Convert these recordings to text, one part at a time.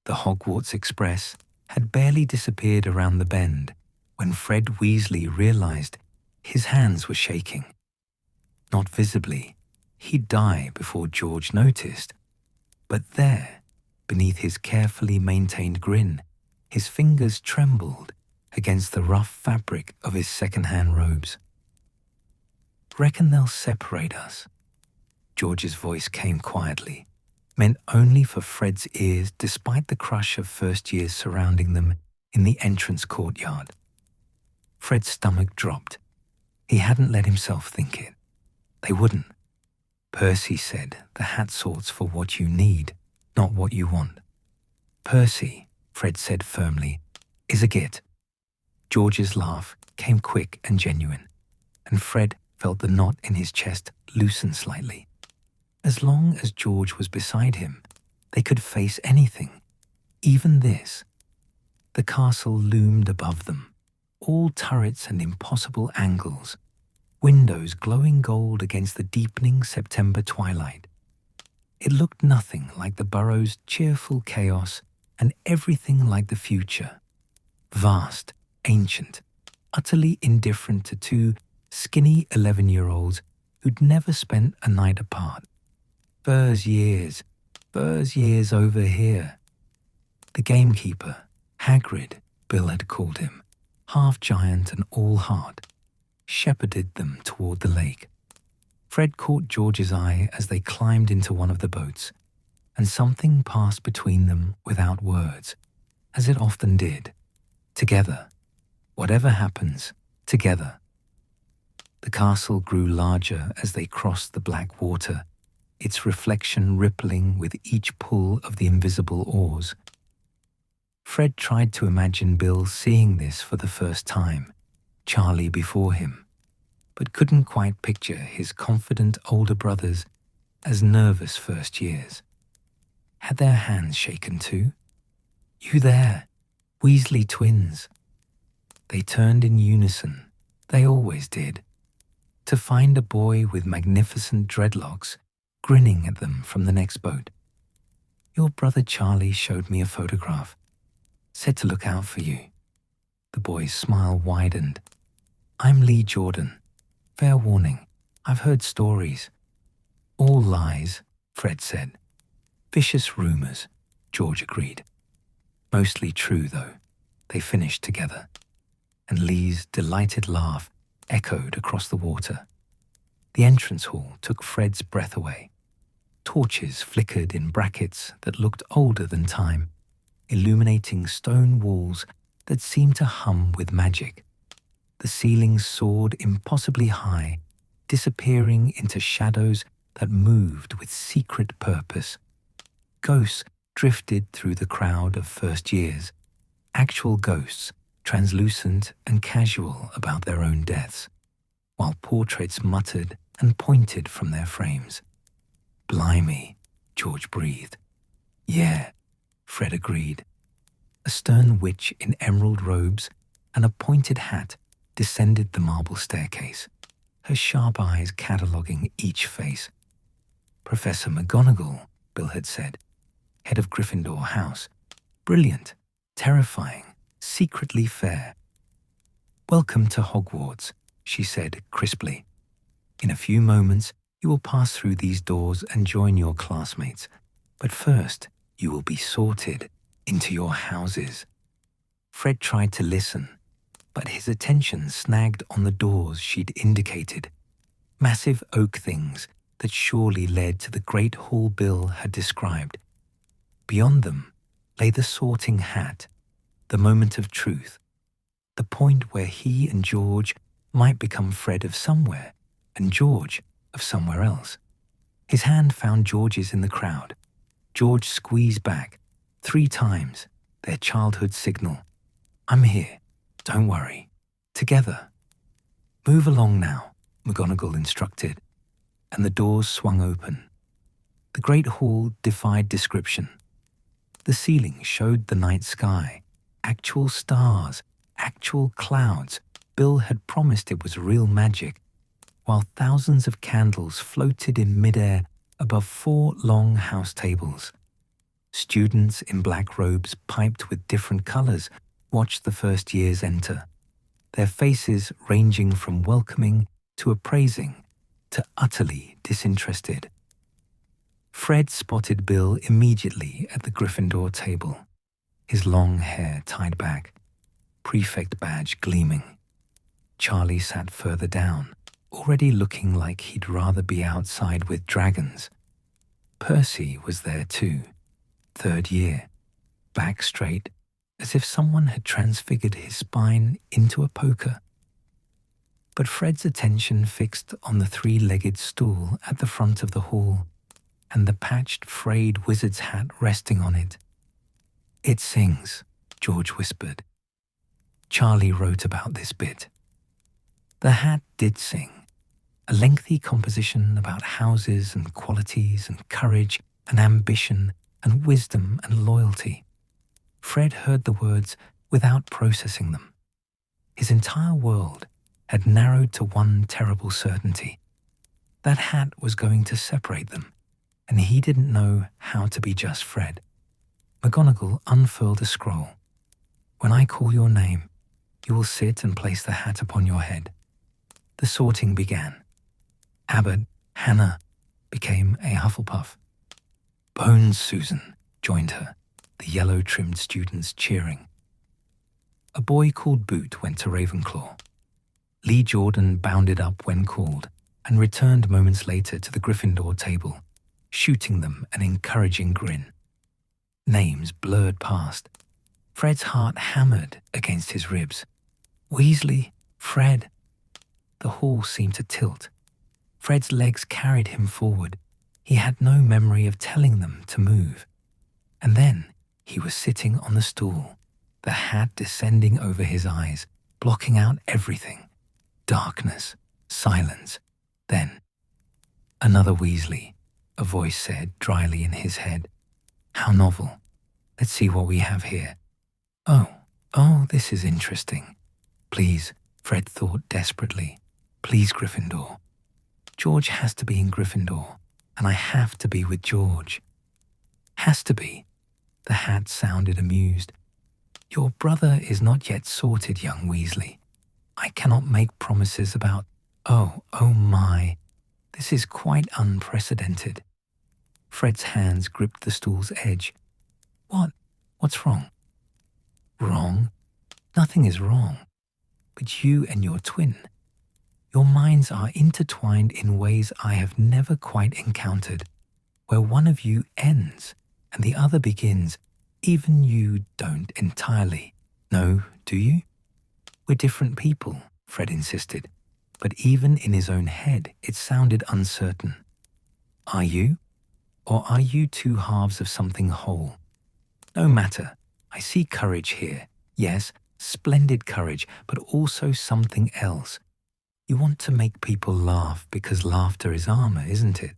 The Hogwarts Express had barely disappeared around the bend when Fred Weasley realized his hands were shaking. Not visibly, he'd die before George noticed, but there, beneath his carefully maintained grin, his fingers trembled against the rough fabric of his second-hand robes. "Reckon they'll separate us," George's voice came quietly, meant only for Fred's ears despite the crush of first years surrounding them in the entrance courtyard. Fred's stomach dropped. He hadn't let himself think it. They wouldn't. Percy said the hat sorts for what you need, not what you want. Percy, Fred said firmly, is a git. George's laugh came quick and genuine, and Fred felt the knot in his chest loosen slightly. As long as George was beside him, they could face anything, even this. The castle loomed above them, all turrets and impossible angles, windows glowing gold against the deepening September twilight. It looked nothing like the borough's cheerful chaos and everything like the future. Vast, ancient, utterly indifferent to two skinny 11-year-olds who'd never spent a night apart. Burr's years over here. The gamekeeper, Hagrid, Bill had called him, half-giant and all-heart, shepherded them toward the lake. Fred caught George's eye as they climbed into one of the boats, and something passed between them without words, as it often did. Together. Whatever happens, together. The castle grew larger as they crossed the black water, its reflection rippling with each pull of the invisible oars. Fred tried to imagine Bill seeing this for the first time, Charlie before him, but couldn't quite picture his confident older brothers as nervous first years. Had their hands shaken too? "You there, Weasley twins." They turned in unison, they always did, to find a boy with magnificent dreadlocks grinning at them from the next boat. "Your brother Charlie showed me a photograph. Said to look out for you." The boy's smile widened. "I'm Lee Jordan. Fair warning, I've heard stories." "All lies," Fred said. "Vicious rumors," George agreed. "Mostly true, though." They finished together, and Lee's delighted laugh echoed across the water. The entrance hall took Fred's breath away. Torches flickered in brackets that looked older than time, illuminating stone walls that seemed to hum with magic. The ceilings soared impossibly high, disappearing into shadows that moved with secret purpose. Ghosts drifted through the crowd of first years, actual ghosts, translucent and casual about their own deaths, while portraits muttered and pointed from their frames. "Blimey," George breathed. "Yeah," Fred agreed. A stern witch in emerald robes and a pointed hat descended the marble staircase, her sharp eyes cataloguing each face. "Professor McGonagall," Bill had said, "head of Gryffindor House. Brilliant, terrifying, secretly fair." "Welcome to Hogwarts," she said crisply. "In a few moments, you will pass through these doors and join your classmates. But first, you will be sorted into your houses." Fred tried to listen, but his attention snagged on the doors she'd indicated, massive oak things that surely led to the great hall Bill had described. Beyond them lay the sorting hat, the moment of truth, the point where he and George might become Fred of somewhere and George of somewhere else. His hand found George's in the crowd. George squeezed back 3 times, their childhood signal. "I'm here. Don't worry. Together." "Move along now," McGonagall instructed, and the doors swung open. The great hall defied description. The ceiling showed the night sky, actual stars, actual clouds. Bill had promised it was real magic, while thousands of candles floated in midair above 4 long house tables. Students in black robes piped with different colors watched the first years enter, their faces ranging from welcoming to appraising to utterly disinterested. Fred spotted Bill immediately at the Gryffindor table, his long hair tied back, prefect badge gleaming. Charlie sat further down, already looking like he'd rather be outside with dragons. Percy was there too, third year, back straight, as if someone had transfigured his spine into a poker. But Fred's attention fixed on the three-legged stool at the front of the hall and the patched, frayed wizard's hat resting on it. "It sings," George whispered. Charlie wrote about this bit. The hat did sing, a lengthy composition about houses and qualities and courage and ambition and wisdom and loyalty. Fred heard the words without processing them. His entire world had narrowed to one terrible certainty. That hat was going to separate them, and he didn't know how to be just Fred. McGonagall unfurled a scroll. "When I call your name, you will sit and place the hat upon your head." The sorting began. Abbott, Hannah, became a Hufflepuff. Bones Susan joined her, the yellow-trimmed students cheering. A boy called Boot went to Ravenclaw. Lee Jordan bounded up when called and returned moments later to the Gryffindor table, shooting them an encouraging grin. Names blurred past. Fred's heart hammered against his ribs. Weasley, Fred. The hall seemed to tilt. Fred's legs carried him forward. He had no memory of telling them to move. And then he was sitting on the stool, the hat descending over his eyes, blocking out everything. Darkness, silence. Then, "Another Weasley," a voice said dryly in his head. "How novel. Let's see what we have here. Oh, this is interesting. Please," Fred thought desperately. "Please, Gryffindor. George has to be in Gryffindor, and I have to be with George." "Has to be?" The hat sounded amused. "Your brother is not yet sorted, young Weasley. I cannot make promises about— Oh my. This is quite unprecedented." Fred's hands gripped the stool's edge. What's wrong?" "Wrong? Nothing is wrong. But you and your twin, your minds are intertwined in ways I have never quite encountered, where one of you ends and the other begins. Even you don't entirely. No, do you?" "We're different people," Fred insisted, but even in his own head it sounded uncertain. "Are you? Or are you two halves of something whole? No matter. I see courage here. Yes, splendid courage, but also something else. You want to make people laugh because laughter is armor, isn't it?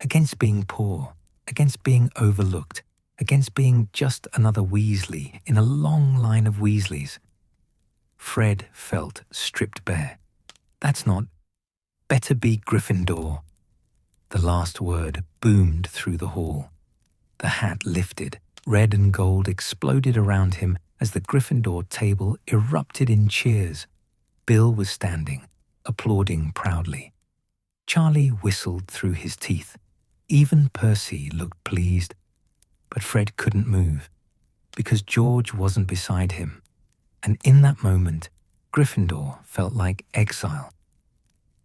Against being poor, against being overlooked, against being just another Weasley in a long line of Weasleys." Fred felt stripped bare. "That's not— Better be Gryffindor." The last word boomed through the hall. The hat lifted. Red and gold exploded around him as the Gryffindor table erupted in cheers. Bill was standing, applauding proudly. Charlie whistled through his teeth. Even Percy looked pleased. But Fred couldn't move, because George wasn't beside him. And in that moment, Gryffindor felt like exile.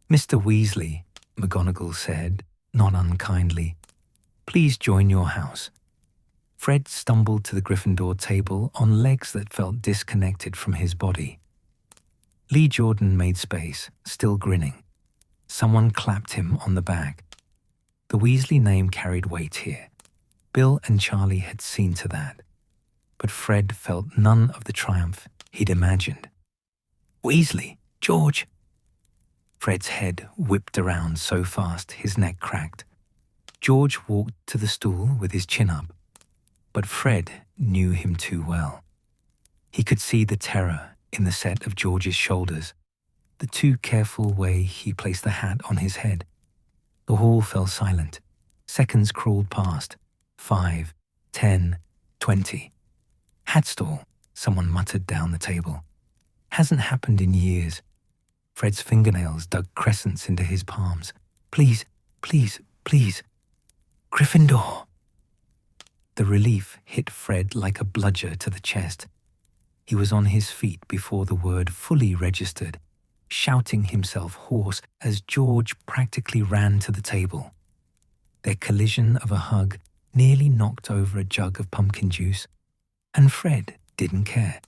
"Mr. Weasley," McGonagall said, not unkindly, "please join your house." Fred stumbled to the Gryffindor table on legs that felt disconnected from his body. Lee Jordan made space, still grinning. Someone clapped him on the back. The Weasley name carried weight here. Bill and Charlie had seen to that. But Fred felt none of the triumph he'd imagined. "Weasley! George!" Fred's head whipped around so fast his neck cracked. George walked to the stool with his chin up. But Fred knew him too well. He could see the terror in the set of George's shoulders, the too careful way he placed the hat on his head. The hall fell silent. Seconds crawled past. 5, 10, 20. Hatstall, someone muttered down the table. Hasn't happened in years. Fred's fingernails dug crescents into his palms. Please, please, please. Gryffindor. The relief hit Fred like a bludger to the chest. He was on his feet before the word fully registered, shouting himself hoarse as George practically ran to the table. Their collision of a hug nearly knocked over a jug of pumpkin juice, and Fred didn't care.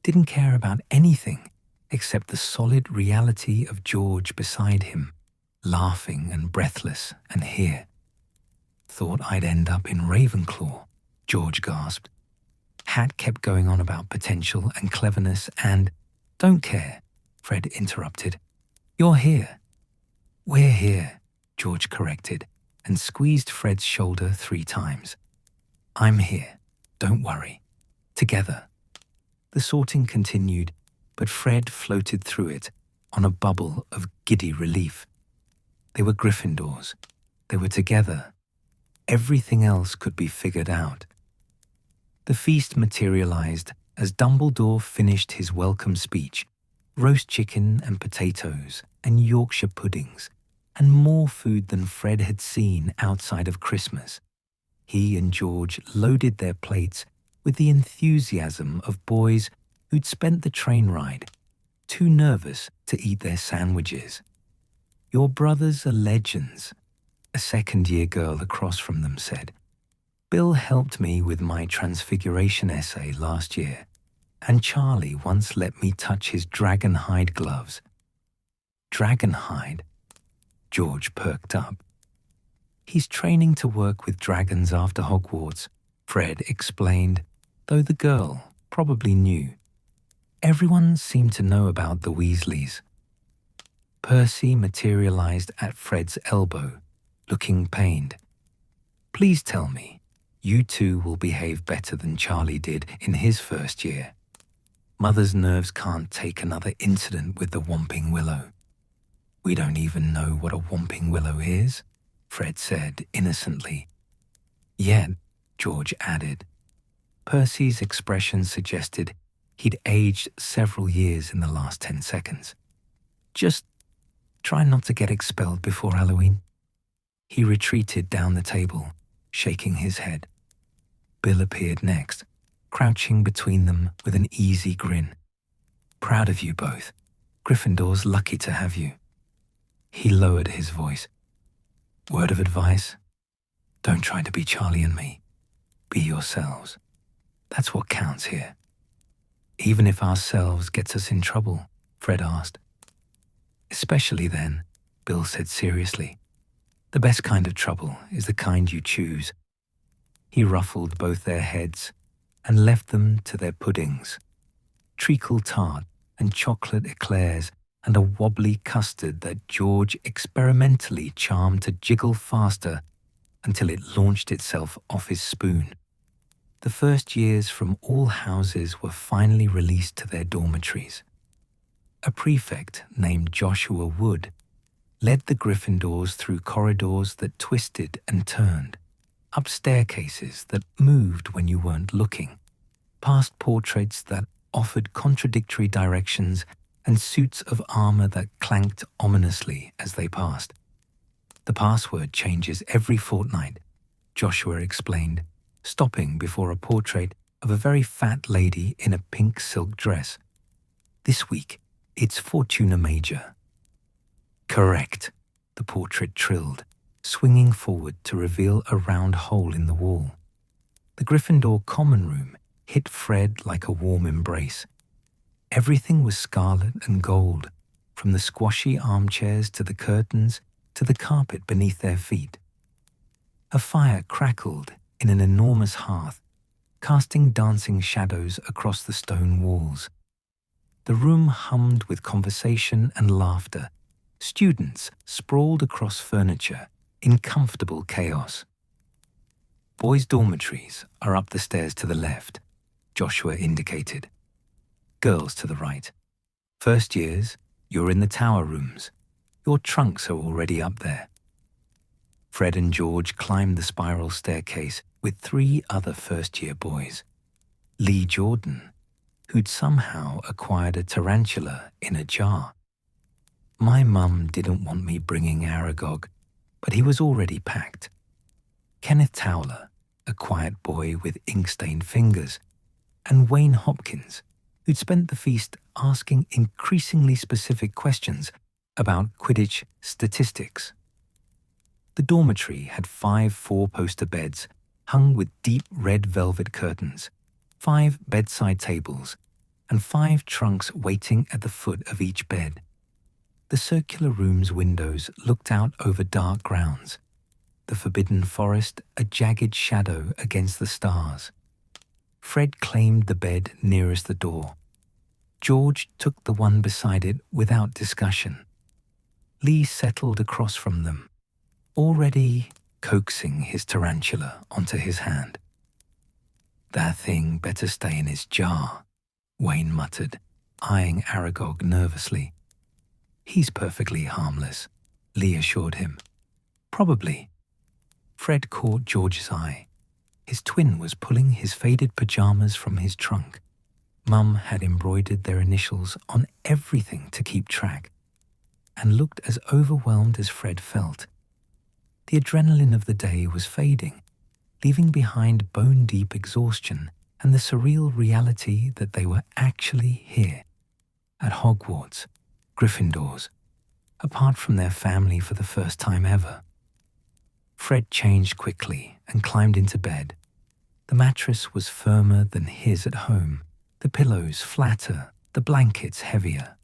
Didn't care about anything except the solid reality of George beside him, laughing and breathless and here. Thought I'd end up in Ravenclaw, George gasped. Hat kept going on about potential and cleverness and, don't care, Fred interrupted. You're here. We're here, George corrected and squeezed Fred's shoulder 3 times. I'm here, don't worry. Together. The sorting continued, but Fred floated through it on a bubble of giddy relief. They were Gryffindors. They were together. Everything else could be figured out. The feast materialized as Dumbledore finished his welcome speech, roast chicken and potatoes and Yorkshire puddings, and more food than Fred had seen outside of Christmas. He and George loaded their plates with the enthusiasm of boys who'd spent the train ride, too nervous to eat their sandwiches. Your brothers are legends, a second-year girl across from them said. Bill helped me with my transfiguration essay last year, and Charlie once let me touch his dragonhide gloves. Dragonhide? George perked up. He's training to work with dragons after Hogwarts, Fred explained, though the girl probably knew. Everyone seemed to know about the Weasleys. Percy materialized at Fred's elbow, looking pained. Please tell me, you two will behave better than Charlie did in his first year. Mother's nerves can't take another incident with the Whomping Willow. We don't even know what a Whomping Willow is, Fred said innocently. Yet, George added. Percy's expression suggested he'd aged several years in the last 10 seconds. Just try not to get expelled before Halloween. He retreated down the table, shaking his head. Bill appeared next, crouching between them with an easy grin. Proud of you both. Gryffindor's lucky to have you. He lowered his voice. Word of advice? Don't try to be Charlie and me. Be yourselves. That's what counts here. Even if ourselves gets us in trouble, Fred asked. Especially then, Bill said seriously. The best kind of trouble is the kind you choose. He ruffled both their heads and left them to their puddings. Treacle tart and chocolate eclairs and a wobbly custard that George experimentally charmed to jiggle faster until it launched itself off his spoon. The first years from all houses were finally released to their dormitories. A prefect named Joshua Wood led the Gryffindors through corridors that twisted and turned, up staircases that moved when you weren't looking, past portraits that offered contradictory directions and suits of armor that clanked ominously as they passed. The password changes every fortnight, Joshua explained, stopping before a portrait of a very fat lady in a pink silk dress. This week, it's Fortuna Major. Correct, the portrait trilled, swinging forward to reveal a round hole in the wall. The Gryffindor common room hit Fred like a warm embrace. Everything was scarlet and gold, from the squashy armchairs to the curtains to the carpet beneath their feet. A fire crackled in an enormous hearth, casting dancing shadows across the stone walls. The room hummed with conversation and laughter. Students sprawled across furniture in comfortable chaos. Boys' dormitories are up the stairs to the left, Joshua indicated. Girls to the right. First years, you're in the tower rooms. Your trunks are already up there. Fred and George climbed the spiral staircase with 3 other first-year boys. Lee Jordan, who'd somehow acquired a tarantula in a jar. My mum didn't want me bringing Aragog, but he was already packed. Kenneth Towler, a quiet boy with ink-stained fingers, and Wayne Hopkins, who'd spent the feast asking increasingly specific questions about Quidditch statistics. The dormitory had 5 4-poster beds hung with deep red velvet curtains, 5 bedside tables, and 5 trunks waiting at the foot of each bed. The circular room's windows looked out over dark grounds, the forbidden forest a jagged shadow against the stars. Fred claimed the bed nearest the door. George took the one beside it without discussion. Lee settled across from them, already coaxing his tarantula onto his hand. "That thing better stay in its jar," Wayne muttered, eyeing Aragog nervously. "He's perfectly harmless," Lee assured him. "Probably." Fred caught George's eye. His twin was pulling his faded pajamas from his trunk. Mum had embroidered their initials on everything to keep track, and looked as overwhelmed as Fred felt. The adrenaline of the day was fading, leaving behind bone-deep exhaustion and the surreal reality that they were actually here, at Hogwarts, Gryffindors, apart from their family for the first time ever. Fred changed quickly and climbed into bed. The mattress was firmer than his at home, the pillows flatter, the blankets heavier.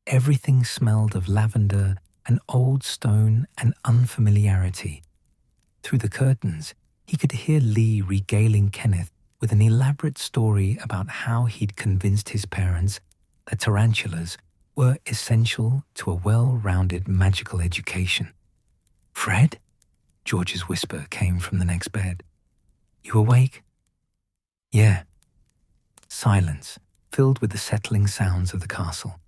Everything smelled of lavender and old stone and unfamiliarity. Through the curtains, he could hear Lee regaling Kenneth with an elaborate story about how he'd convinced his parents that tarantulas were essential to a well-rounded magical education. "Fred?" George's whisper came from the next bed. "You awake?" "Yeah." Silence, filled with the settling sounds of the castle.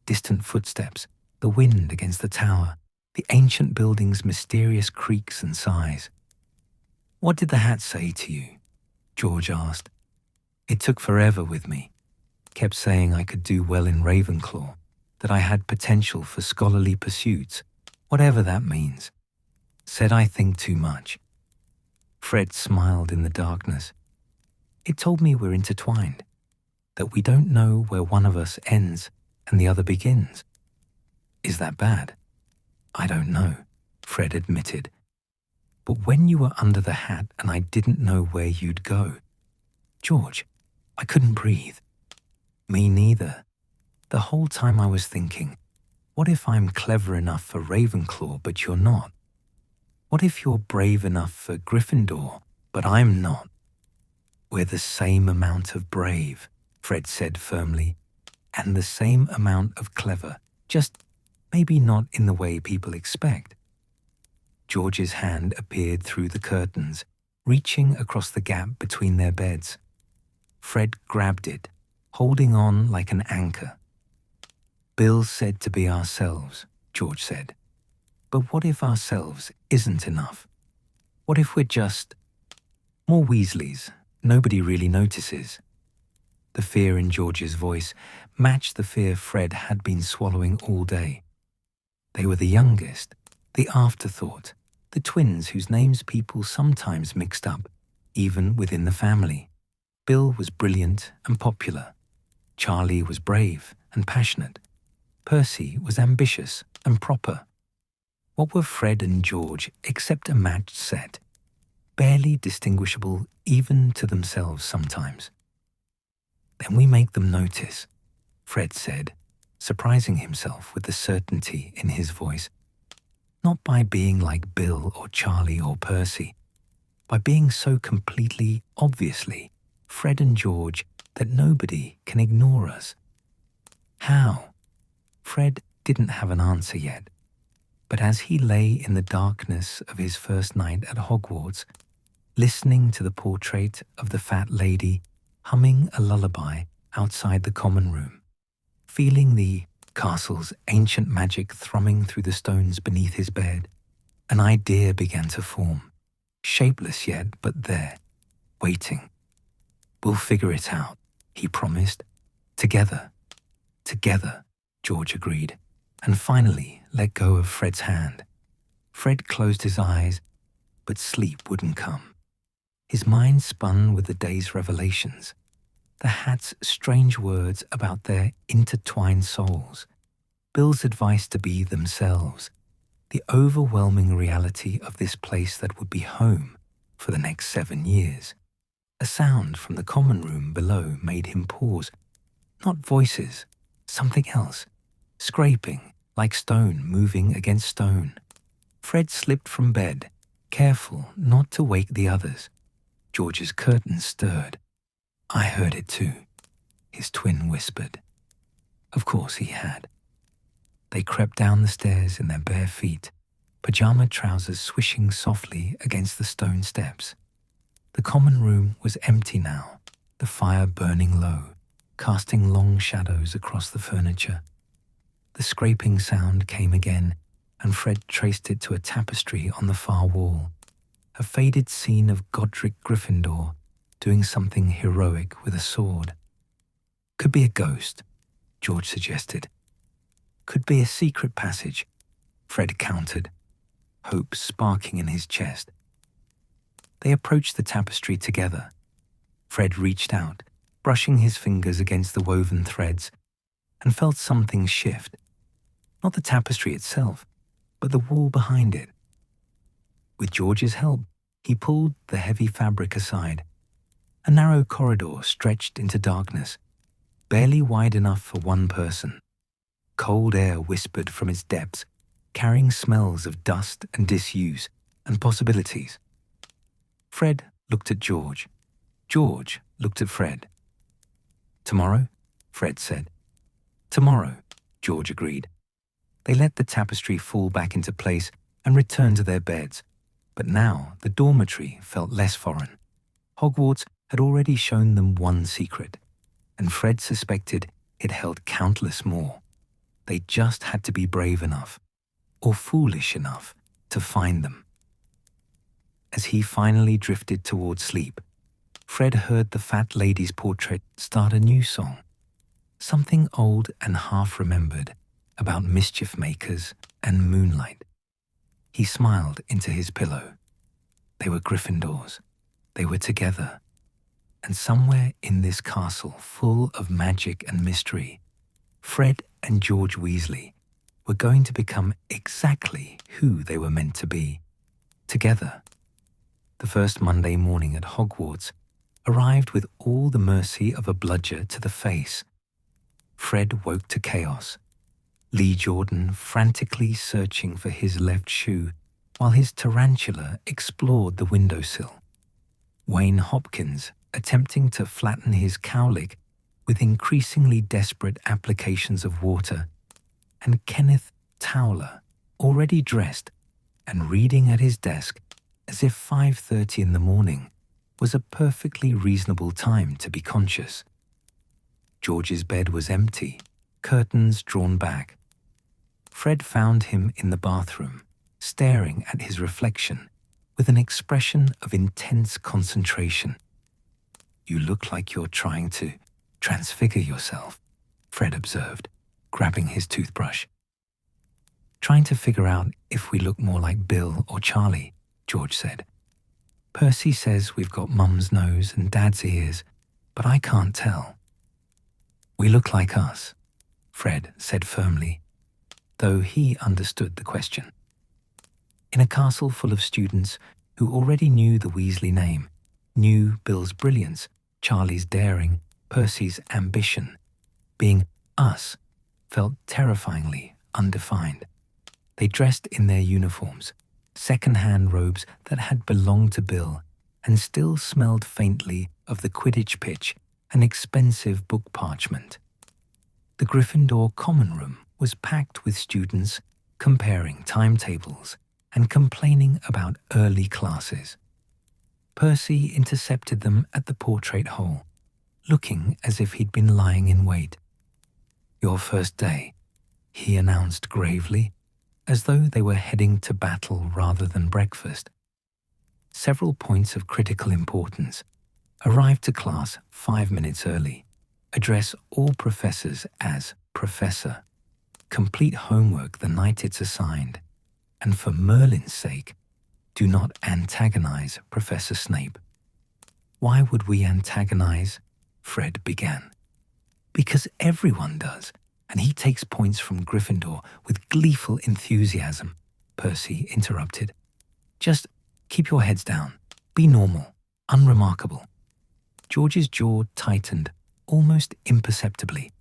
Distant footsteps, the wind against the tower, the ancient building's mysterious creaks and sighs. "What did the hat say to you?" George asked. "It took forever with me. Kept saying I could do well in Ravenclaw, that I had potential for scholarly pursuits, whatever that means. Said I think too much." Fred smiled in the darkness. "It told me we're intertwined, that we don't know where one of us ends and the other begins." "Is that bad?" "I don't know," Fred admitted. "But when you were under the hat and I didn't know where you'd go, George, I couldn't breathe." "Me neither. The whole time I was thinking, what if I'm clever enough for Ravenclaw but you're not? What if you're brave enough for Gryffindor but I'm not?" "We're the same amount of brave," Fred said firmly, "and the same amount of clever, just maybe not in the way people expect." George's hand appeared through the curtains, reaching across the gap between their beds. Fred grabbed it, holding on like an anchor. "Bill said to be ourselves," George said. "But what if ourselves isn't enough? What if we're just more Weasleys nobody really notices?" The fear in George's voice matched the fear Fred had been swallowing all day. They were the youngest, the afterthought, the twins whose names people sometimes mixed up, even within the family. Bill was brilliant and popular. Charlie was brave and passionate. Percy was ambitious and proper. What were Fred and George except a matched set, barely distinguishable even to themselves sometimes? "Then we make them notice," Fred said, surprising himself with the certainty in his voice. "Not by being like Bill or Charlie or Percy, by being so completely, obviously, Fred and George that nobody can ignore us." How? Fred didn't have an answer yet, but as he lay in the darkness of his first night at Hogwarts, listening to the portrait of the fat lady humming a lullaby outside the common room, feeling the castle's ancient magic thrumming through the stones beneath his bed, an idea began to form. shapeless yet, but there, waiting. "We'll figure it out," he promised. "Together." "Together," George agreed, and finally let go of Fred's hand. Fred closed his eyes, but sleep wouldn't come. His mind spun with the day's revelations, the hat's strange words about their intertwined souls, Bill's advice to be themselves, the overwhelming reality of this place that would be home for the next 7 years. A sound from the common room below made him pause. Not voices, something else, scraping like stone moving against stone. Fred slipped from bed, careful not to wake the others. George's curtains stirred. "I heard it too," his twin whispered. Of course he had. They crept down the stairs in their bare feet, pajama trousers swishing softly against the stone steps. The common room was empty now, the fire burning low, casting long shadows across the furniture. The scraping sound came again, and Fred traced it to a tapestry on the far wall, a faded scene of Godric Gryffindor doing something heroic with a sword. "Could be a ghost," George suggested. "Could be a secret passage," Fred countered, hope sparking in his chest. They approached the tapestry together. Fred reached out, brushing his fingers against the woven threads, and felt something shift. Not the tapestry itself, but the wall behind it. With George's help, he pulled the heavy fabric aside. A narrow corridor stretched into darkness, barely wide enough for one person. Cold air whispered from its depths, carrying smells of dust and disuse and possibilities. Fred looked at George. George looked at Fred. "Tomorrow?" Fred said. "Tomorrow," George agreed. They let the tapestry fall back into place and returned to their beds. But now the dormitory felt less foreign. Hogwarts had already shown them one secret, and Fred suspected it held countless more. They just had to be brave enough, or foolish enough, to find them. As he finally drifted toward sleep, Fred heard the fat lady's portrait start a new song, something old and half-remembered about mischief makers and moonlight. He smiled into his pillow. They were Gryffindors. They were together. And somewhere in this castle full of magic and mystery, Fred and George Weasley were going to become exactly who they were meant to be, together. The first Monday morning at Hogwarts arrived with all the mercy of a bludger to the face. Fred woke to chaos. Lee Jordan frantically searching for his left shoe while his tarantula explored the windowsill. Wayne Hopkins attempting to flatten his cowlick with increasingly desperate applications of water, and Kenneth Towler, already dressed and reading at his desk as if 5:30 in the morning was a perfectly reasonable time to be conscious. George's bed was empty, curtains drawn back. Fred found him in the bathroom, staring at his reflection with an expression of intense concentration. "You look like you're trying to transfigure yourself," Fred observed, grabbing his toothbrush. "Trying to figure out if we look more like Bill or Charlie," George said. "Percy says we've got Mum's nose and Dad's ears, but I can't tell." "We look like us," Fred said firmly, though he understood the question. In a castle full of students who already knew the Weasley name, knew Bill's brilliance, Charlie's daring, Percy's ambition, being us felt terrifyingly undefined. They dressed in their uniforms, second-hand robes that had belonged to Bill and still smelled faintly of the Quidditch pitch and expensive book parchment. The Gryffindor common room was packed with students comparing timetables and complaining about early classes. Percy intercepted them at the portrait hole, looking as if he'd been lying in wait. "Your first day," he announced gravely, as though they were heading to battle rather than breakfast. several points of critical importance. Arrive to class 5 minutes early. Address all professors as Professor. Complete homework the night it's assigned. And for Merlin's sake, do not antagonize Professor Snape. Why would we antagonize? Fred began. Because everyone does, and he takes points from Gryffindor with gleeful enthusiasm, Percy interrupted. Just keep your heads down. Be normal, unremarkable. George's jaw tightened, almost imperceptibly.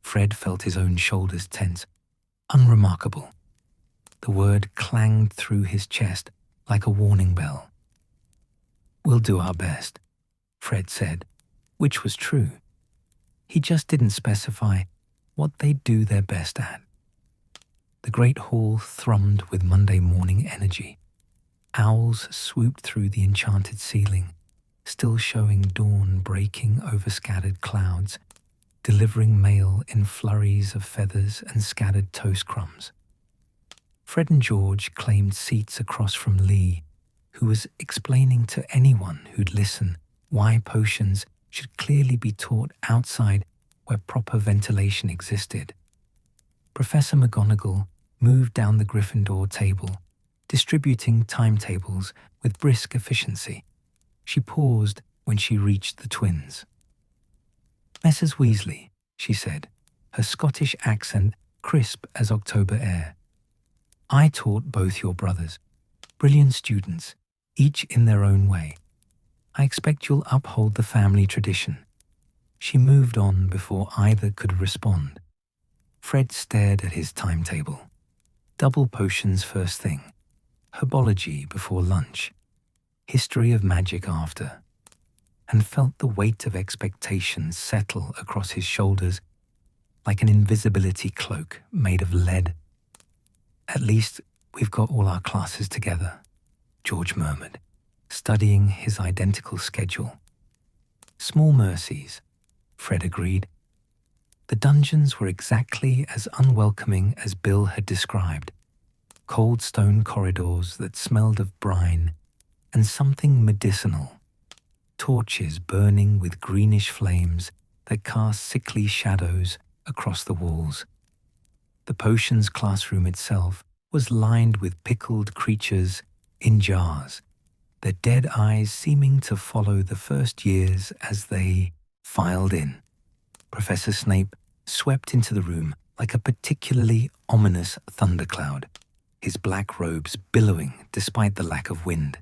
Fred felt his own shoulders tense. Unremarkable. The word clanged through his chest like a warning bell. We'll do our best, Fred said, which was true. He just didn't specify what they'd do their best at. The great hall thrummed with Monday morning energy. Owls swooped through the enchanted ceiling, still showing dawn breaking over scattered clouds, delivering mail in flurries of feathers and scattered toast crumbs. Fred and George claimed seats across from Lee, who was explaining to anyone who'd listen why potions should clearly be taught outside where proper ventilation existed. Professor McGonagall moved down the Gryffindor table, distributing timetables with brisk efficiency. She paused when she reached the twins. Messrs. Weasley, she said, her Scottish accent crisp as October air. I taught both your brothers, brilliant students, each in their own way. I expect you'll uphold the family tradition. She moved on before either could respond. Fred stared at his timetable. Double potions first thing, herbology before lunch, history of magic after, and felt the weight of expectations settle across his shoulders like an invisibility cloak made of lead. At least we've got all our classes together, George murmured, studying his identical schedule. Small mercies, Fred agreed. The dungeons were exactly as unwelcoming as Bill had described. Cold stone corridors that smelled of brine and something medicinal. Torches burning with greenish flames that cast sickly shadows across the walls. The potions classroom itself was lined with pickled creatures in jars, their dead eyes seeming to follow the first years as they filed in. Professor Snape swept into the room like a particularly ominous thundercloud, his black robes billowing despite the lack of wind.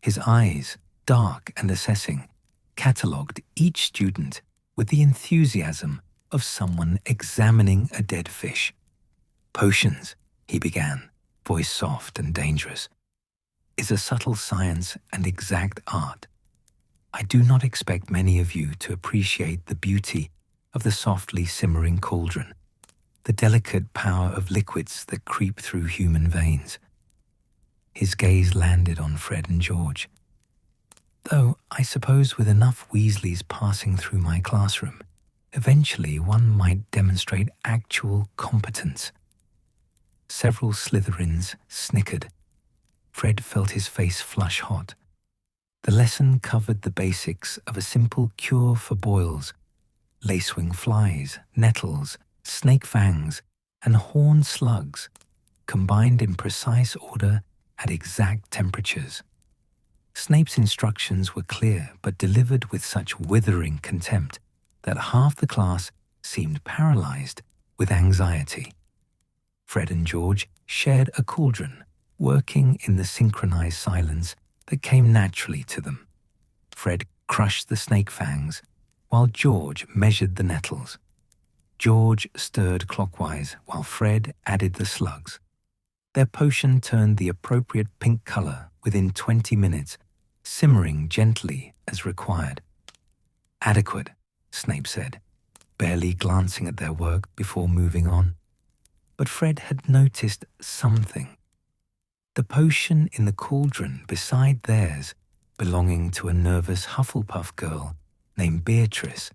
His eyes, dark and assessing, catalogued each student with the enthusiasm of someone examining a dead fish. Potions, he began, voice soft and dangerous, is a subtle science and exact art. I do not expect many of you to appreciate the beauty of the softly simmering cauldron, the delicate power of liquids that creep through human veins. His gaze landed on Fred and George. Though I suppose with enough Weasleys passing through my classroom, eventually one might demonstrate actual competence. Several Slytherins snickered. Fred felt his face flush hot. The lesson covered the basics of a simple cure for boils, lacewing flies, nettles, snake fangs, and horned slugs, combined in precise order at exact temperatures. Snape's instructions were clear but delivered with such withering contempt that half the class seemed paralyzed with anxiety. Fred and George shared a cauldron, working in the synchronized silence that came naturally to them. Fred crushed the snake fangs, while George measured the nettles. George stirred clockwise, while Fred added the slugs. Their potion turned the appropriate pink color within 20 minutes, simmering gently as required. Adequate, Snape said, barely glancing at their work before moving on. But Fred had noticed something. The potion in the cauldron beside theirs, belonging to a nervous Hufflepuff girl named Beatrice,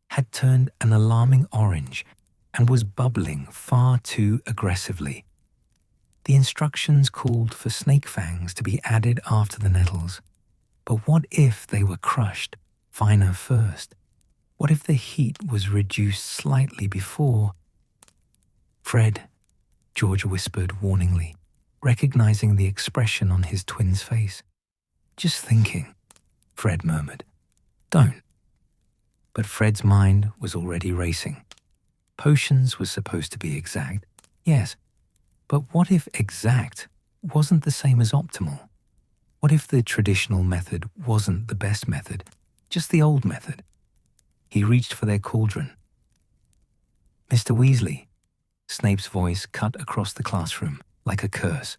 had turned an alarming orange and was bubbling far too aggressively. The instructions called for snake fangs to be added after the nettles. But what if they were crushed finer first? What if the heat was reduced slightly before? "Fred," George whispered warningly, recognizing the expression on his twin's face. "Just thinking," Fred murmured. "Don't." But Fred's mind was already racing. Potions were supposed to be exact, yes, but what if exact wasn't the same as optimal? What if the traditional method wasn't the best method, just the old method? He reached for their cauldron. "Mr. Weasley," Snape's voice cut across the classroom like a curse.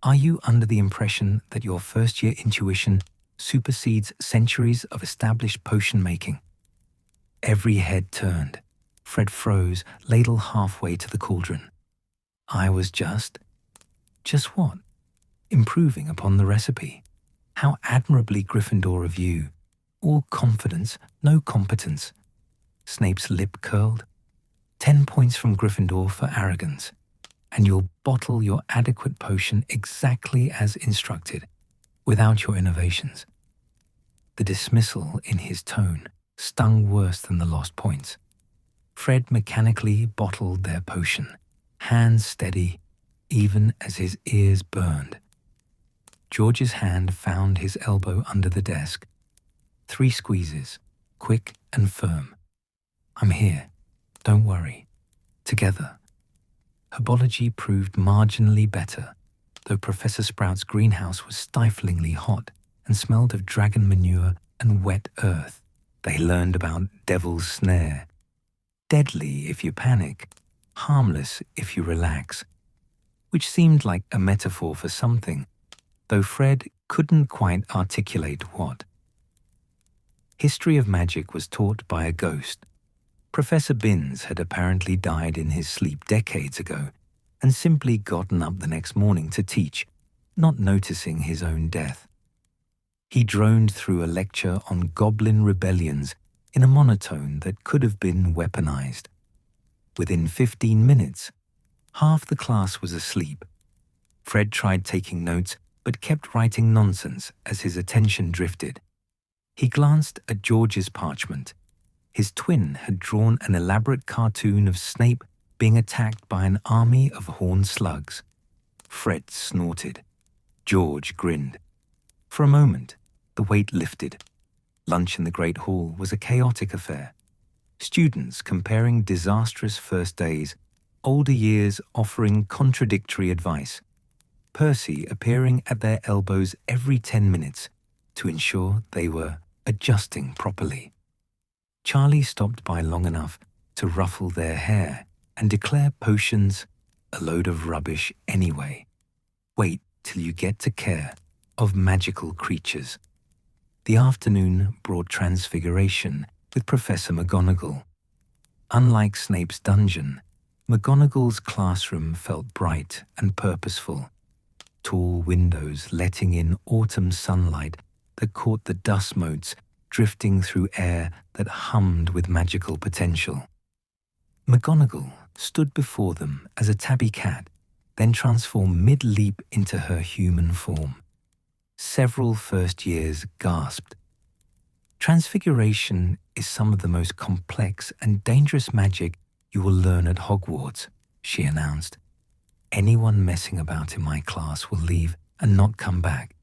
"Are you under the impression that your first-year intuition supersedes centuries of established potion making?" Every head turned. Fred froze, ladle halfway to the cauldron. "I was just what? Improving upon the recipe. How admirably Gryffindor of you. All confidence, no competence." Snape's lip curled. 10 points from Gryffindor for arrogance, and you'll bottle your adequate potion exactly as instructed, without your innovations. The dismissal in his tone stung worse than the lost points. Fred mechanically bottled their potion, hands steady, even as his ears burned. George's hand found his elbow under the desk. 3 squeezes, quick and firm. "I'm here. Don't worry. Together." Herbology proved marginally better, though Professor Sprout's greenhouse was stiflingly hot and smelled of dragon manure and wet earth. They learned about Devil's Snare. Deadly if you panic, harmless if you relax, which seemed like a metaphor for something, though Fred couldn't quite articulate what. History of magic was taught by a ghost. Professor Binns had apparently died in his sleep decades ago and simply gotten up the next morning to teach, not noticing his own death. He droned through a lecture on goblin rebellions in a monotone that could have been weaponized. Within 15 minutes, half the class was asleep. Fred tried taking notes but kept writing nonsense as his attention drifted. He glanced at George's parchment. His twin had drawn an elaborate cartoon of Snape being attacked by an army of horned slugs. Fred snorted. George grinned. For a moment, the weight lifted. Lunch in the Great Hall was a chaotic affair. Students comparing disastrous first days, older years offering contradictory advice. Percy appearing at their elbows every 10 minutes to ensure they were adjusting properly. Charlie stopped by long enough to ruffle their hair and declare potions a load of rubbish anyway. Wait till you get to care of magical creatures. The afternoon brought transfiguration with Professor McGonagall. Unlike Snape's dungeon, McGonagall's classroom felt bright and purposeful. Tall windows letting in autumn sunlight that caught the dust motes drifting through air that hummed with magical potential. McGonagall stood before them as a tabby cat, then transformed mid-leap into her human form. Several first years gasped. Transfiguration is some of the most complex and dangerous magic you will learn at Hogwarts, she announced. Anyone messing about in my class will leave and not come back.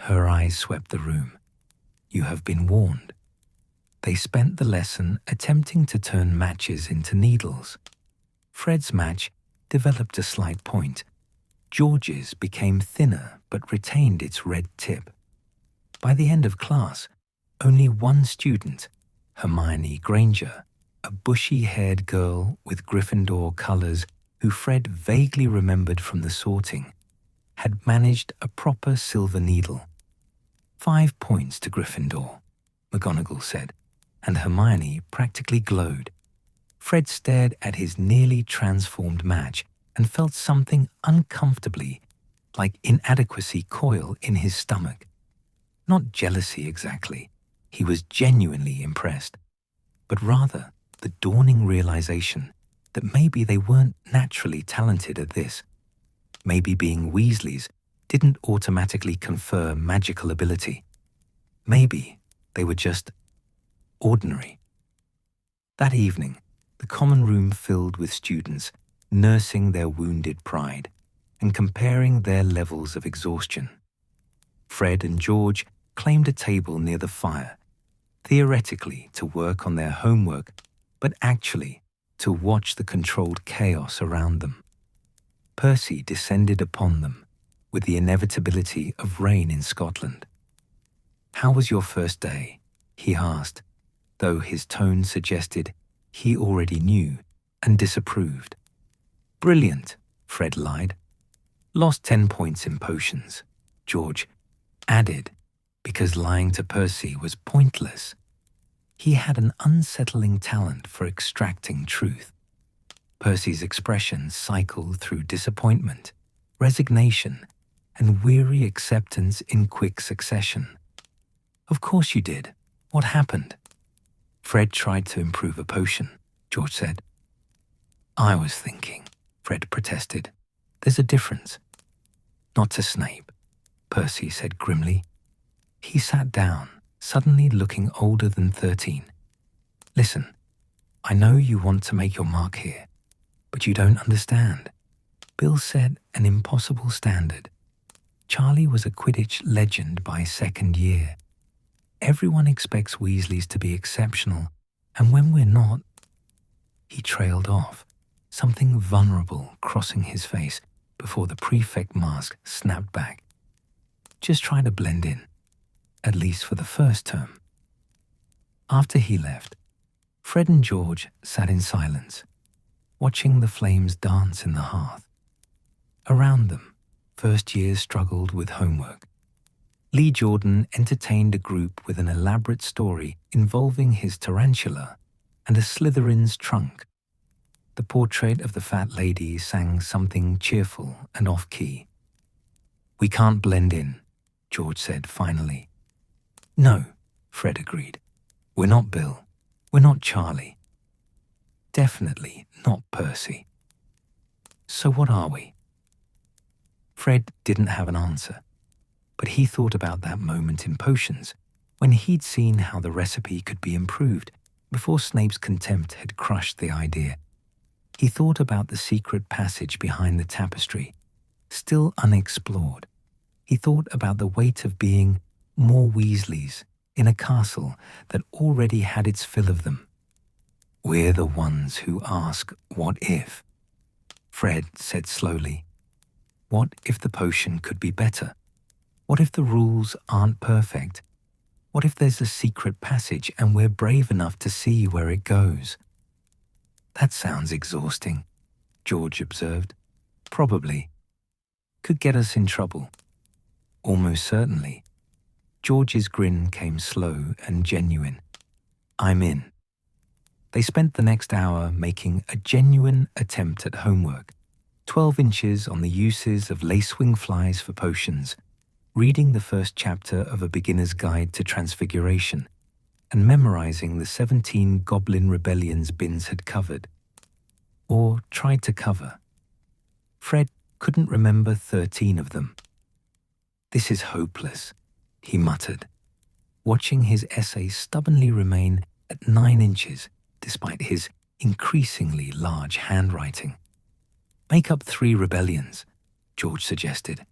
Her eyes swept the room. You have been warned. They spent the lesson attempting to turn matches into needles. Fred's match developed a slight point. George's became thinner but retained its red tip. By the end of class, only one student, Hermione Granger, a bushy-haired girl with Gryffindor colors who Fred vaguely remembered from the sorting, had managed a proper silver needle. 5 points to Gryffindor, McGonagall said, and Hermione practically glowed. Fred stared at his nearly transformed match and felt something uncomfortably, like inadequacy coil in his stomach. Not jealousy exactly, he was genuinely impressed, but rather the dawning realization that maybe they weren't naturally talented at this. Maybe being Weasleys didn't automatically confer magical ability. Maybe they were just ordinary. That evening, the common room filled with students nursing their wounded pride and comparing their levels of exhaustion. Fred and George claimed a table near the fire, theoretically to work on their homework, but actually to watch the controlled chaos around them. Percy descended upon them with the inevitability of rain in Scotland. "How was your first day?" he asked, though his tone suggested he already knew and disapproved. "Brilliant," Fred lied. "Lost 10 points in potions," George added, because lying to Percy was pointless. He had an unsettling talent for extracting truth. Percy's expression cycled through disappointment, resignation, and weary acceptance in quick succession. "Of course you did. What happened?" "Fred tried to improve a potion," George said. "I was thinking," Fred protested. "There's a difference." "Not to Snape," Percy said grimly. He sat down, suddenly looking older than 13. "Listen, I know you want to make your mark here, but you don't understand. Bill set an impossible standard. Charlie was a Quidditch legend by second year. Everyone expects Weasleys to be exceptional, and when we're not..." He trailed off, something vulnerable crossing his face before the prefect mask snapped back. "Just try to blend in, at least for the first term." After he left, Fred and George sat in silence, watching the flames dance in the hearth. Around them, first years struggled with homework. Lee Jordan entertained a group with an elaborate story involving his tarantula and a Slytherin's trunk. The portrait of the fat lady sang something cheerful and off-key. "We can't blend in," George said finally. "No," Fred agreed. "We're not Bill. We're not Charlie. Definitely not Percy. So what are we?" Fred didn't have an answer, but he thought about that moment in potions when he'd seen how the recipe could be improved before Snape's contempt had crushed the idea. He thought about the secret passage behind the tapestry, still unexplored. He thought about the weight of being more Weasleys in a castle that already had its fill of them. "We're the ones who ask, what if?" Fred said slowly. "What if the potion could be better? What if the rules aren't perfect? What if there's a secret passage and we're brave enough to see where it goes?" "That sounds exhausting," George observed. "Probably. Could get us in trouble." "Almost certainly." George's grin came slow and genuine. "I'm in." They spent the next hour making a genuine attempt at homework, 12 inches on the uses of lacewing flies for potions, reading the first chapter of A Beginner's Guide to Transfiguration, and memorizing the 17 Goblin Rebellions Binns had covered, or tried to cover. Fred couldn't remember 13 of them. "This is hopeless," he muttered, watching his essay stubbornly remain at 9 inches despite his increasingly large handwriting. "Make up 3 rebellions," George suggested.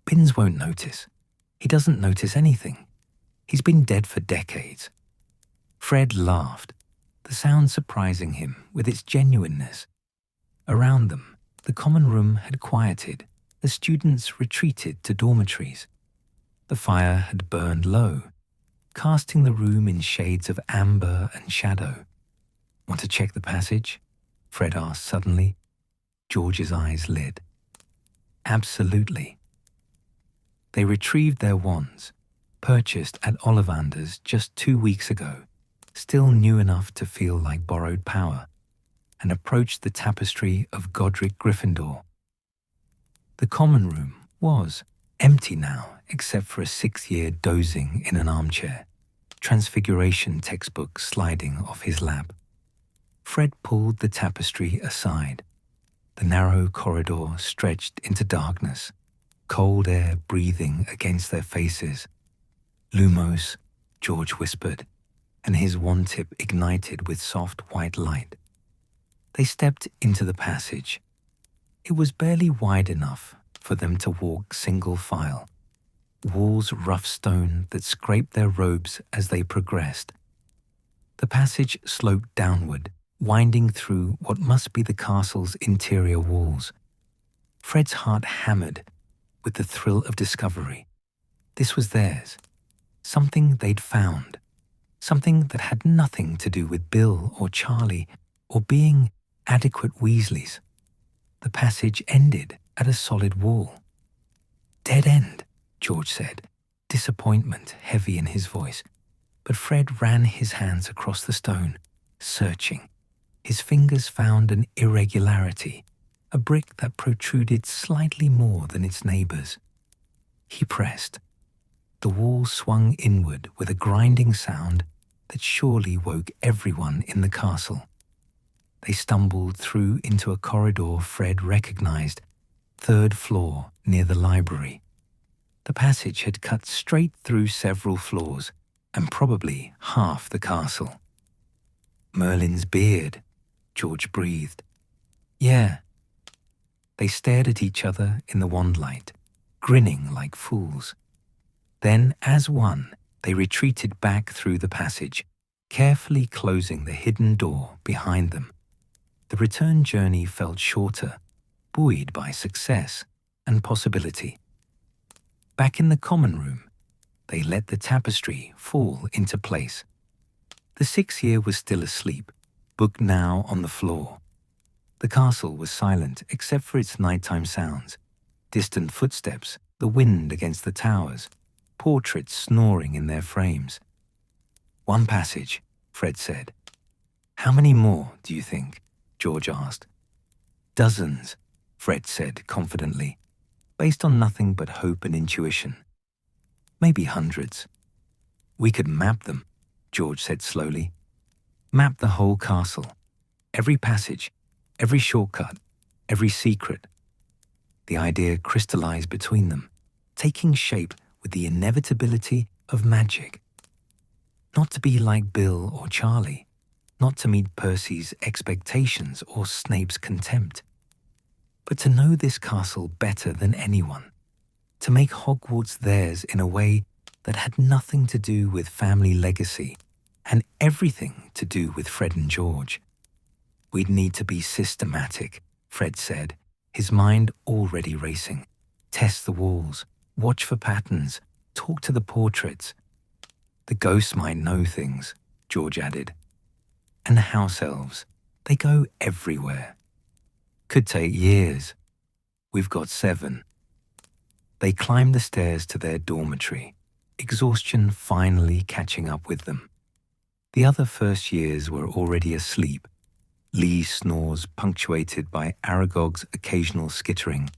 "Binns won't notice. He doesn't notice anything. He's been dead for decades." Fred laughed, the sound surprising him with its genuineness. Around them, the common room had quieted as students retreated to dormitories. The fire had burned low, casting the room in shades of amber and shadow. "Want to check the passage?" Fred asked suddenly. George's eyes lit. "Absolutely." They retrieved their wands, purchased at Ollivander's just 2 weeks ago, still new enough to feel like borrowed power, and approached the tapestry of Godric Gryffindor. The common room was empty now except for a 6th-year dozing in an armchair, Transfiguration textbook sliding off his lap. Fred pulled the tapestry aside. The narrow corridor stretched into darkness, cold air breathing against their faces. "Lumos," George whispered, and his wand tip ignited with soft white light. They stepped into the passage. It was barely wide enough for them to walk single file, walls rough stone that scraped their robes as they progressed. The passage sloped downward, winding through what must be the castle's interior walls. Fred's heart hammered with the thrill of discovery. This was theirs, something they'd found, something that had nothing to do with Bill or Charlie or being adequate Weasleys. The passage ended at a solid wall. "Dead end," George said, disappointment heavy in his voice. But Fred ran his hands across the stone, searching. His fingers found an irregularity, a brick that protruded slightly more than its neighbors. He pressed. The wall swung inward with a grinding sound that surely woke everyone in the castle. They stumbled through into a corridor Fred recognized, 3rd floor near the library. The passage had cut straight through several floors and probably half the castle. "Merlin's beard," George breathed. "Yeah." They stared at each other in the wandlight, grinning like fools. Then, as one, they retreated back through the passage, carefully closing the hidden door behind them. The return journey felt shorter, buoyed by success and possibility. Back in the common room, they let the tapestry fall into place. The 6th-year was still asleep, book now on the floor. The castle was silent except for its nighttime sounds, distant footsteps, the wind against the towers, portraits snoring in their frames. "One passage," Fred said. "How many more, do you think?" George asked. "Dozens," Fred said confidently, based on nothing but hope and intuition. "Maybe hundreds." "We could map them," George said slowly. "Map the whole castle. Every passage, every shortcut, every secret." The idea crystallized between them, taking shape with the inevitability of magic. Not to be like Bill or Charlie, not to meet Percy's expectations or Snape's contempt, but to know this castle better than anyone, to make Hogwarts theirs in a way that had nothing to do with family legacy and everything to do with Fred and George. "We'd need to be systematic," Fred said, his mind already racing. "Test the walls, watch for patterns, talk to the portraits." "The ghosts might know things," George added. "And the house elves, they go everywhere." "Could take years. We've got 7. They climbed the stairs to their dormitory, exhaustion finally catching up with them. The other first-years were already asleep, Lee's snores punctuated by Aragog's occasional skittering,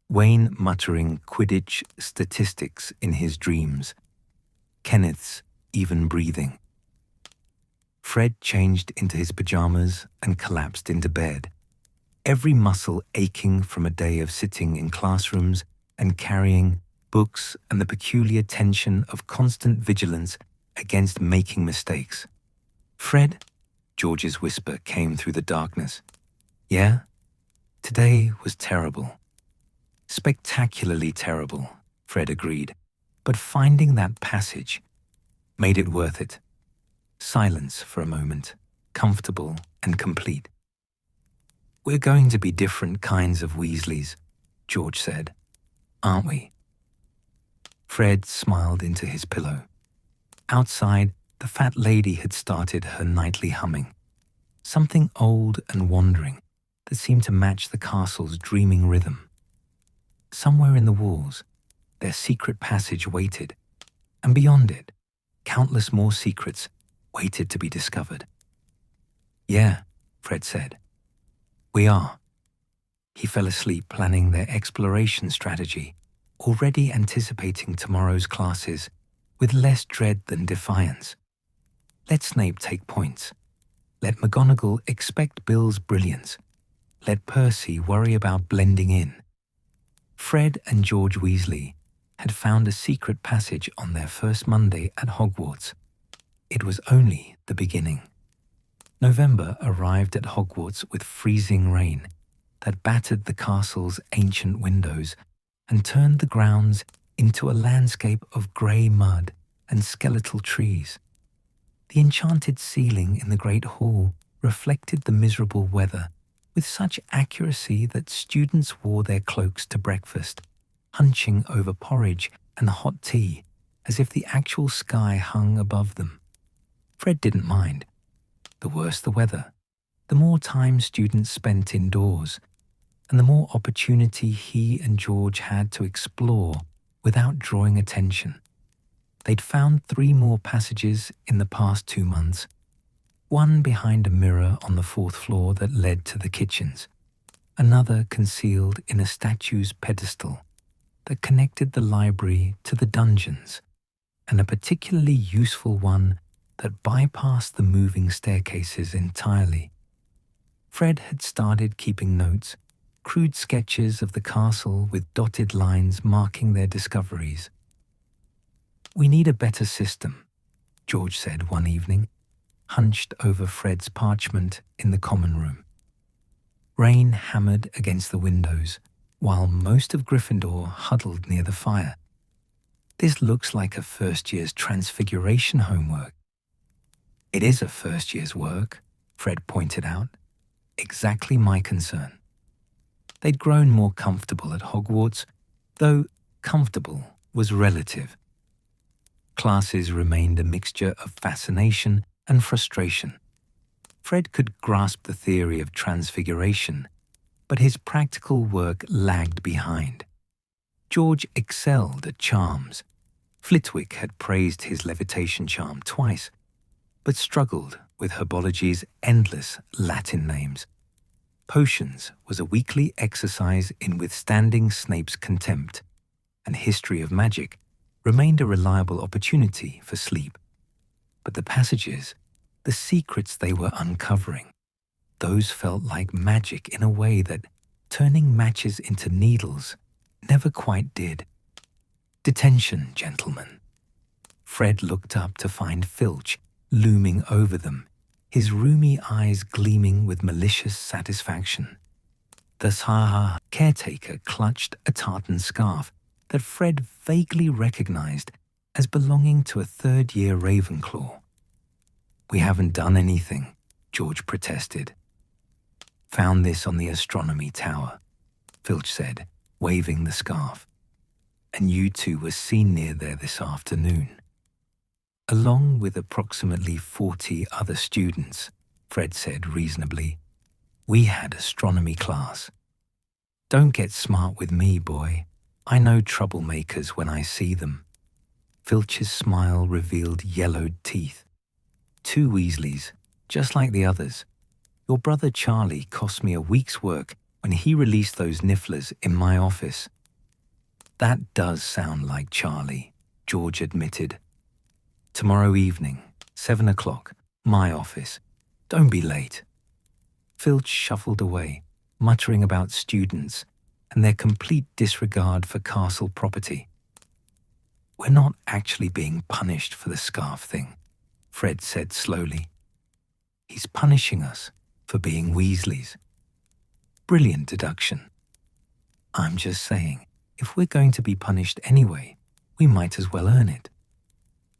Wayne muttering Quidditch statistics in his dreams, Kenneth's even breathing. Fred changed into his pajamas and collapsed into bed, every muscle aching from a day of sitting in classrooms and carrying books and the peculiar tension of constant vigilance against making mistakes. "Fred?" George's whisper came through the darkness. "Yeah?" "Today was terrible." "Spectacularly terrible," Fred agreed. "But finding that passage made it worth it." Silence for a moment, comfortable and complete. "We're going to be different kinds of Weasleys," George said. "Aren't we?" Fred smiled into his pillow. Outside, the fat lady had started her nightly humming, something old and wandering that seemed to match the castle's dreaming rhythm. Somewhere in the walls, their secret passage waited, and beyond it, countless more secrets waited to be discovered. "Yeah," Fred said. "We are." He fell asleep planning their exploration strategy, already anticipating tomorrow's classes with less dread than defiance. Let Snape take points. Let McGonagall expect Bill's brilliance. let Percy worry about blending in. Fred and George Weasley had found a secret passage on their first Monday at Hogwarts. It was only the beginning. November arrived at Hogwarts with freezing rain that battered the castle's ancient windows and turned the grounds into a landscape of grey mud and skeletal trees. The enchanted ceiling in the Great Hall reflected the miserable weather with such accuracy that students wore their cloaks to breakfast, hunching over porridge and hot tea as if the actual sky hung above them. Fred didn't mind. The worse the weather, the more time students spent indoors, and the more opportunity he and George had to explore without drawing attention. They'd found 3 more passages in the past 2 months, one behind a mirror on the 4th floor that led to the kitchens, another concealed in a statue's pedestal that connected the library to the dungeons, and a particularly useful one that bypassed the moving staircases entirely. Fred had started keeping notes, crude sketches of the castle with dotted lines marking their discoveries. "We need a better system," George said one evening, hunched over Fred's parchment in the common room. Rain hammered against the windows, while most of Gryffindor huddled near the fire. "This looks like a first year's transfiguration homework." "It is a first year's work," Fred pointed out. "Exactly my concern." They'd grown more comfortable at Hogwarts, though comfortable was relative. Classes remained a mixture of fascination and frustration. Fred could grasp the theory of transfiguration, but his practical work lagged behind. George excelled at charms. Flitwick had praised his levitation charm twice, but struggled with herbology's endless Latin names. Potions was a weekly exercise in withstanding Snape's contempt, and history of magic remained a reliable opportunity for sleep. But the passages, the secrets they were uncovering, those felt like magic in a way that turning matches into needles never quite did. "Detention, gentlemen." Fred looked up to find Filch looming over them, his rheumy eyes gleaming with malicious satisfaction. The Saha caretaker clutched a tartan scarf that Fred vaguely recognized as belonging to a 3rd-year Ravenclaw. "We haven't done anything," George protested. "Found this on the astronomy tower," Filch said, waving the scarf. "And you 2 were seen near there this afternoon." "Along with approximately 40 other students," Fred said reasonably. "We had astronomy class." "Don't get smart with me, boy. I know troublemakers when I see them." Filch's smile revealed yellowed teeth. "2 Weasleys, just like the others. Your brother Charlie cost me a week's work when he released those nifflers in my office." "That does sound like Charlie," George admitted. "Tomorrow evening, 7 o'clock, my office. Don't be late." Filch shuffled away, muttering about students and their complete disregard for castle property. "We're not actually being punished for the scarf thing," Fred said slowly. "He's punishing us for being Weasleys." "Brilliant deduction." "I'm just saying, if we're going to be punished anyway, we might as well earn it."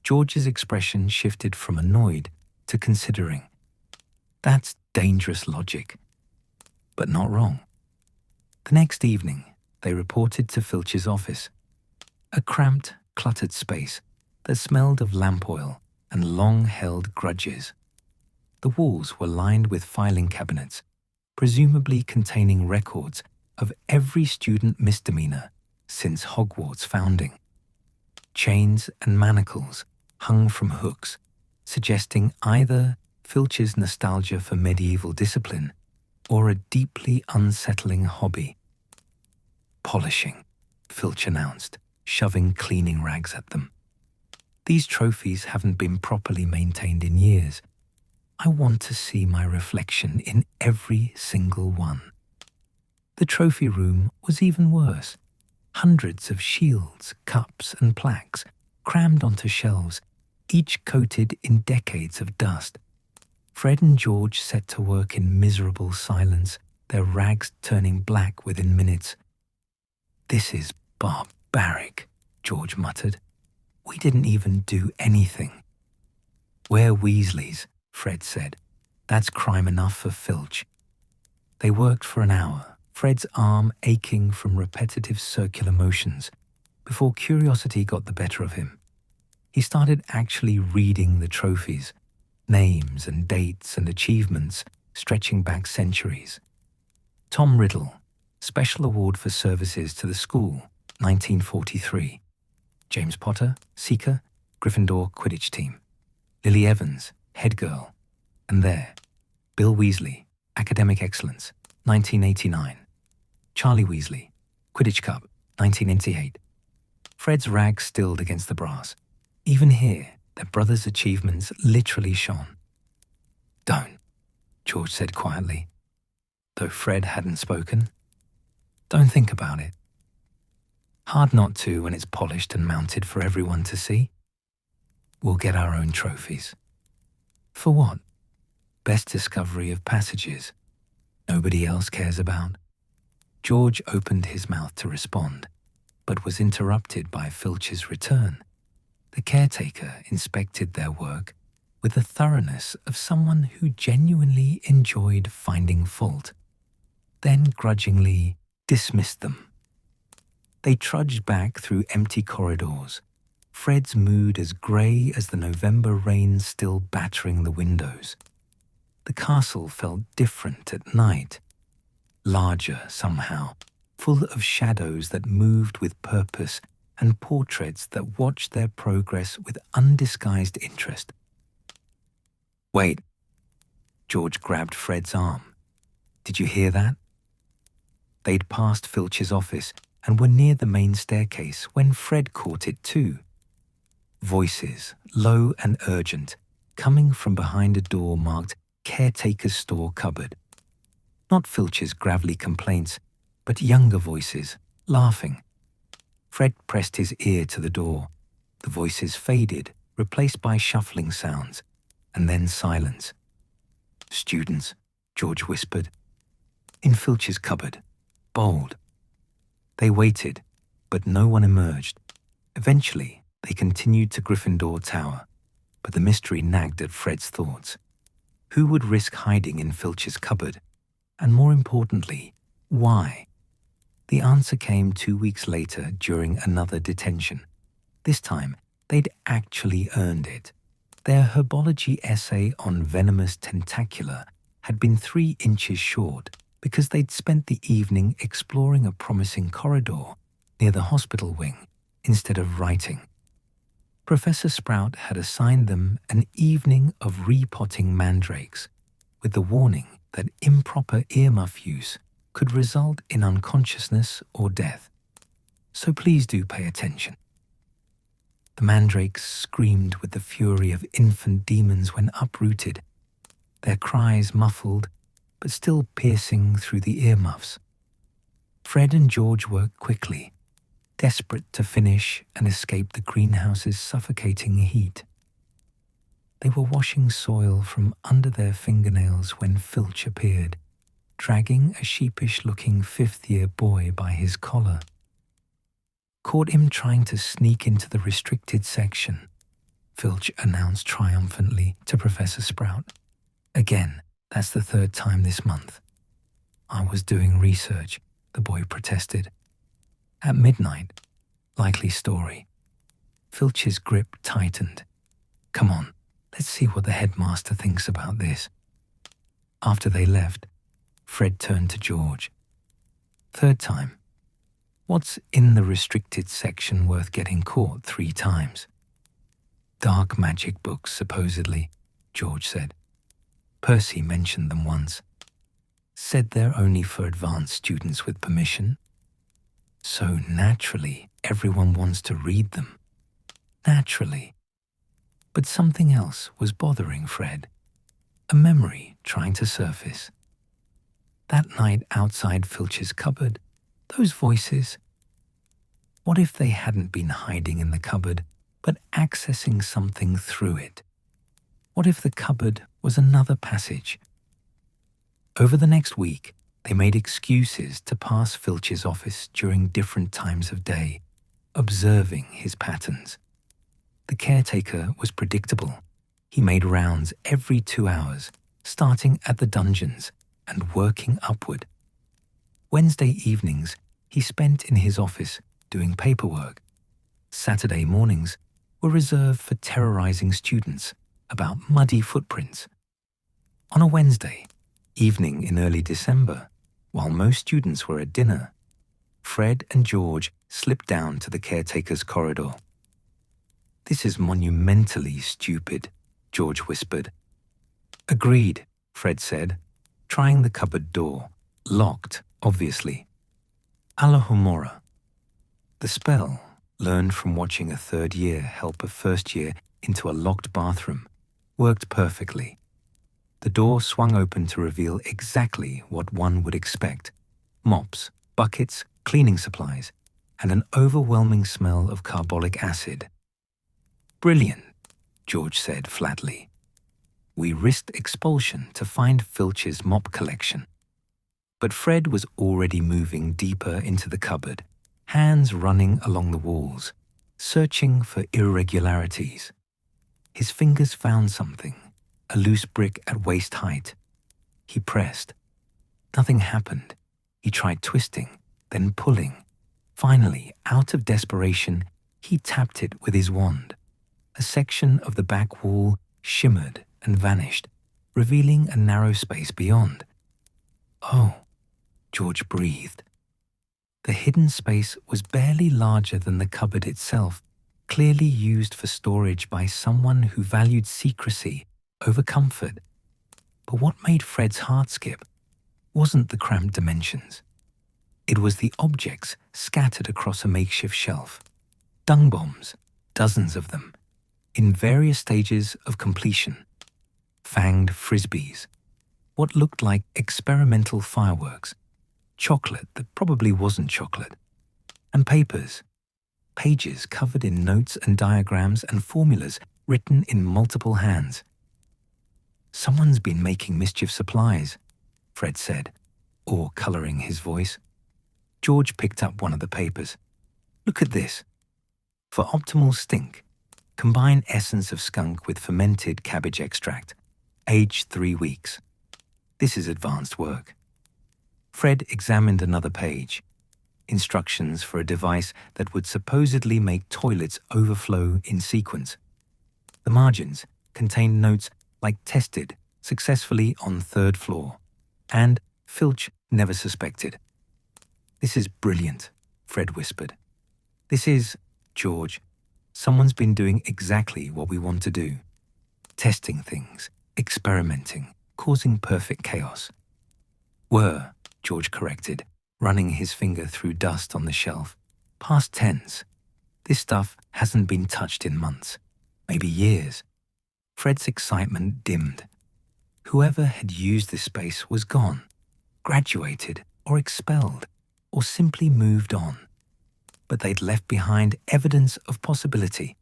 George's expression shifted from annoyed to considering. "That's dangerous logic." But not wrong. The next evening, they reported to Filch's office, a cramped, cluttered space that smelled of lamp oil and long-held grudges. The walls were lined with filing cabinets, presumably containing records of every student misdemeanor since Hogwarts' founding. Chains and manacles hung from hooks, suggesting either Filch's nostalgia for medieval discipline or a deeply unsettling hobby. "Polishing," Filch announced, shoving cleaning rags at them. "These trophies haven't been properly maintained in years. I want to see my reflection in every single one." The trophy room was even worse. Hundreds of shields, cups, and plaques crammed onto shelves, each coated in decades of dust. Fred and George set to work in miserable silence, their rags turning black within minutes. "This is barbaric," George muttered. "We didn't even do anything." "We're Weasleys," Fred said. "That's crime enough for Filch." They worked for an hour, Fred's arm aching from repetitive circular motions, before curiosity got the better of him. He started actually reading the trophies, names and dates and achievements stretching back centuries. Tom Riddle, Special Award for Services to the School, 1943. James Potter, Seeker, Gryffindor Quidditch Team. Lily Evans, Head Girl. And there, Bill Weasley, Academic Excellence, 1989. Charlie Weasley, Quidditch Cup, 1988. Fred's rags stilled against the brass. Even here, their brother's achievements literally shone. "Don't," George said quietly, though Fred hadn't spoken. "Don't think about it. Hard not to when it's polished and mounted for everyone to see. We'll get our own trophies." "For what?" "Best discovery of passages nobody else cares about." George opened his mouth to respond, but was interrupted by Filch's return. The caretaker inspected their work with the thoroughness of someone who genuinely enjoyed finding fault, then grudgingly dismissed them. They trudged back through empty corridors, Fred's mood as grey as the November rain still battering the windows. The castle felt different at night, larger somehow, full of shadows that moved with purpose and portraits that watched their progress with undisguised interest. "Wait." George grabbed Fred's arm. "Did you hear that?" They'd passed Filch's office and were near the main staircase when Fred caught it too. Voices, low and urgent, coming from behind a door marked Caretaker's Store Cupboard. Not Filch's gravelly complaints, but younger voices, laughing. Fred pressed his ear to the door. The voices faded, replaced by shuffling sounds, and then silence. "Students," George whispered. "In Filch's cupboard. Bold." They waited, but no one emerged. Eventually, they continued to Gryffindor Tower, but the mystery nagged at Fred's thoughts. Who would risk hiding in Filch's cupboard? And more importantly, why? The answer came 2 weeks later during another detention. This time, they'd actually earned it. Their herbology essay on venomous tentacula had been 3 inches short because they'd spent the evening exploring a promising corridor near the hospital wing instead of writing. Professor Sprout had assigned them an evening of repotting mandrakes, with the warning that improper earmuff use could result in unconsciousness or death. So please do pay attention. The mandrakes screamed with the fury of infant demons when uprooted, their cries muffled but still piercing through the earmuffs. Fred and George worked quickly, desperate to finish and escape the greenhouse's suffocating heat. They were washing soil from under their fingernails when Filch appeared, dragging a sheepish-looking 5th-year boy by his collar. "Caught him trying to sneak into the restricted section," Filch announced triumphantly to Professor Sprout. "Again, that's the 3rd time this month." "I was doing research," the boy protested. "At midnight, likely story." Filch's grip tightened. "Come on, let's see what the headmaster thinks about this." After they left, Fred turned to George. "3rd time. What's in the restricted section worth getting caught 3 times? "Dark magic books, supposedly," George said. "Percy mentioned them once. Said they're only for advanced students with permission. So naturally, everyone wants to read them. Naturally. But something else was bothering Fred. A memory trying to surface. That night outside Filch's cupboard, those voices. What if they hadn't been hiding in the cupboard, but accessing something through it? What if the cupboard was another passage? Over the next week, they made excuses to pass Filch's office during different times of day, observing his patterns. The caretaker was predictable. He made rounds every 2 hours, starting at the dungeons and working upward. Wednesday evenings, he spent in his office doing paperwork. Saturday mornings were reserved for terrorizing students about muddy footprints. On a Wednesday evening in early December, while most students were at dinner, Fred and George slipped down to the caretaker's corridor. "This is monumentally stupid," George whispered. "Agreed," Fred said, trying the cupboard door, locked, obviously. Alohomora. The spell, learned from watching a third year help a first year into a locked bathroom, worked perfectly. The door swung open to reveal exactly what one would expect: mops, buckets, cleaning supplies, and an overwhelming smell of carbolic acid. "Brilliant," George said flatly. "We risked expulsion to find Filch's mop collection." But Fred was already moving deeper into the cupboard, hands running along the walls, searching for irregularities. His fingers found something, a loose brick at waist height. He pressed. Nothing happened. He tried twisting, then pulling. Finally, out of desperation, he tapped it with his wand. A section of the back wall shimmered and vanished, revealing a narrow space beyond. "Oh," George breathed. The hidden space was barely larger than the cupboard itself, clearly used for storage by someone who valued secrecy over comfort. But what made Fred's heart skip wasn't the cramped dimensions. It was the objects scattered across a makeshift shelf. Dung bombs, dozens of them, in various stages of completion. Fanged frisbees, what looked like experimental fireworks, chocolate that probably wasn't chocolate, and papers, pages covered in notes and diagrams and formulas written in multiple hands. "Someone's been making mischief supplies," Fred said, or coloring his voice. George picked up one of the papers. "Look at this. For optimal stink, combine essence of skunk with fermented cabbage extract, aged 3 weeks. This is advanced work." Fred examined another page. Instructions for a device that would supposedly make toilets overflow in sequence. The margins contained notes like "tested successfully on 3rd floor" and "Filch never suspected." "This is brilliant," Fred whispered. "This is, George, someone's been doing exactly what we want to do. Testing things, experimenting, causing perfect chaos." "Were," George corrected, running his finger through dust on the shelf. "Past tense. This stuff hasn't been touched in months, maybe years." Fred's excitement dimmed. Whoever had used this space was gone, graduated or expelled, or simply moved on. But they'd left behind evidence of possibility,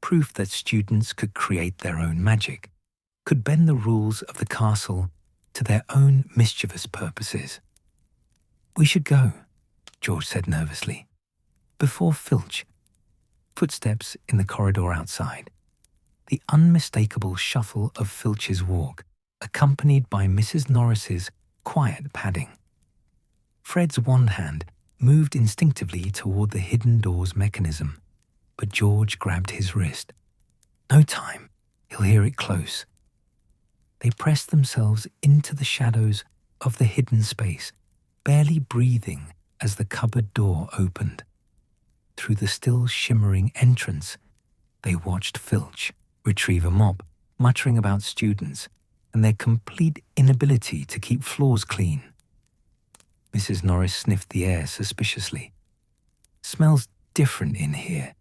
proof that students could create their own magic, could bend the rules of the castle to their own mischievous purposes. "We should go," George said nervously. "Before Filch." Footsteps in the corridor outside. The unmistakable shuffle of Filch's walk, accompanied by Mrs. Norris's quiet padding. Fred's wand hand moved instinctively toward the hidden door's mechanism, but George grabbed his wrist. "No time. He'll hear it close." They pressed themselves into the shadows of the hidden space, barely breathing as the cupboard door opened. Through the still shimmering entrance, they watched Filch retrieve a mop, muttering about students and their complete inability to keep floors clean. Mrs. Norris sniffed the air suspiciously. "Smells different in here,"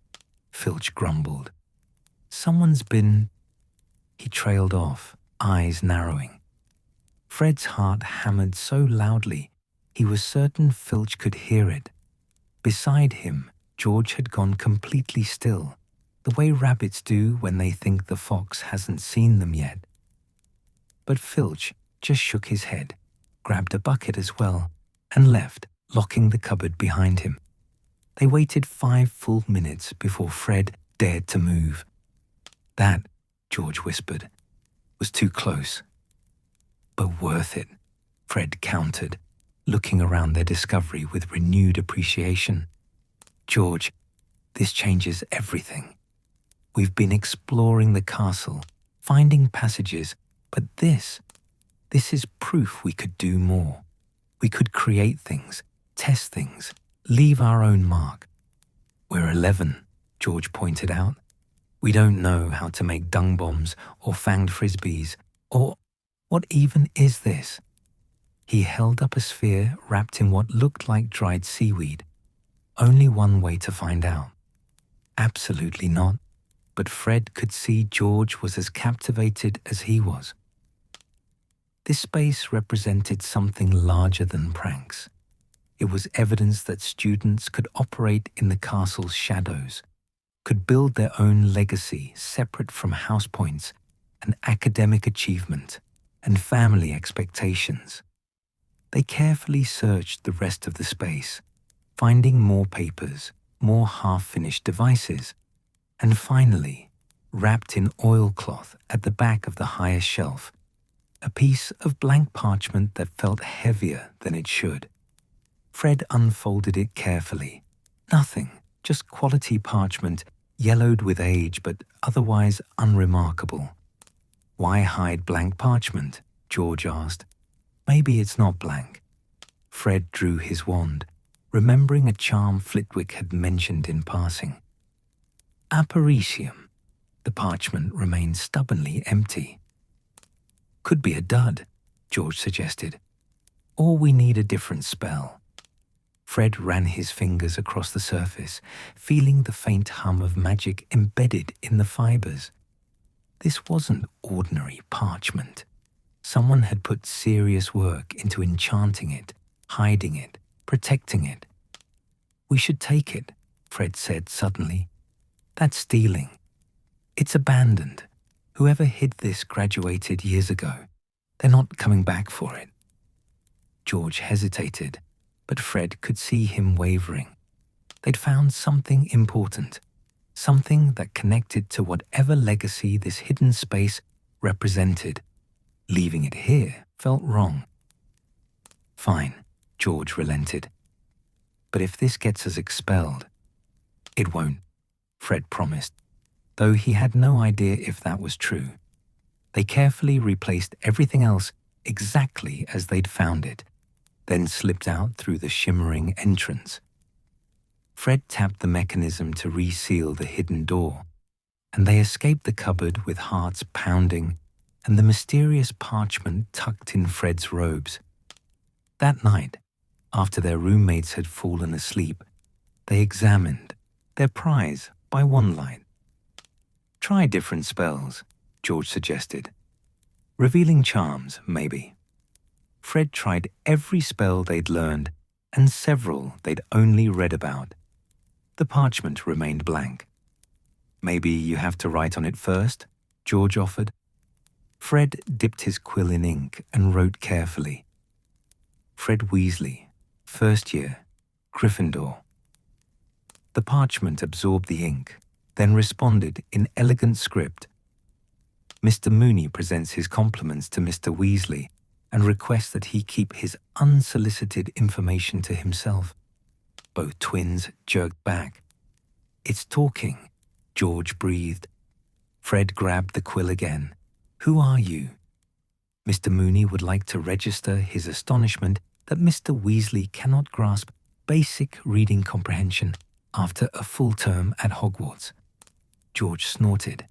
Filch grumbled. "Someone's been—" He trailed off, eyes narrowing. Fred's heart hammered so loudly he was certain Filch could hear it. Beside him, George had gone completely still, the way rabbits do when they think the fox hasn't seen them yet. But Filch just shook his head, grabbed a bucket as well, and left, locking the cupboard behind him. They waited 5 full minutes before Fred dared to move. That, George whispered, was too close. But worth it, Fred countered, looking around their discovery with renewed appreciation. George, this changes everything. We've been exploring the castle, finding passages, but this is proof we could do more. We could create things, test things, leave our own mark. We're 11, George pointed out. We don't know how to make dung bombs or fanged frisbees, or what even is this? He held up a sphere wrapped in what looked like dried seaweed. Only one way to find out. Absolutely not, but Fred could see George was as captivated as he was. This space represented something larger than pranks. It was evidence that students could operate in the castle's shadows, could build their own legacy separate from house points and academic achievement and family expectations. They carefully searched the rest of the space, finding more papers, more half-finished devices, and finally, wrapped in oilcloth at the back of the highest shelf, a piece of blank parchment that felt heavier than it should. Fred unfolded it carefully. Nothing, just quality parchment, yellowed with age but otherwise unremarkable. Why hide blank parchment? George asked. Maybe it's not blank. Fred drew his wand, remembering a charm Flitwick had mentioned in passing. Apparitium. The parchment remained stubbornly empty. Could be a dud, George suggested. Or we need a different spell. Fred ran his fingers across the surface, feeling the faint hum of magic embedded in the fibers. This wasn't ordinary parchment. Someone had put serious work into enchanting it, hiding it, protecting it. We should take it, Fred said suddenly. That's stealing. It's abandoned. Whoever hid this graduated years ago. They're not coming back for it. George hesitated, but Fred could see him wavering. They'd found something important, something that connected to whatever legacy this hidden space represented. Leaving it here felt wrong. Fine, George relented. But if this gets us expelled, it won't, Fred promised, though he had no idea if that was true. They carefully replaced everything else exactly as they'd found it, then slipped out through the shimmering entrance. Fred tapped the mechanism to reseal the hidden door, and they escaped the cupboard with hearts pounding and the mysterious parchment tucked in Fred's robes. That night, after their roommates had fallen asleep, they examined their prize by one light. Try different spells, George suggested. Revealing charms, maybe. Fred tried every spell they'd learned and several they'd only read about. The parchment remained blank. Maybe you have to write on it first, George offered. Fred dipped his quill in ink and wrote carefully. Fred Weasley, first year, Gryffindor. The parchment absorbed the ink, then responded in elegant script. Mr. Mooney presents his compliments to Mr. Weasley and requests that he keep his unsolicited information to himself. Both twins jerked back. It's talking, George breathed. Fred grabbed the quill again. Who are you? Mr. Mooney would like to register his astonishment that Mr. Weasley cannot grasp basic reading comprehension after a full term at Hogwarts. George snorted.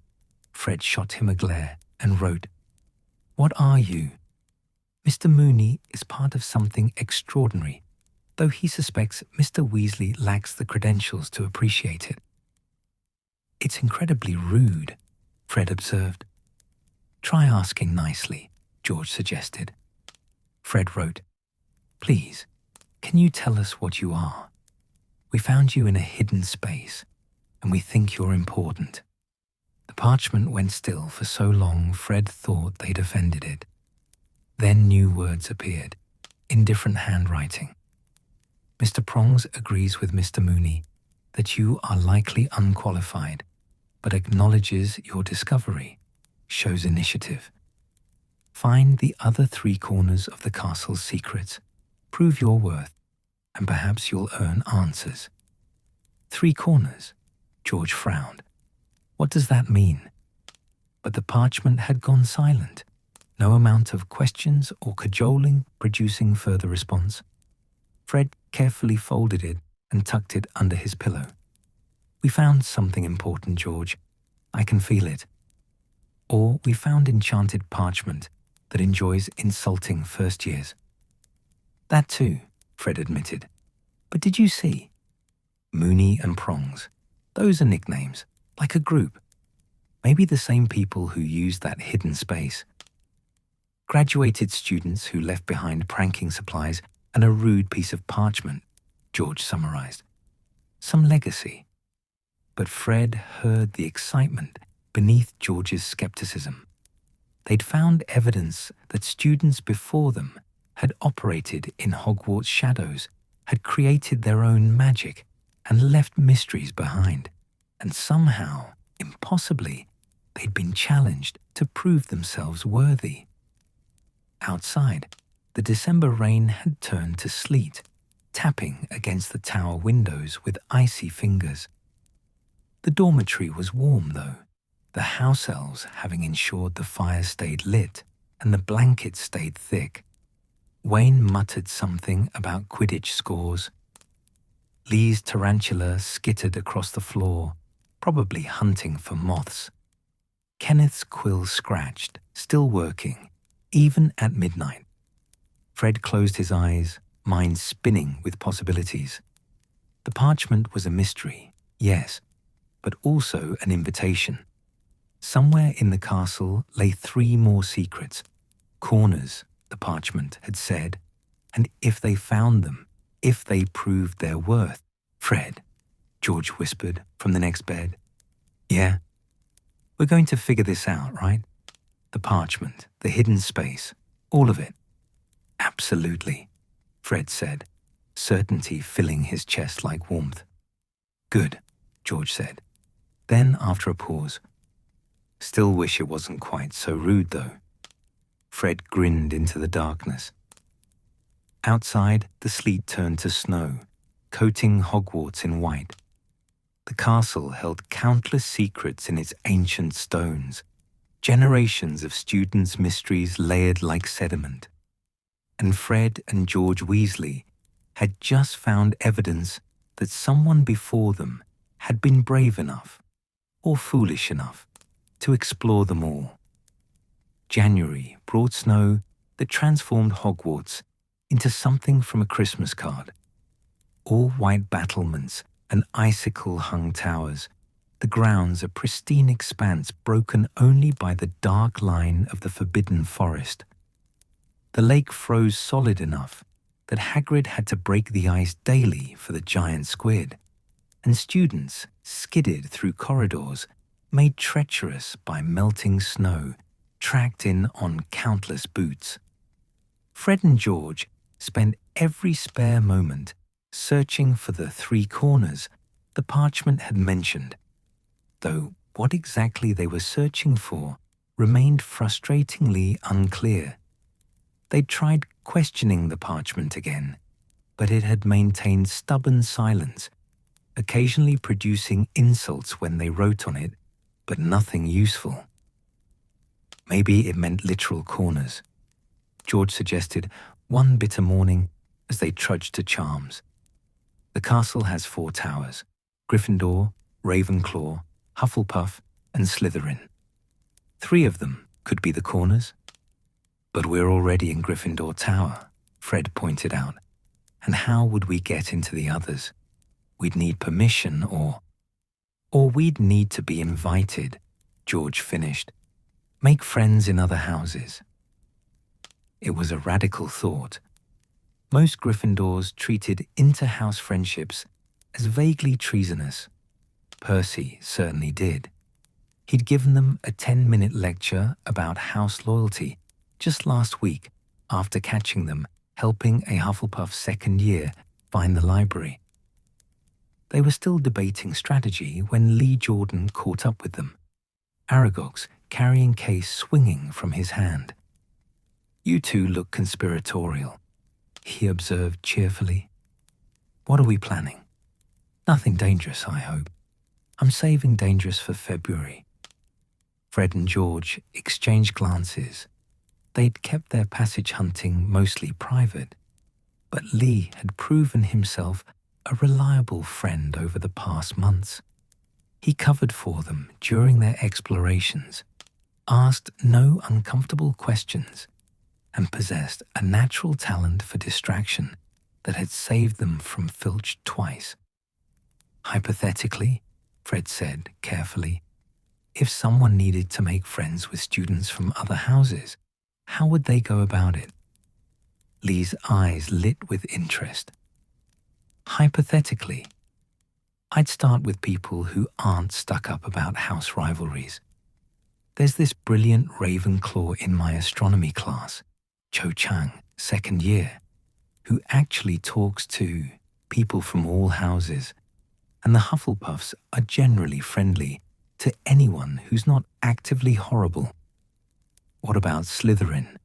Fred shot him a glare and wrote, What are you? Mr. Mooney is part of something extraordinary, though he suspects Mr. Weasley lacks the credentials to appreciate it. It's incredibly rude, Fred observed. Try asking nicely, George suggested. Fred wrote, "Please, can you tell us what you are? We found you in a hidden space, and we think you're important." The parchment went still for so long Fred thought they'd offended it. Then new words appeared, in different handwriting. "Mr. Prongs agrees with Mr. Mooney that you are likely unqualified, but acknowledges your discovery, shows initiative. Find the other 3 corners of the castle's secrets, prove your worth, and perhaps you'll earn answers." 3 corners? George frowned. What does that mean? But the parchment had gone silent, no amount of questions or cajoling producing further response. Fred carefully folded it and tucked it under his pillow. "We found something important, George. I can feel it. Or we found enchanted parchment that enjoys insulting first years." "That too," Fred admitted. "But did you see? Mooney and Prongs. Those are nicknames, like a group. Maybe the same people who used that hidden space. Graduated students who left behind pranking supplies and a rude piece of parchment," George summarized. "Some legacy." But Fred heard the excitement beneath George's skepticism. They'd found evidence that students before them had operated in Hogwarts shadows, had created their own magic, and left mysteries behind. And somehow, impossibly, they'd been challenged to prove themselves worthy. Outside, the December rain had turned to sleet, tapping against the tower windows with icy fingers. The dormitory was warm, though, the house elves having ensured the fire stayed lit and the blankets stayed thick. Wayne muttered something about Quidditch scores. Lee's tarantula skittered across the floor, probably hunting for moths. Kenneth's quill scratched, still working, even at midnight. Fred closed his eyes, mind spinning with possibilities. The parchment was a mystery, yes, but also an invitation. Somewhere in the castle lay 3 more secrets, corners, the parchment had said, and if they found them, if they proved their worth. "Fred," George whispered from the next bed. "Yeah? We're going to figure this out, right? The parchment, the hidden space, all of it." "Absolutely," Fred said, certainty filling his chest like warmth. "Good," George said. Then, after a pause, "Still wish it wasn't quite so rude, though." Fred grinned into the darkness. Outside, the sleet turned to snow, coating Hogwarts in white. The castle held countless secrets in its ancient stones, generations of students' mysteries layered like sediment. And Fred and George Weasley had just found evidence that someone before them had been brave enough, or foolish enough, to explore them all. January brought snow that transformed Hogwarts into something from a Christmas card. All white battlements and icicle-hung towers, the grounds a pristine expanse broken only by the dark line of the Forbidden Forest. The lake froze solid enough that Hagrid had to break the ice daily for the giant squid, and students skidded through corridors made treacherous by melting snow, tracked in on countless boots. Fred and George spent every spare moment searching for the 3 corners the parchment had mentioned, though what exactly they were searching for remained frustratingly unclear. They'd tried questioning the parchment again, but it had maintained stubborn silence, occasionally producing insults when they wrote on it, but nothing useful. Maybe it meant literal corners. George suggested one bitter morning as they trudged to Charms. The castle has 4 towers: Gryffindor, Ravenclaw, Hufflepuff, and Slytherin. 3 of them could be the corners. "But we're already in Gryffindor Tower," Fred pointed out. "And how would we get into the others? We'd need permission or we'd need to be invited," George finished. "Make friends in other houses." It was a radical thought. Most Gryffindors treated inter-house friendships as vaguely treasonous. Percy certainly did. He'd given them a 10-minute lecture about house loyalty just last week after catching them helping a Hufflepuff second year find the library. They were still debating strategy when Lee Jordan caught up with them, Aragog's carrying case swinging from his hand. "You two look conspiratorial," he observed cheerfully. "What are we planning?" "Nothing dangerous, I hope. I'm saving dangerous for February." Fred and George exchanged glances. They'd kept their passage hunting mostly private, but Lee had proven himself a reliable friend over the past months. He covered for them during their explorations, asked no uncomfortable questions, and possessed a natural talent for distraction that had saved them from Filch twice. "Hypothetically," Fred said carefully, "if someone needed to make friends with students from other houses, how would they go about it?" Lee's eyes lit with interest. "Hypothetically, I'd start with people who aren't stuck up about house rivalries. There's this brilliant Ravenclaw in my astronomy class, Cho Chang, second year, who actually talks to people from all houses, and the Hufflepuffs are generally friendly to anyone who's not actively horrible." "What about Slytherin?"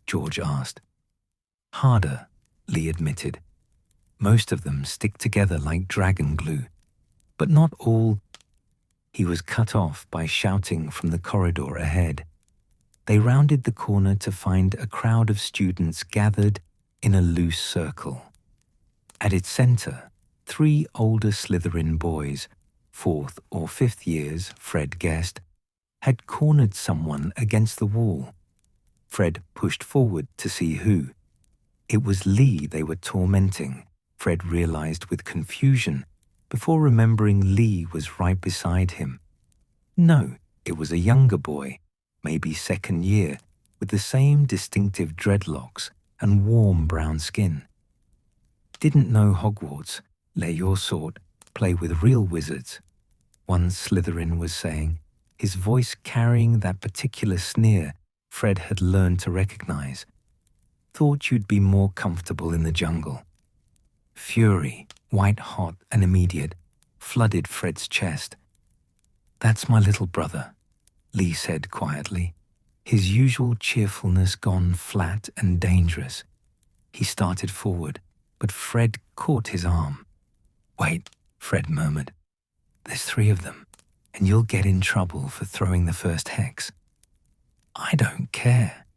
George asked. "Harder," Lee admitted. "Most of them stick together like dragon glue, but not all." He was cut off by shouting from the corridor ahead. They rounded the corner to find a crowd of students gathered in a loose circle. At its center, 3 older Slytherin boys, 4th or 5th years, Fred guessed, had cornered someone against the wall. Fred pushed forward to see who. It was Lee they were tormenting, Fred realized with confusion, before remembering Lee was right beside him. No, it was a younger boy, maybe second year, with the same distinctive dreadlocks and warm brown skin. "Didn't know Hogwarts, let your sort play with real wizards," one Slytherin was saying, his voice carrying that particular sneer Fred had learned to recognize. "Thought you'd be more comfortable in the jungle." Fury, white-hot and immediate, flooded Fred's chest. "That's my little brother," Lee said quietly, his usual cheerfulness gone flat and dangerous. He started forward, but Fred caught his arm. "Wait," Fred murmured. "There's 3 of them, and you'll get in trouble for throwing the first hex." "I don't care."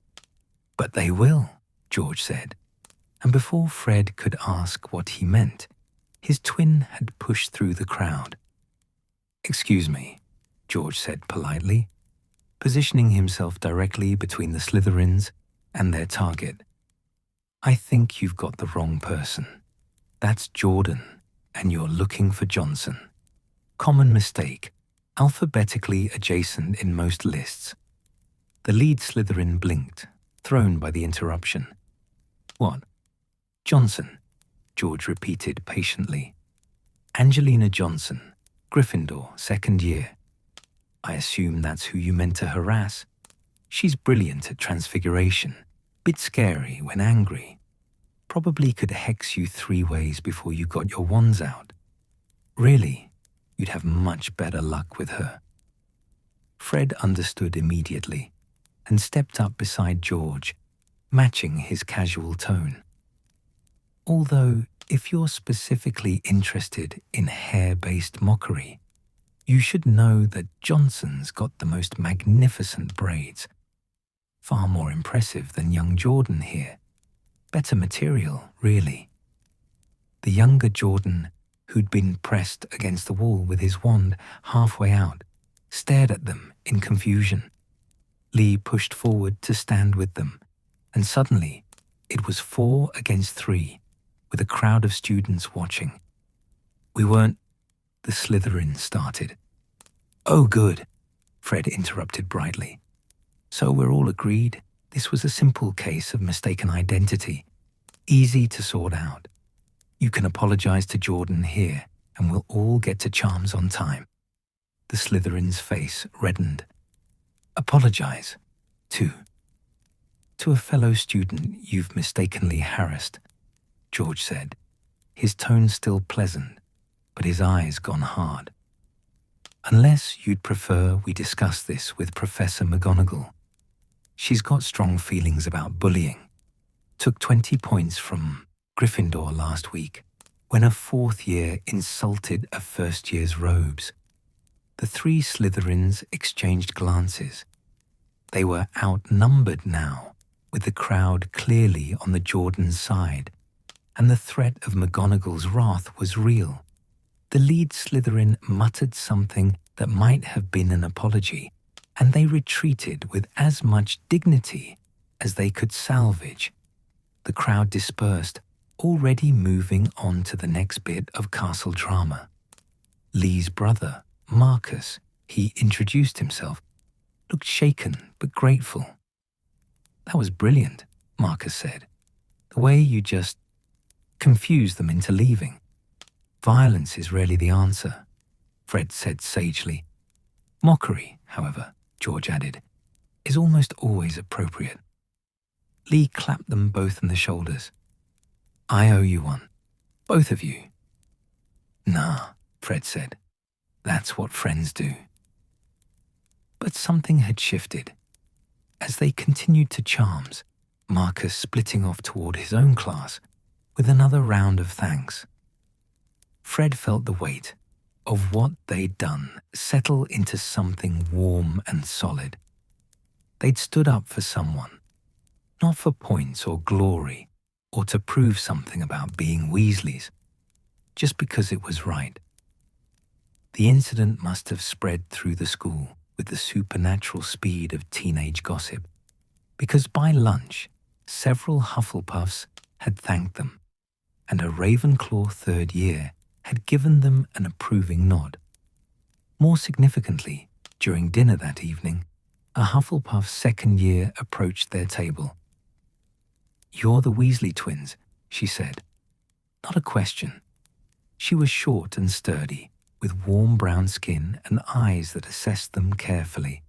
"But they will," George said, and before Fred could ask what he meant, his twin had pushed through the crowd. "Excuse me," George said politely, positioning himself directly between the Slytherins and their target. "I think you've got the wrong person. That's Jordan, and you're looking for Johnson. Common mistake, alphabetically adjacent in most lists." The lead Slytherin blinked, thrown by the interruption. "What?" "Johnson," George repeated patiently. "Angelina Johnson, Gryffindor, second year. I assume that's who you meant to harass. She's brilliant at transfiguration, bit scary when angry. Probably could hex you 3 ways before you got your wands out. Really, you'd have much better luck with her." Fred understood immediately and stepped up beside George, matching his casual tone. "Although, if you're specifically interested in hair-based mockery, you should know that Johnson's got the most magnificent braids. Far more impressive than young Jordan here. Better material, really." The younger Jordan, who'd been pressed against the wall with his wand halfway out, stared at them in confusion. Lee pushed forward to stand with them, and suddenly it was 4 against 3, with a crowd of students watching. "We weren't," the Slytherin started. "Oh, good," Fred interrupted brightly. "So we're all agreed? This was a simple case of mistaken identity, easy to sort out. You can apologize to Jordan here, and we'll all get to Charms on time. The Slytherin's face reddened. Apologize? To a fellow student you've mistakenly harassed, George said, his tone still pleasant, but his eyes gone hard. Unless you'd prefer we discuss this with Professor McGonagall. She's got strong feelings about bullying. Took 20 points from Gryffindor last week when a fourth year insulted a first year's robes. The three Slytherins exchanged glances. They were outnumbered now, with the crowd clearly on the Jordan side, and the threat of McGonagall's wrath was real. The lead Slytherin muttered something that might have been an apology, and they retreated with as much dignity as they could salvage. The crowd dispersed, already moving on to the next bit of castle drama. Lee's brother, Marcus, he introduced himself, looked shaken but grateful. That was brilliant, Marcus said. The way you just confused them into leaving. Violence is rarely the answer, Fred said sagely. Mockery, however, George added, is almost always appropriate. Lee clapped them both on the shoulders. I owe you one, both of you. Nah, Fred said. That's what friends do. But something had shifted. As they continued to Charms, Marcus splitting off toward his own class with another round of thanks. Fred felt the weight of what they'd done settle into something warm and solid. They'd stood up for someone, not for points or glory, or to prove something about being Weasleys, just because it was right. The incident must have spread through the school with the supernatural speed of teenage gossip, because by lunch, several Hufflepuffs had thanked them, and a Ravenclaw third year had given them an approving nod. More significantly, during dinner that evening, a Hufflepuff second year approached their table. You're the Weasley twins, she said. Not a question. She was short and sturdy, with warm brown skin and eyes that assessed them carefully.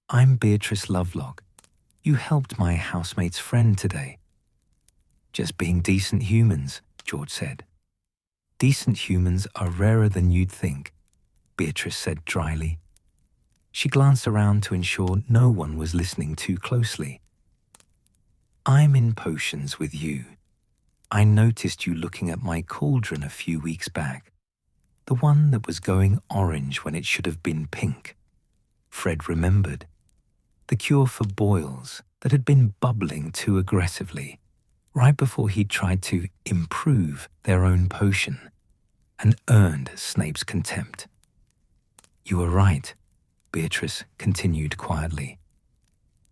I'm Beatrice Lovelock. You helped my housemate's friend today. Just being decent humans, George said. Decent humans are rarer than you'd think, Beatrice said dryly. She glanced around to ensure no one was listening too closely. I'm in potions with you. I noticed you looking at my cauldron a few weeks back. The one that was going orange when it should have been pink. Fred remembered. The cure for boils that had been bubbling too aggressively, right before he'd tried to improve their own potion, and earned Snape's contempt. You were right, Beatrice continued quietly.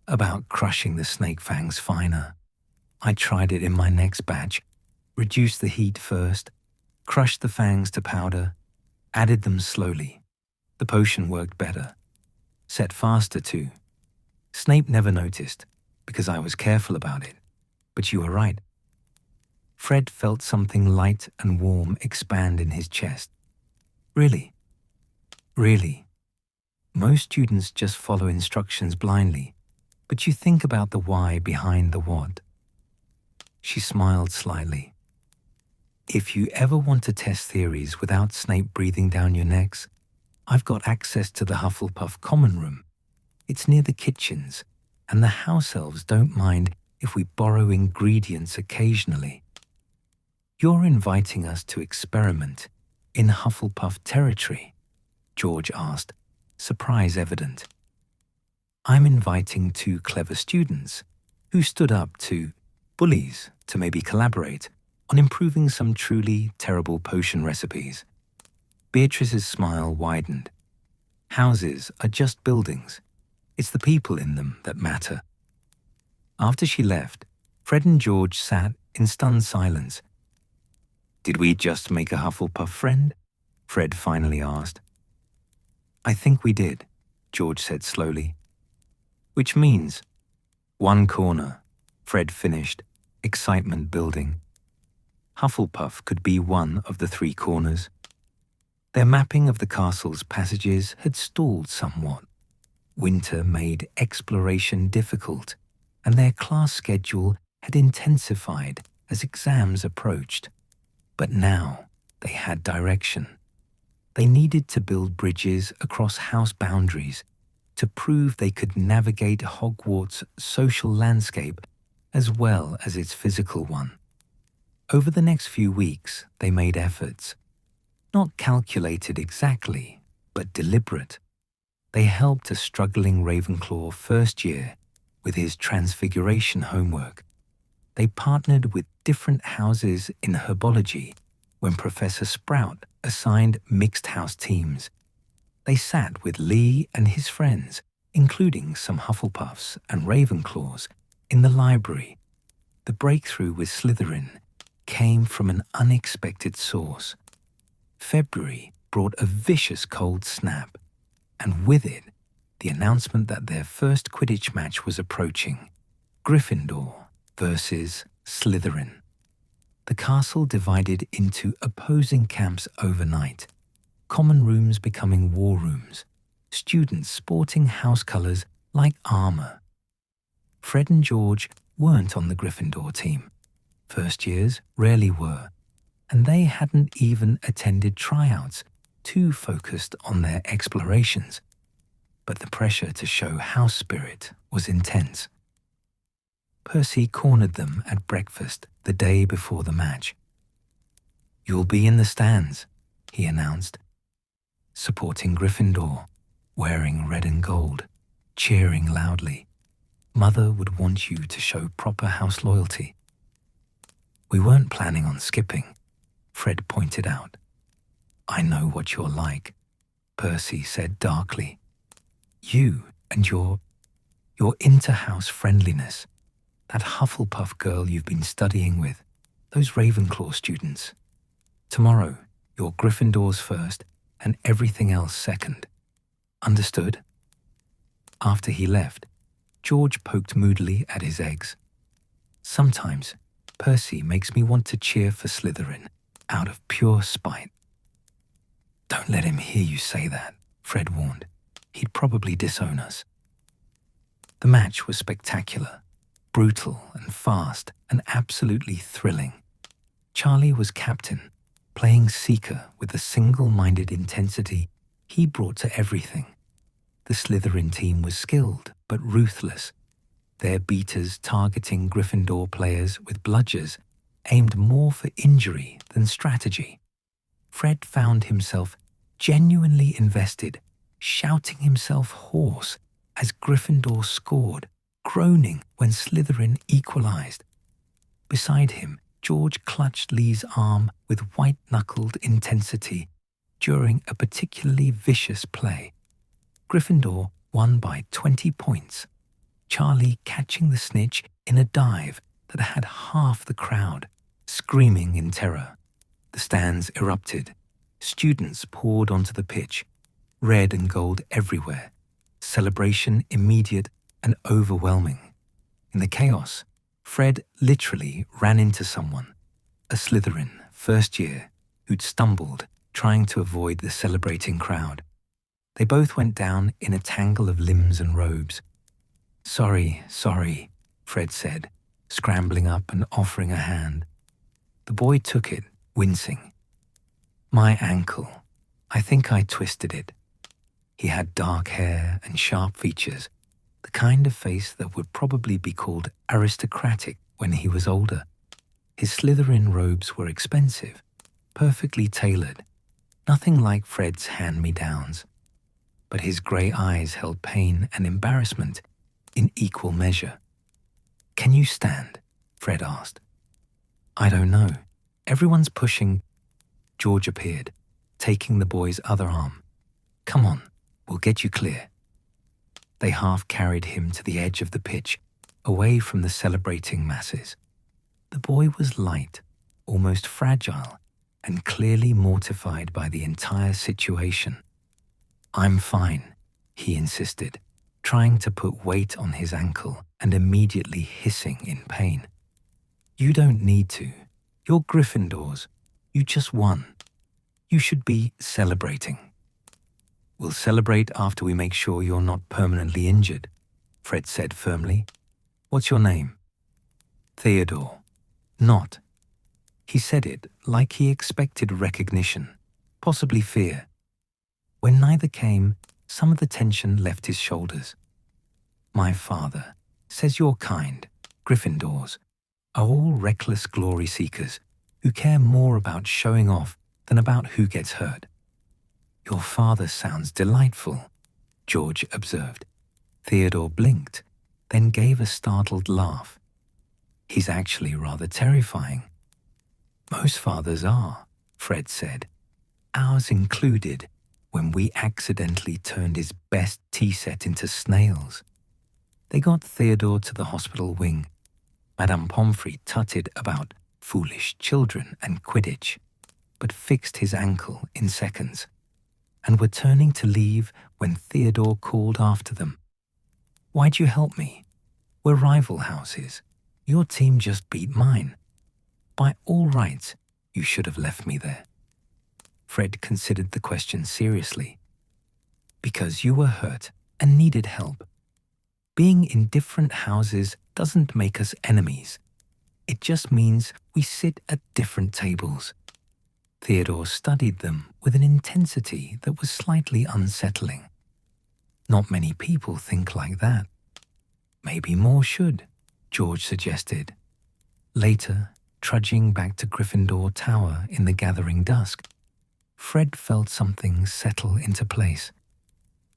About crushing the snake fangs finer. I tried it in my next batch, reduced the heat first, crushed the fangs to powder, added them slowly. The potion worked better. Set faster too. Snape never noticed, because I was careful about it. But you were right. Fred felt something light and warm expand in his chest. Really? Really? Most students just follow instructions blindly, but you think about the why behind the what. She smiled slightly. If you ever want to test theories without Snape breathing down your necks, I've got access to the Hufflepuff common room. It's near the kitchens, and the house elves don't mind if we borrow ingredients occasionally. You're inviting us to experiment in Hufflepuff territory? George asked, surprise evident. I'm inviting two clever students who stood up to bullies to maybe collaborate on improving some truly terrible potion recipes. Beatrice's smile widened. Houses are just buildings. It's the people in them that matter. After she left, Fred and George sat in stunned silence. Did we just make a Hufflepuff friend? Fred finally asked. I think we did, George said slowly. Which means, One corner, Fred finished, excitement building. Hufflepuff could be one of the 3 corners. Their mapping of the castle's passages had stalled somewhat. Winter made exploration difficult, and their class schedule had intensified as exams approached. But now they had direction. They needed to build bridges across house boundaries to prove they could navigate Hogwarts' social landscape as well as its physical one. Over the next few weeks, they made efforts. Not calculated exactly, but deliberate. They helped a struggling Ravenclaw first year with his transfiguration homework. They partnered with different houses in herbology when Professor Sprout assigned mixed house teams. They sat with Lee and his friends, including some Hufflepuffs and Ravenclaws, in the library. The breakthrough with Slytherin came from an unexpected source. February brought a vicious cold snap, and with it, the announcement that their first Quidditch match was approaching. Gryffindor versus Slytherin. The castle divided into opposing camps overnight, common rooms becoming war rooms, students sporting house colors like armor. Fred and George weren't on the Gryffindor team. First years rarely were, and they hadn't even attended tryouts, too focused on their explorations. But the pressure to show house spirit was intense. Percy cornered them at breakfast the day before the match. "You'll be in the stands," he announced, supporting Gryffindor, wearing red and gold, cheering loudly. Mother would want you to show proper house loyalty. "We weren't planning on skipping," Fred pointed out. "I know what you're like," Percy said darkly. "You and your inter-house friendliness, that Hufflepuff girl you've been studying with, those Ravenclaw students. Tomorrow, you're Gryffindors first and everything else second. Understood?" After he left, George poked moodily at his eggs. "Sometimes, Percy makes me want to cheer for Slytherin out of pure spite." "Don't let him hear you say that," Fred warned. "He'd probably disown us." The match was spectacular, brutal and fast and absolutely thrilling. Charlie was captain, playing Seeker with the single-minded intensity he brought to everything. The Slytherin team was skilled but ruthless, their beaters targeting Gryffindor players with bludgers aimed more for injury than strategy. Fred found himself genuinely invested, shouting himself hoarse as Gryffindor scored, groaning when Slytherin equalized. Beside him, George clutched Lee's arm with white-knuckled intensity during a particularly vicious play. Gryffindor won by 20 points, Charlie catching the snitch in a dive that had half the crowd screaming in terror. The stands erupted. Students poured onto the pitch, red and gold everywhere. Celebration immediate and overwhelming. In the chaos, Fred literally ran into someone, a Slytherin first year who'd stumbled trying to avoid the celebrating crowd. They both went down in a tangle of limbs and robes. Sorry, Fred said, scrambling up and offering a hand. The boy took it, wincing. "My ankle. I think I twisted it." He had dark hair and sharp features, the kind of face that would probably be called aristocratic when he was older. His Slytherin robes were expensive, perfectly tailored, nothing like Fred's hand-me-downs. But his grey eyes held pain and embarrassment in equal measure. "Can you stand?" Fred asked. "I don't know. Everyone's pushing." George appeared, taking the boy's other arm. "Come on, we'll get you clear." They half carried him to the edge of the pitch, away from the celebrating masses. The boy was light, almost fragile, and clearly mortified by the entire situation. "I'm fine," he insisted, trying to put weight on his ankle and immediately hissing in pain. "You don't need to. You're Gryffindors. You just won. You should be celebrating." "We'll celebrate after we make sure you're not permanently injured," Fred said firmly. "What's your name?" "Theodore." "Not." He said it like he expected recognition, possibly fear. When neither came, some of the tension left his shoulders. "My father says your kind, Gryffindors, are all reckless glory seekers who care more about showing off than about who gets hurt." "Your father sounds delightful," George observed. Theodore blinked, then gave a startled laugh. "He's actually rather terrifying." "Most fathers are," Fred said. "Ours included, when we accidentally turned his best tea set into snails." They got Theodore to the hospital wing. Madame Pomfrey tutted about foolish children and Quidditch, but fixed his ankle in seconds, and were turning to leave when Theodore called after them. "Why'd you help me? We're rival houses. Your team just beat mine. By all rights, you should have left me there." Fred considered the question seriously. "Because you were hurt and needed help. Being in different houses doesn't make us enemies. It just means we sit at different tables." Theodore studied them with an intensity that was slightly unsettling. "Not many people think like that." "Maybe more should," George suggested. Later, trudging back to Gryffindor Tower in the gathering dusk, Fred felt something settle into place.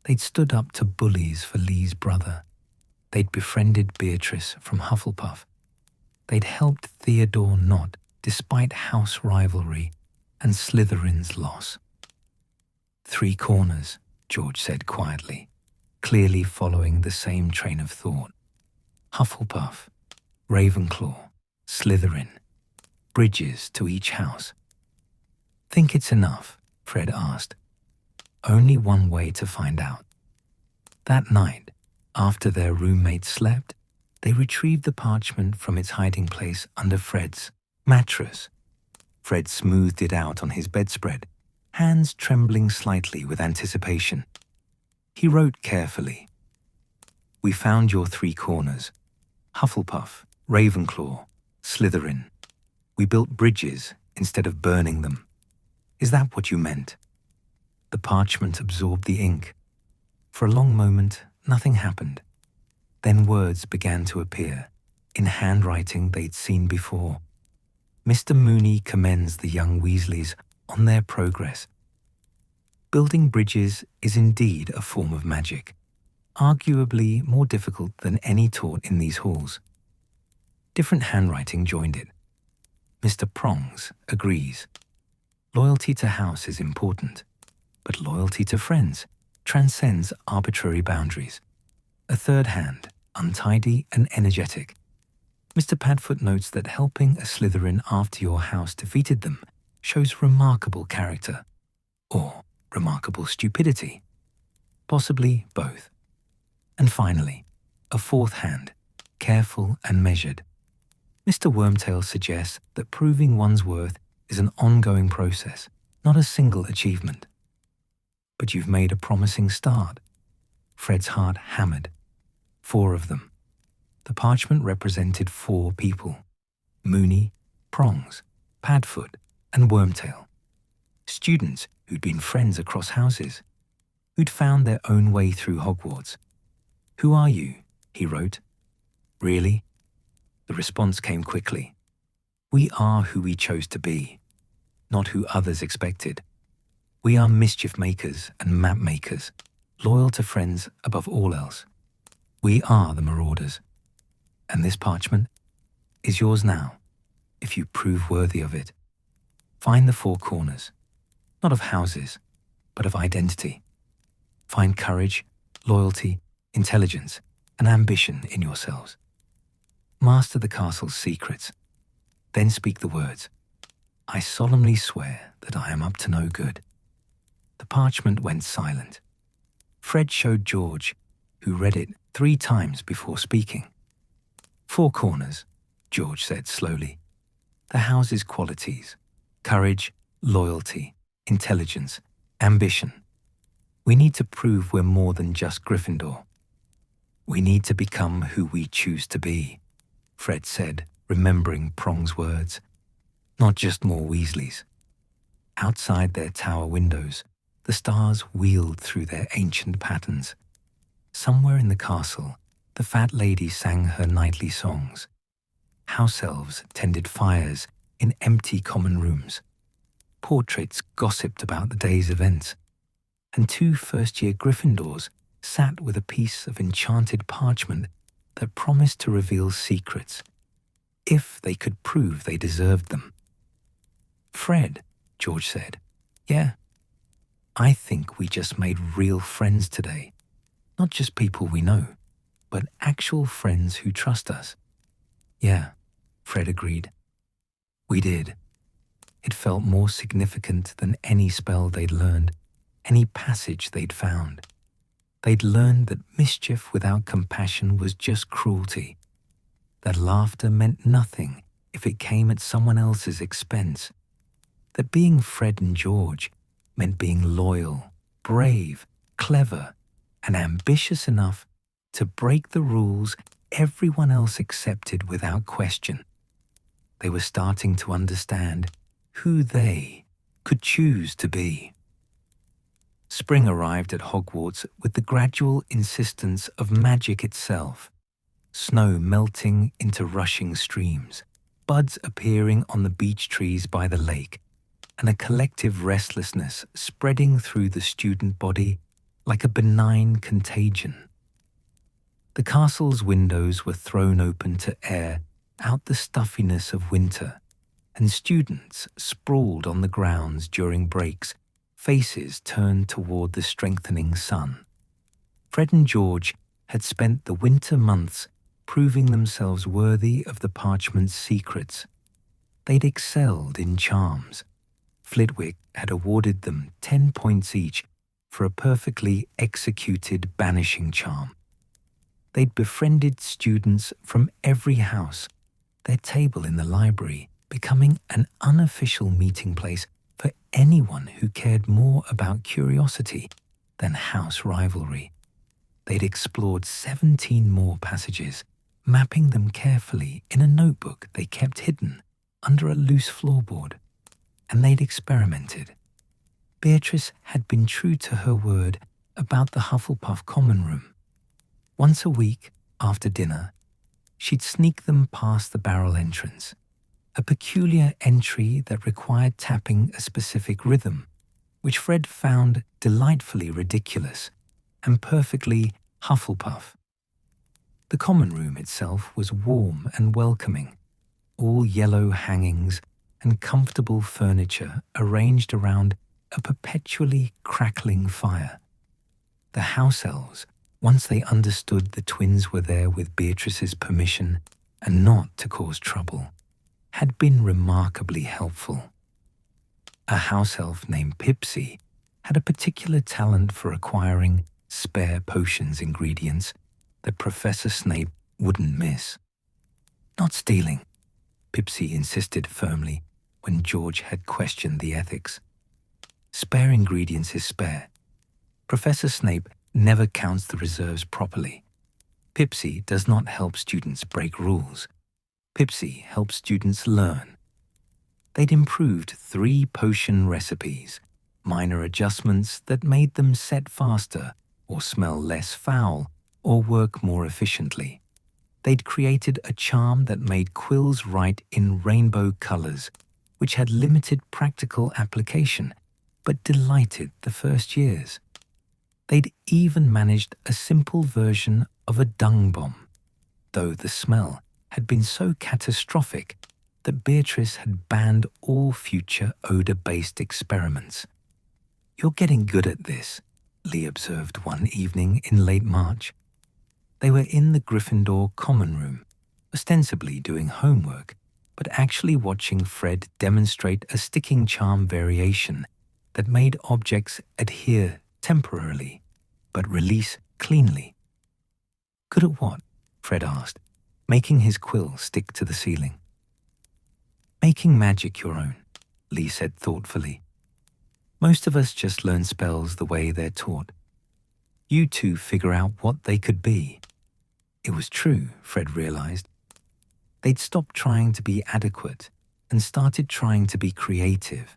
They'd stood up to bullies for Lee's brother. They'd befriended Beatrice from Hufflepuff. They'd helped Theodore not, despite house rivalry and Slytherin's loss. "Three corners," George said quietly, clearly following the same train of thought. "Hufflepuff, Ravenclaw, Slytherin. Bridges to each house." "Think it's enough?" Fred asked. "Only one way to find out." That night, after their roommates slept, they retrieved the parchment from its hiding place under Fred's mattress. Fred smoothed it out on his bedspread, hands trembling slightly with anticipation. He wrote carefully, "We found your three corners. Hufflepuff, Ravenclaw, Slytherin. We built bridges instead of burning them. Is that what you meant?" The parchment absorbed the ink. For a long moment, nothing happened. Then words began to appear, in handwriting they'd seen before. "Mr. Mooney commends the young Weasleys on their progress. Building bridges is indeed a form of magic, arguably more difficult than any taught in these halls." Different handwriting joined it. "Mr. Prongs agrees. Loyalty to house is important, but loyalty to friends transcends arbitrary boundaries." A third hand, untidy and energetic. "Mr. Padfoot notes that helping a Slytherin after your house defeated them shows remarkable character, or remarkable stupidity. Possibly both." And finally, a fourth hand, careful and measured. "Mr. Wormtail suggests that proving one's worth is an ongoing process, not a single achievement." "But you've made a promising start." Fred's heart hammered. 4 of them. The parchment represented 4 people: Mooney, Prongs, Padfoot, and Wormtail. Students who'd been friends across houses, who'd found their own way through Hogwarts. "Who are you?" he wrote. "Really?" The response came quickly. "We are who we chose to be, not who others expected. We are mischief makers and map makers, loyal to friends above all else. We are the Marauders. And this parchment is yours now, if you prove worthy of it. Find the 4 corners, not of houses, but of identity. Find courage, loyalty, intelligence, and ambition in yourselves. Master the castle's secrets. Then speak the words, 'I solemnly swear that I am up to no good.'" The parchment went silent. Fred showed George, who read it 3 times before speaking. 4 corners, George said slowly. The house's qualities: courage, loyalty, intelligence, ambition. We need to prove we're more than just Gryffindor. We need to become who we choose to be, Fred said, remembering Prong's words. Not just more Weasleys. Outside their tower windows, the stars wheeled through their ancient patterns. Somewhere in the castle, the fat lady sang her nightly songs. House elves tended fires in empty common rooms. Portraits gossiped about the day's events. And 2 first-year Gryffindors sat with a piece of enchanted parchment that promised to reveal secrets, if they could prove they deserved them. Fred, George said, yeah, I think we just made real friends today. Not just people we know, but actual friends who trust us. Yeah, Fred agreed. We did. It felt more significant than any spell they'd learned, any passage they'd found. They'd learned that mischief without compassion was just cruelty, that laughter meant nothing if it came at someone else's expense, that being Fred and George meant being loyal, brave, clever, and ambitious enough to break the rules everyone else accepted without question. They were starting to understand who they could choose to be. Spring arrived at Hogwarts with the gradual insistence of magic itself. Snow melting into rushing streams, buds appearing on the beech trees by the lake, and a collective restlessness spreading through the student body like a benign contagion. The castle's windows were thrown open to air out the stuffiness of winter, and students sprawled on the grounds during breaks, faces turned toward the strengthening sun. Fred and George had spent the winter months proving themselves worthy of the parchment's secrets. They'd excelled in charms. Flitwick had awarded them 10 points each for a perfectly executed banishing charm. They'd befriended students from every house, their table in the library becoming an unofficial meeting place for anyone who cared more about curiosity than house rivalry. They'd explored 17 more passages, mapping them carefully in a notebook they kept hidden under a loose floorboard. And they'd experimented. Beatrice had been true to her word about the Hufflepuff common room. Once a week, after dinner, she'd sneak them past the barrel entrance, a peculiar entry that required tapping a specific rhythm, which Fred found delightfully ridiculous and perfectly Hufflepuff. The common room itself was warm and welcoming, all yellow hangings and comfortable furniture arranged around a perpetually crackling fire. The house elves, once they understood the twins were there with Beatrice's permission and not to cause trouble, had been remarkably helpful. A house elf named Pipsy had a particular talent for acquiring spare potions ingredients that Professor Snape wouldn't miss. Not stealing, Pipsy insisted firmly when George had questioned the ethics. Spare ingredients is spare. Professor Snape never counts the reserves properly. Pipsy does not help students break rules. Pipsy helps students learn. They'd improved 3 potion recipes, minor adjustments that made them set faster or smell less foul or work more efficiently. They'd created a charm that made quills write in rainbow colors, which had limited practical application, but delighted the first years. They'd even managed a simple version of a dung bomb, though the smell had been so catastrophic that Beatrice had banned all future odor-based experiments. "You're getting good at this," Lee observed one evening in late March. They were in the Gryffindor common room, ostensibly doing homework, but actually watching Fred demonstrate a sticking charm variation that made objects adhere temporarily, but release cleanly. "Good at what?" Fred asked. making his quill stick to the ceiling. Making magic your own, Lee said thoughtfully. Most of us just learn spells the way they're taught. You two figure out what they could be. It was true, Fred realized. They'd stopped trying to be adequate and started trying to be creative.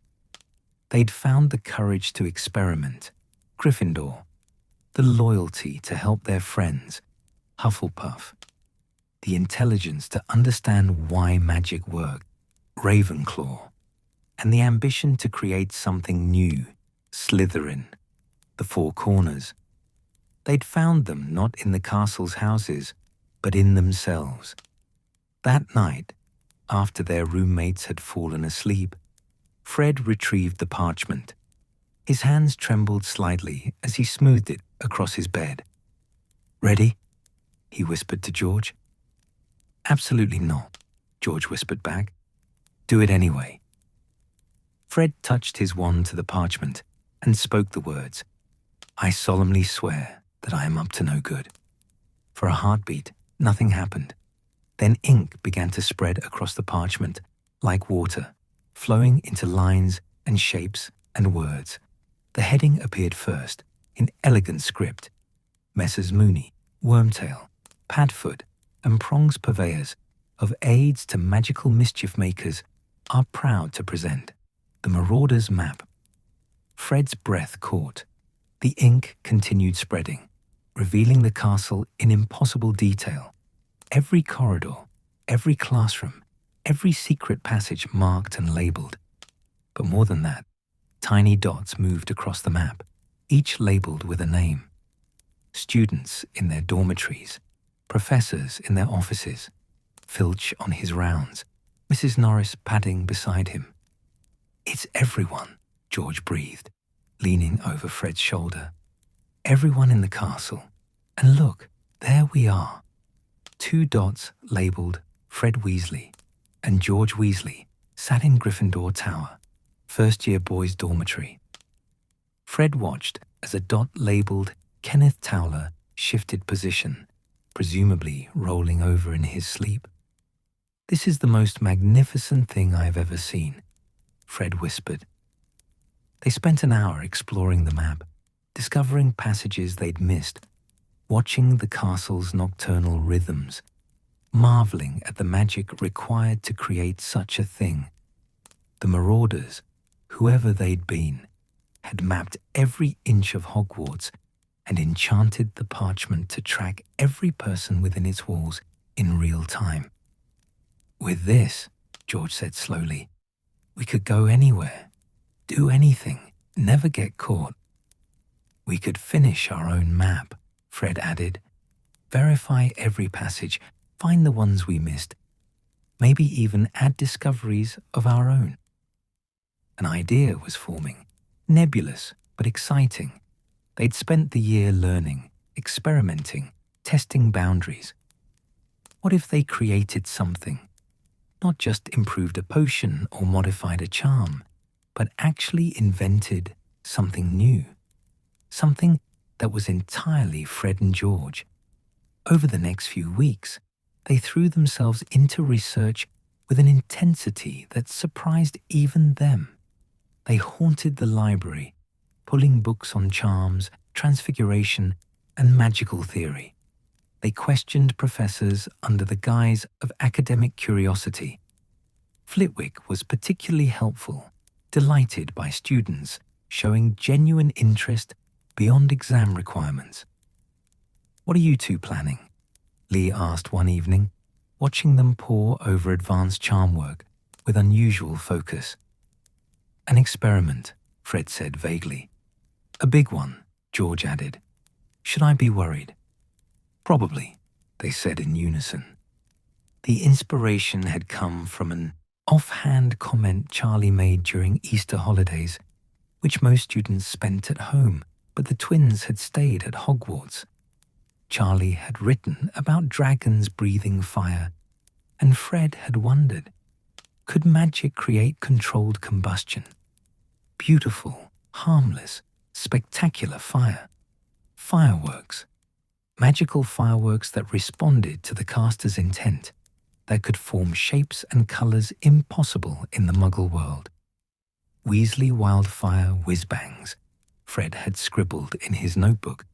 They'd found the courage to experiment, Gryffindor, the loyalty to help their friends, Hufflepuff, the intelligence to understand why magic worked, Ravenclaw, and the ambition to create something new, Slytherin, the Four Corners. They'd found them not in the castle's houses, but in themselves. That night, after their roommates had fallen asleep, Fred retrieved the parchment. His hands trembled slightly as he smoothed it across his bed. "Ready?" he whispered to George. "Absolutely not," George whispered back. "Do it anyway." Fred touched his wand to the parchment and spoke the words, "I solemnly swear that I am up to no good." For a heartbeat, nothing happened. Then ink began to spread across the parchment like water, flowing into lines and shapes and words. The heading appeared first, in elegant script. Messrs. Mooney, Wormtail, Padfoot, and Prongs purveyors of aids to magical mischief makers are proud to present the Marauder's Map. Fred's breath caught. The ink continued spreading, revealing the castle in impossible detail. Every corridor, every classroom, every secret passage marked and labeled. But more than that, tiny dots moved across the map, each labeled with a name. Students in their dormitories, professors in their offices, Filch on his rounds, Mrs. Norris padding beside him. "It's everyone," George breathed, leaning over Fred's shoulder. "Everyone in the castle. And look, there we are." 2 dots labelled Fred Weasley and George Weasley sat in Gryffindor Tower, first-year boys' dormitory. Fred watched as a dot labelled Kenneth Towler shifted position, presumably rolling over in his sleep. "This is the most magnificent thing I've ever seen," Fred whispered. They spent an hour exploring the map, discovering passages they'd missed, watching the castle's nocturnal rhythms, marveling at the magic required to create such a thing. The Marauders, whoever they'd been, had mapped every inch of Hogwarts and enchanted the parchment to track every person within its walls in real time. "With this," George said slowly, "we could go anywhere, do anything, never get caught." "We could finish our own map," Fred added. "Verify every passage, find the ones we missed, maybe even add discoveries of our own." An idea was forming, nebulous but exciting. They'd spent the year learning, experimenting, testing boundaries. What if they created something? Not just improved a potion or modified a charm, but actually invented something new. Something that was entirely Fred and George. Over the next few weeks, they threw themselves into research with an intensity that surprised even them. They haunted the library, pulling books on charms, transfiguration, and magical theory. They questioned professors under the guise of academic curiosity. Flitwick was particularly helpful, delighted by students showing genuine interest beyond exam requirements. "What are you two planning?" Lee asked one evening, watching them pore over advanced charm work with unusual focus. "An experiment," Fred said vaguely. "A big one," George added. "Should I be worried?" "Probably," they said in unison. The inspiration had come from an offhand comment Charlie made during Easter holidays, which most students spent at home, but the twins had stayed at Hogwarts. Charlie had written about dragons breathing fire, and Fred had wondered, could magic create controlled combustion? Beautiful, harmless, spectacular fire. Fireworks. Magical fireworks that responded to the caster's intent, that could form shapes and colours impossible in the Muggle world. Weasley wildfire whiz-bangs, Fred had scribbled in his notebook,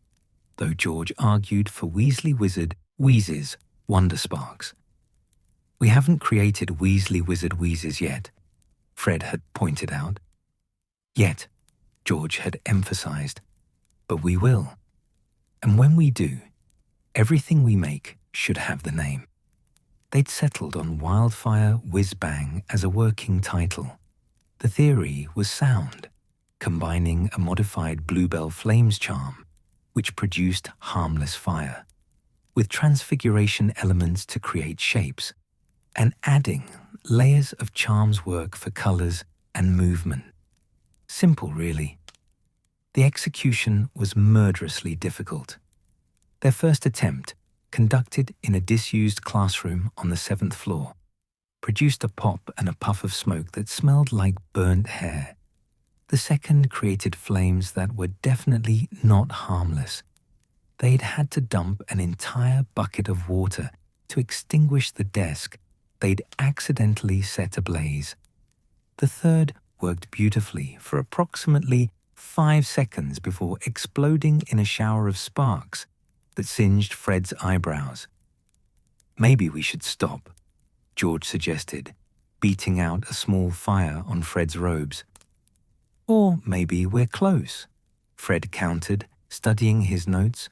though George argued for Weasley Wizard Wheezes Wonder Sparks. We haven't created Weasley Wizard Wheezes yet, Fred had pointed out. Yet, George had emphasized, but we will. And when we do, everything we make should have the name. They'd settled on Wildfire Whiz-Bang as a working title. The theory was sound, combining a modified Bluebell Flames charm, which produced harmless fire, with transfiguration elements to create shapes, and adding layers of charms work for colors and movement. Simple, really. The execution was murderously difficult. Their first attempt, conducted in a disused classroom on the 7th floor, produced a pop and a puff of smoke that smelled like burnt hair. The second created flames that were definitely not harmless. They'd had to dump an entire bucket of water to extinguish the desk they'd accidentally set ablaze. The third worked beautifully for approximately 5 seconds before exploding in a shower of sparks that singed Fred's eyebrows. Maybe we should stop, George suggested, beating out a small fire on Fred's robes. Or maybe we're close, Fred countered, studying his notes.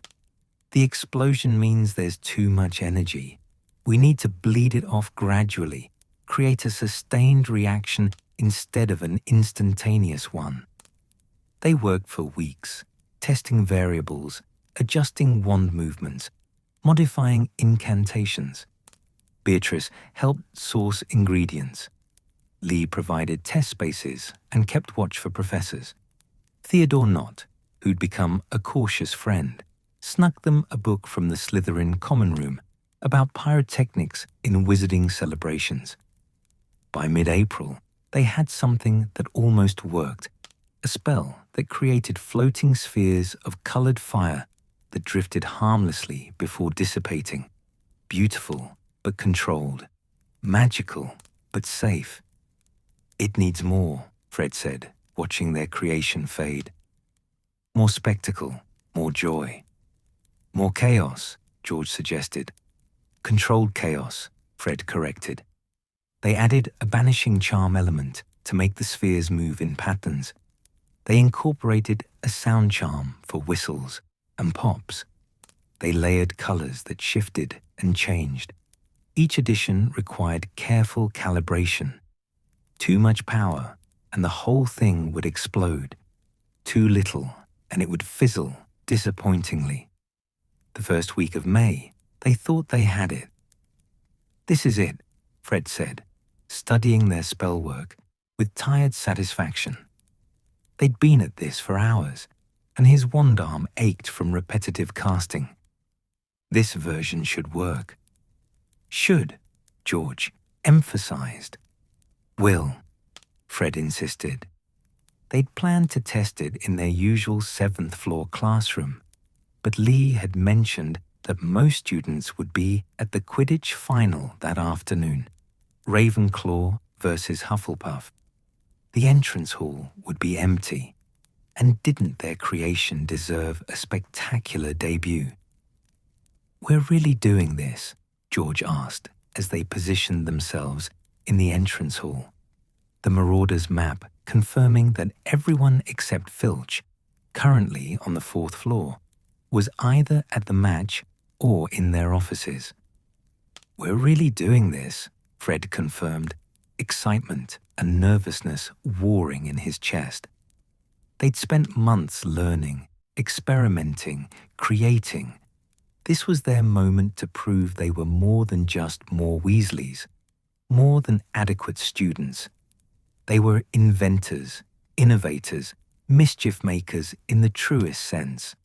The explosion means there's too much energy. We need to bleed it off gradually, create a sustained reaction instead of an instantaneous one. They worked for weeks, testing variables, adjusting wand movements, modifying incantations. Beatrice helped source ingredients. Lee provided test spaces and kept watch for professors. Theodore Knott, who'd become a cautious friend, snuck them a book from the Slytherin common room about pyrotechnics in wizarding celebrations. By mid-April, they had something that almost worked, a spell that created floating spheres of colored fire that drifted harmlessly before dissipating. Beautiful but controlled, magical but safe. It needs more, Fred said, watching their creation fade. More spectacle, more joy. More chaos, George suggested. Controlled chaos, Fred corrected. They added a banishing charm element to make the spheres move in patterns. They incorporated a sound charm for whistles and pops. They layered colors that shifted and changed. Each addition required careful calibration. Too much power, and the whole thing would explode. Too little, and it would fizzle disappointingly. The first week of May, they thought they had it. This is it, Fred said, studying their spell work with tired satisfaction. They'd been at this for hours, and his wand arm ached from repetitive casting. This version should work. Should, George emphasized. Will, Fred insisted. They'd planned to test it in their usual 7th floor classroom, but Lee had mentioned that most students would be at the Quidditch final that afternoon, Ravenclaw versus Hufflepuff. The entrance hall would be empty, and didn't their creation deserve a spectacular debut? We're really doing this, George asked as they positioned themselves in the entrance hall, the Marauders map confirming that everyone except Filch, currently on the 4th floor, was either at the match or in their offices. We're really doing this, Fred confirmed, excitement and nervousness warring in his chest. They'd spent months learning, experimenting, creating. This was their moment to prove they were more than just more Weasleys, more than adequate students. They were inventors, innovators, mischief makers in the truest sense.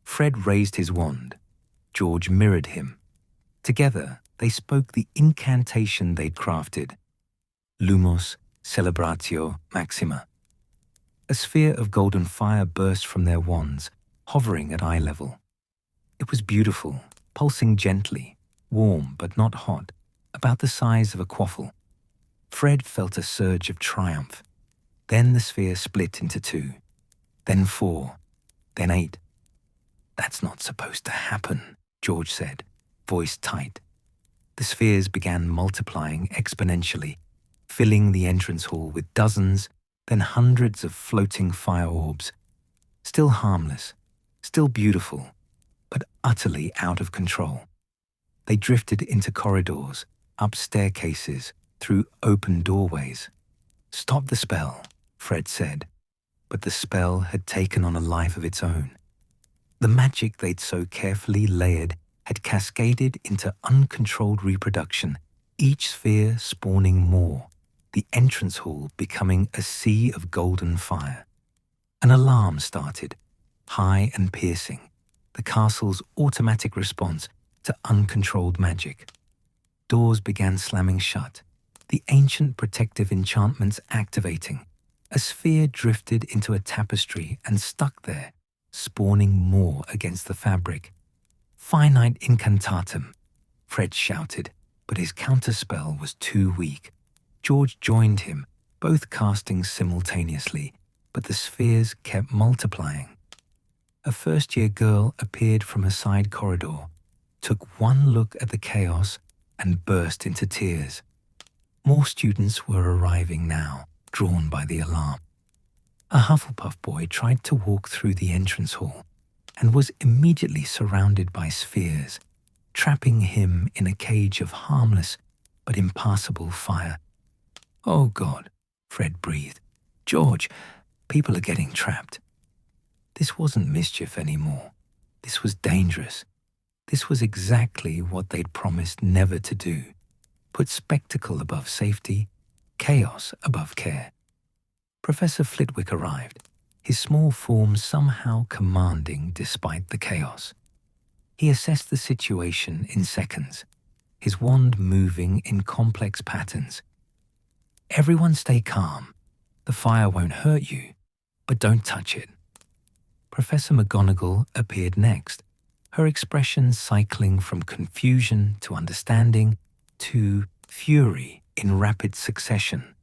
Fred raised his wand. George mirrored him. Together, they spoke the incantation they'd crafted. Lumos Celebratio Maxima. A sphere of golden fire burst from their wands, hovering at eye level. It was beautiful, pulsing gently, warm but not hot, about the size of a quaffle. Fred felt a surge of triumph. Then the sphere split into 2, then 4, then 8. "That's not supposed to happen," George said, voice tight. The spheres began multiplying exponentially, filling the entrance hall with dozens, then hundreds of floating fire orbs. Still harmless, still beautiful, but utterly out of control. They drifted into corridors, up staircases, through open doorways. "Stop the spell," Fred said, but the spell had taken on a life of its own. The magic they'd so carefully layered had cascaded into uncontrolled reproduction, each sphere spawning more, the entrance hall becoming a sea of golden fire. An alarm started, high and piercing, the castle's automatic response to uncontrolled magic. Doors began slamming shut, the ancient protective enchantments activating. A sphere drifted into a tapestry and stuck there, spawning more against the fabric. "Finite incantatum," Fred shouted, but his counterspell was too weak. George joined him, both casting simultaneously, but the spheres kept multiplying. A first-year girl appeared from a side corridor, took one look at the chaos, and burst into tears. More students were arriving now, drawn by the alarm. A Hufflepuff boy tried to walk through the entrance hall and was immediately surrounded by spheres, trapping him in a cage of harmless but impassable fire. "Oh God," Fred breathed. "George, people are getting trapped." This wasn't mischief anymore. This was dangerous. This was exactly what they'd promised never to do. Put spectacle above safety, chaos above care. Professor Flitwick arrived, his small form somehow commanding despite the chaos. He assessed the situation in seconds, his wand moving in complex patterns. "Everyone stay calm. The fire won't hurt you, but don't touch it." Professor McGonagall appeared next, her expression cycling from confusion to understanding to fury in rapid succession.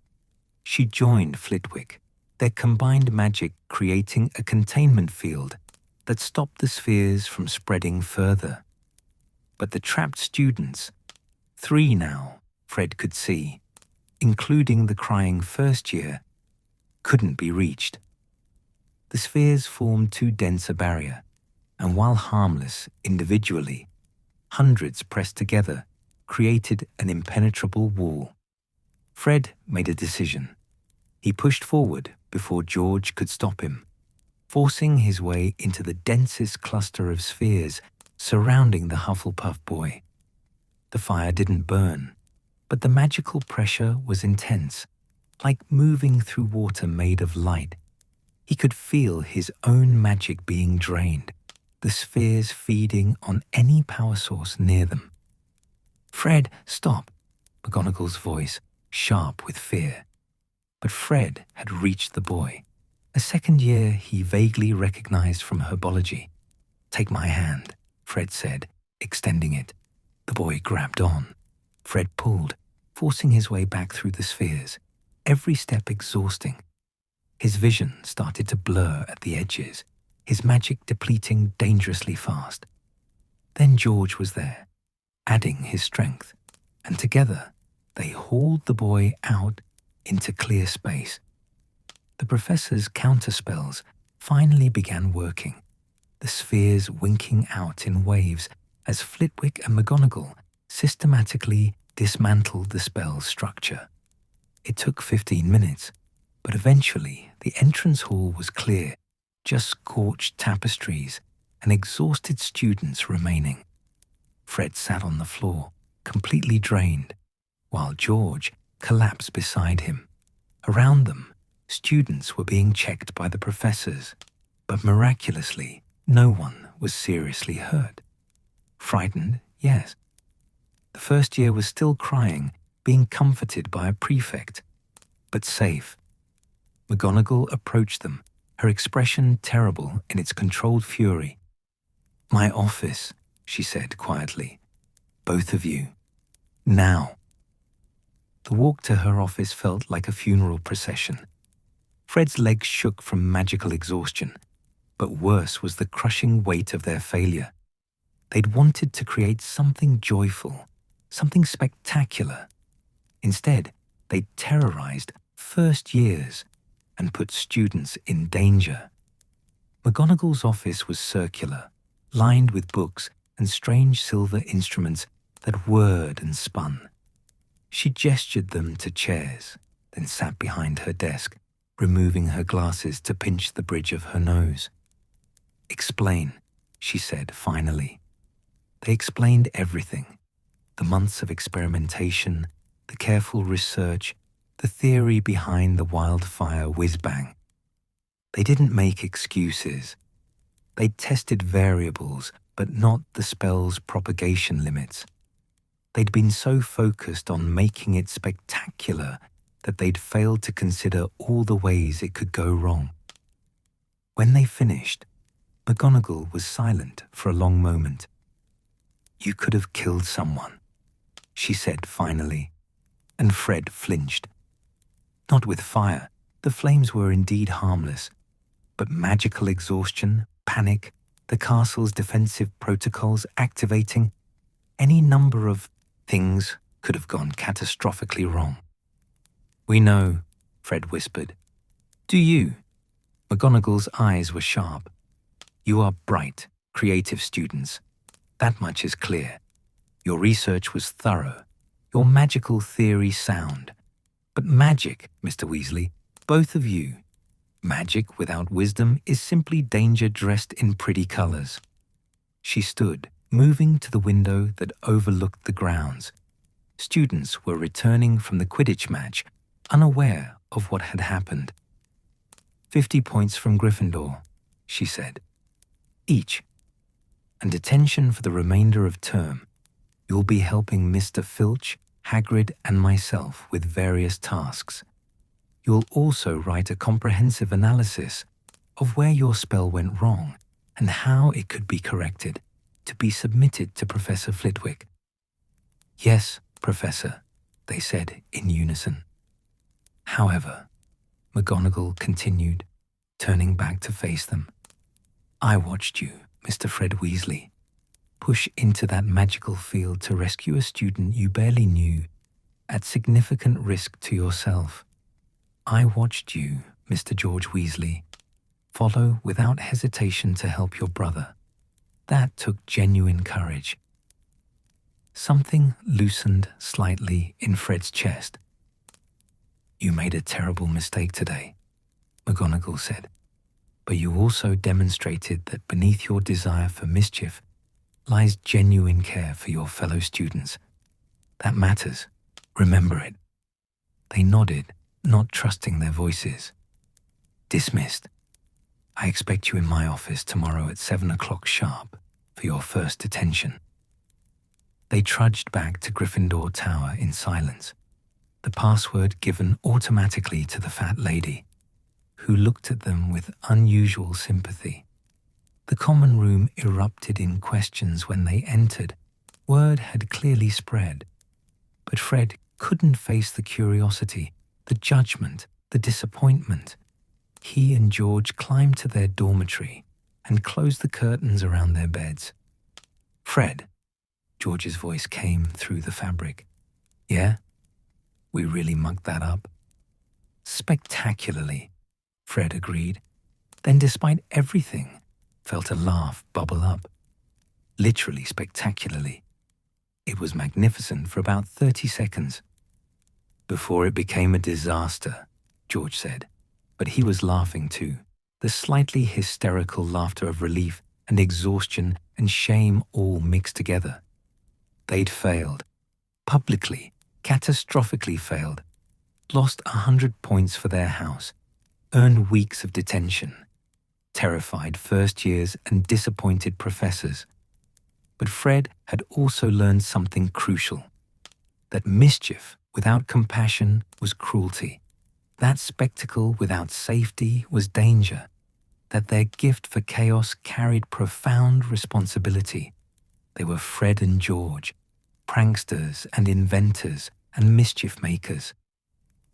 She joined Flitwick, their combined magic creating a containment field that stopped the spheres from spreading further. But the trapped students, 3 now, Fred could see, including the crying first year, couldn't be reached. The spheres formed too dense a barrier, and while harmless individually, hundreds pressed together created an impenetrable wall. Fred made a decision. He pushed forward before George could stop him, forcing his way into the densest cluster of spheres surrounding the Hufflepuff boy. The fire didn't burn, but the magical pressure was intense, like moving through water made of light. He could feel his own magic being drained, the spheres feeding on any power source near them. "Fred, stop!" McGonagall's voice, sharp with fear. But Fred had reached the boy, a second year he vaguely recognized from herbology. "Take my hand," Fred said, extending it. The boy grabbed on. Fred pulled, forcing his way back through the spheres, every step exhausting. His vision started to blur at the edges, his magic depleting dangerously fast. Then George was there, adding his strength, and together they hauled the boy out into clear space. The professor's counterspells finally began working, the spheres winking out in waves as Flitwick and McGonagall systematically dismantled the spell's structure. It took 15 minutes, but eventually the entrance hall was clear, just scorched tapestries and exhausted students remaining. Fred sat on the floor, completely drained, while George collapsed beside him. Around them, students were being checked by the professors, but miraculously, no one was seriously hurt. Frightened, yes. The first year was still crying, being comforted by a prefect, but safe. McGonagall approached them, her expression terrible in its controlled fury. My office, she said quietly. Both of you. Now. The walk to her office felt like a funeral procession. Fred's legs shook from magical exhaustion, but worse was the crushing weight of their failure. They'd wanted to create something joyful, something spectacular. Instead, they terrorized first years and put students in danger. McGonagall's office was circular, lined with books and strange silver instruments that whirred and spun. She gestured them to chairs, then sat behind her desk, removing her glasses to pinch the bridge of her nose. "Explain," she said finally. They explained everything. The months of experimentation, the careful research, the theory behind the wildfire whiz-bang. They didn't make excuses. They tested variables, but not the spell's propagation limits. They'd been so focused on making it spectacular that they'd failed to consider all the ways it could go wrong. When they finished, McGonagall was silent for a long moment. "You could have killed someone," she said finally, and Fred flinched. Not with fire, the flames were indeed harmless, but magical exhaustion, panic, the castle's defensive protocols activating, any number of things could have gone catastrophically wrong. "We know," Fred whispered. "Do you?" McGonagall's eyes were sharp. "You are bright, creative students. That much is clear. Your research was thorough, your magical theory sound. But magic, Mr. Weasley, both of you, magic without wisdom is simply danger dressed in pretty colors." She stood, moving to the window that overlooked the grounds. Students were returning from the Quidditch match, unaware of what had happened. 50 points from Gryffindor, she said. Each. And detention for the remainder of term. You'll be helping Mr. Filch, Hagrid, and myself with various tasks. You'll also write a comprehensive analysis of where your spell went wrong and how it could be corrected, to be submitted to Professor Flitwick. "Yes, Professor," they said in unison. "However," McGonagall continued, turning back to face them, "I watched you, Mr. Fred Weasley, push into that magical field to rescue a student you barely knew, at significant risk to yourself. I watched you, Mr. George Weasley, follow without hesitation to help your brother. That took genuine courage." Something loosened slightly in Fred's chest. "You made a terrible mistake today," McGonagall said, "but you also demonstrated that beneath your desire for mischief lies genuine care for your fellow students. That matters. Remember it." They nodded, not trusting their voices. "Dismissed. I expect you in my office tomorrow at 7 o'clock sharp for your first detention." They trudged back to Gryffindor Tower in silence, the password given automatically to the fat lady, who looked at them with unusual sympathy. The common room erupted in questions when they entered. Word had clearly spread, but Fred couldn't face the curiosity, the judgment, the disappointment. He and George climbed to their dormitory and closed the curtains around their beds. "Fred," George's voice came through the fabric. "Yeah? We really mucked that up?" "Spectacularly," Fred agreed, then despite everything, felt a laugh bubble up. Literally spectacularly. It was magnificent for about 30 seconds. "Before it became a disaster," George said, but he was laughing too, the slightly hysterical laughter of relief and exhaustion and shame all mixed together. They'd failed. Publicly, catastrophically failed. Lost 100 points for their house. Earned weeks of detention. Terrified first years and disappointed professors. But Fred had also learned something crucial. That mischief without compassion was cruelty. That spectacle without safety was danger. that their gift for chaos carried profound responsibility. They were Fred and George, pranksters and inventors and mischief makers.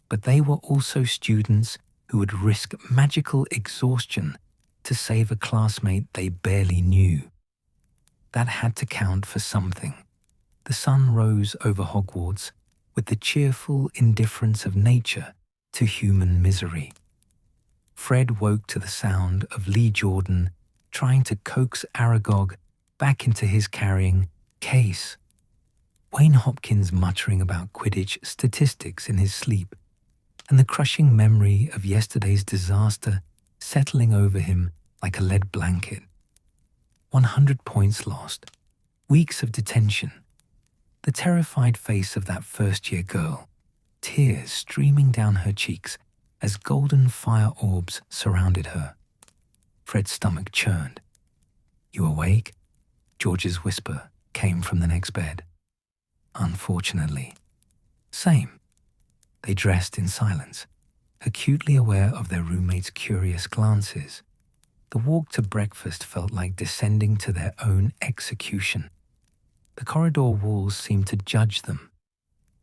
But they were also students who would risk magical exhaustion to save a classmate they barely knew. That had to count for something. The sun rose over Hogwarts with the cheerful indifference of nature to human misery. Fred woke to the sound of Lee Jordan trying to coax Aragog back into his carrying case. Wayne Hopkins muttering about Quidditch statistics in his sleep, and the crushing memory of yesterday's disaster settling over him like a lead blanket. 100 points lost, weeks of detention, the terrified face of that first-year girl, tears streaming down her cheeks as golden fire orbs surrounded her. Fred's stomach churned. "You awake?" George's whisper came from the next bed. "Unfortunately." "Same." They dressed in silence, acutely aware of their roommate's curious glances. The walk to breakfast felt like descending to their own execution. The corridor walls seemed to judge them.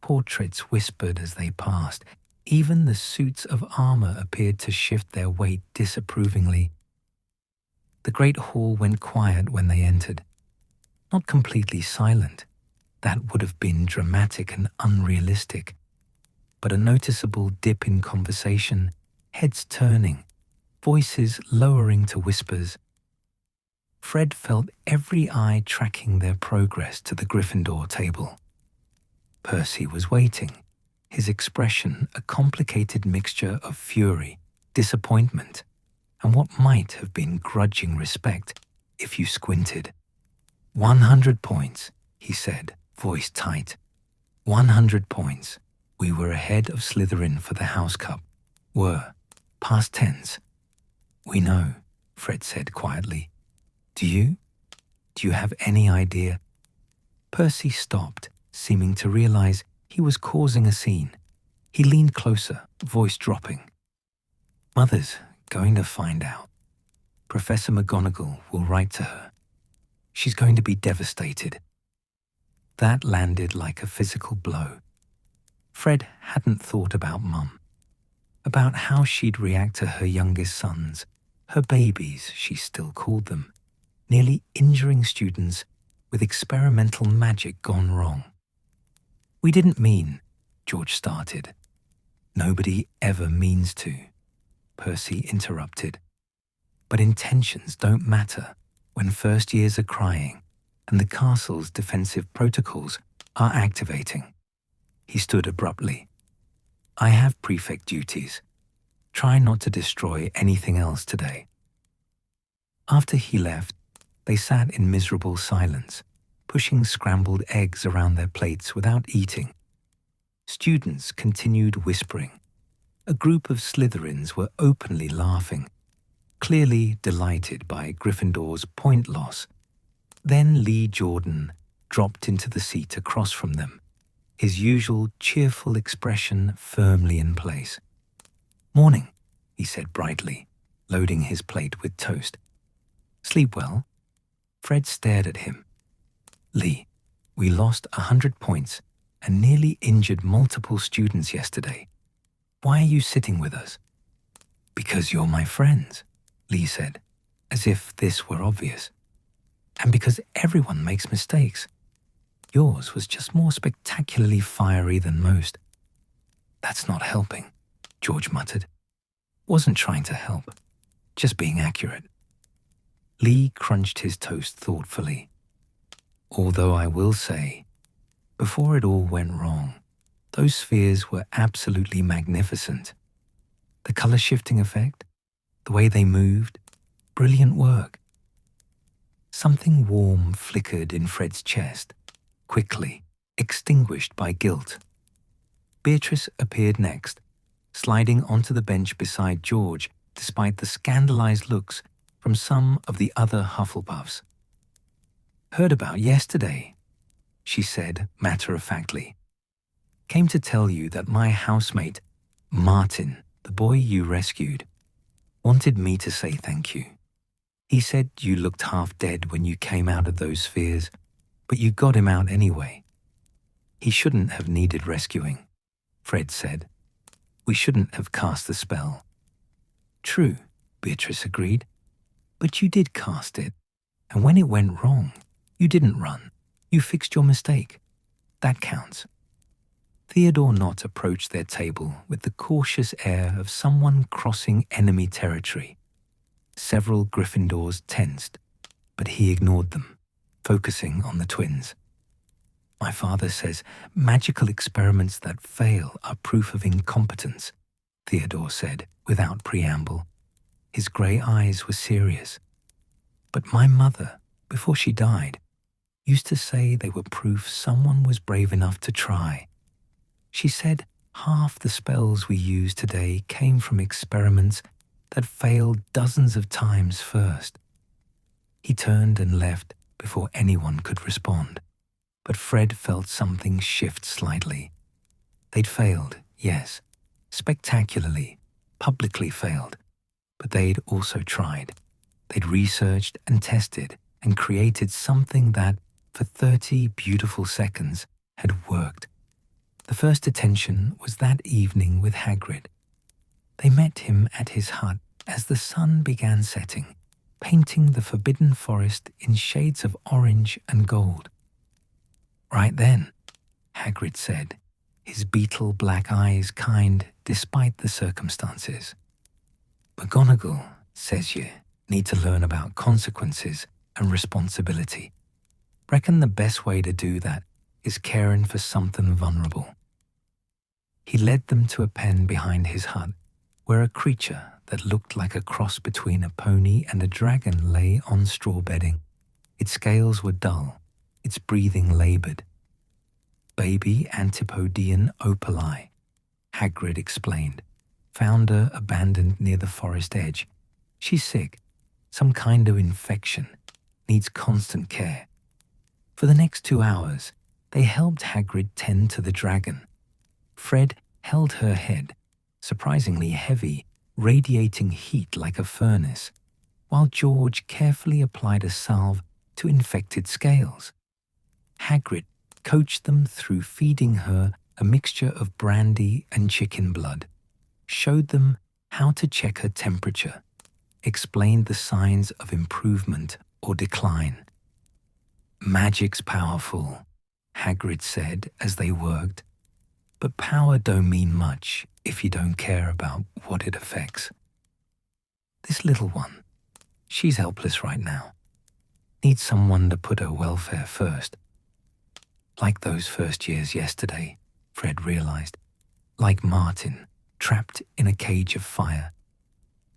Portraits whispered as they passed. Even the suits of armor appeared to shift their weight disapprovingly. The great hall went quiet when they entered. Not completely silent. That would have been dramatic and unrealistic. But a noticeable dip in conversation, heads turning, voices lowering to whispers. Fred felt every eye tracking their progress to the Gryffindor table. Percy was waiting, his expression a complicated mixture of fury, disappointment, and what might have been grudging respect if you squinted. 100 points, he said, voice tight. 100 points. We were ahead of Slytherin for the House Cup. Were. Past tense. We know, Fred said quietly. Do you? Do you have any idea? Percy stopped, seeming to realize he was causing a scene. He leaned closer, voice dropping. Mother's going to find out. Professor McGonagall will write to her. She's going to be devastated. That landed like a physical blow. Fred hadn't thought about Mum, about how she'd react to her youngest sons, her babies, she still called them, nearly injuring students with experimental magic gone wrong. We didn't mean, George started. Nobody ever means to, Percy interrupted. But intentions don't matter when first years are crying and the castle's defensive protocols are activating. He stood abruptly. I have prefect duties. Try not to destroy anything else today. After he left, they sat in miserable silence, pushing scrambled eggs around their plates without eating. Students continued whispering. A group of Slytherins were openly laughing, clearly delighted by Gryffindor's point loss. Then Lee Jordan dropped into the seat across from them, his usual cheerful expression firmly in place. Morning, he said brightly, loading his plate with toast. Sleep well? Fred stared at him. Lee, we lost 100 points and nearly injured multiple students yesterday. Why are you sitting with us? Because you're my friends, Lee said, as if this were obvious. And because everyone makes mistakes. Yours was just more spectacularly fiery than most. That's not helping, George muttered. Wasn't trying to help, just being accurate. Lee crunched his toast thoughtfully. Although I will say, before it all went wrong, those spheres were absolutely magnificent. The color-shifting effect, the way they moved, brilliant work. Something warm flickered in Fred's chest, quickly, extinguished by guilt. Beatrice appeared next, sliding onto the bench beside George despite the scandalized looks from some of the other Hufflepuffs. Heard about yesterday, she said matter-of-factly. Came to tell you that my housemate, Martin, the boy you rescued, wanted me to say thank you. He said you looked half dead when you came out of those spheres, but you got him out anyway. He shouldn't have needed rescuing, Fred said. We shouldn't have cast the spell. True, Beatrice agreed. But you did cast it, and when it went wrong, you didn't run. You fixed your mistake. That counts. Theodore Nott approached their table with the cautious air of someone crossing enemy territory. Several Gryffindors tensed, but he ignored them, focusing on the twins. My father says magical experiments that fail are proof of incompetence, Theodore said without preamble. His grey eyes were serious. But my mother, before she died, used to say they were proof someone was brave enough to try. She said half the spells we use today came from experiments that failed dozens of times first. He turned and left before anyone could respond. But Fred felt something shift slightly. They'd failed, yes, spectacularly, publicly failed, but they'd also tried. They'd researched and tested and created something that, for 30 beautiful seconds, had worked. The first detention was that evening with Hagrid. They met him at his hut as the sun began setting, painting the forbidden forest in shades of orange and gold. Right then, Hagrid said, his beetle-black eyes kind despite the circumstances. McGonagall says you need to learn about consequences and responsibility. Reckon the best way to do that is caring for something vulnerable. He led them to a pen behind his hut, where a creature that looked like a cross between a pony and a dragon lay on straw bedding. Its scales were dull, its breathing laboured. Baby Antipodean opali, Hagrid explained. Found her abandoned near the forest edge. She's sick, some kind of infection, needs constant care. For the next 2 hours, they helped Hagrid tend to the dragon. Fred held her head, surprisingly heavy, radiating heat like a furnace, while George carefully applied a salve to infected scales. Hagrid coached them through feeding her a mixture of brandy and chicken blood, showed them how to check her temperature, explained the signs of improvement or decline. Magic's powerful, Hagrid said as they worked, but power don't mean much if you don't care about what it affects. This little one, she's helpless right now. Needs someone to put her welfare first. Like those first years yesterday, Fred realized. Like Martin, trapped in a cage of fire.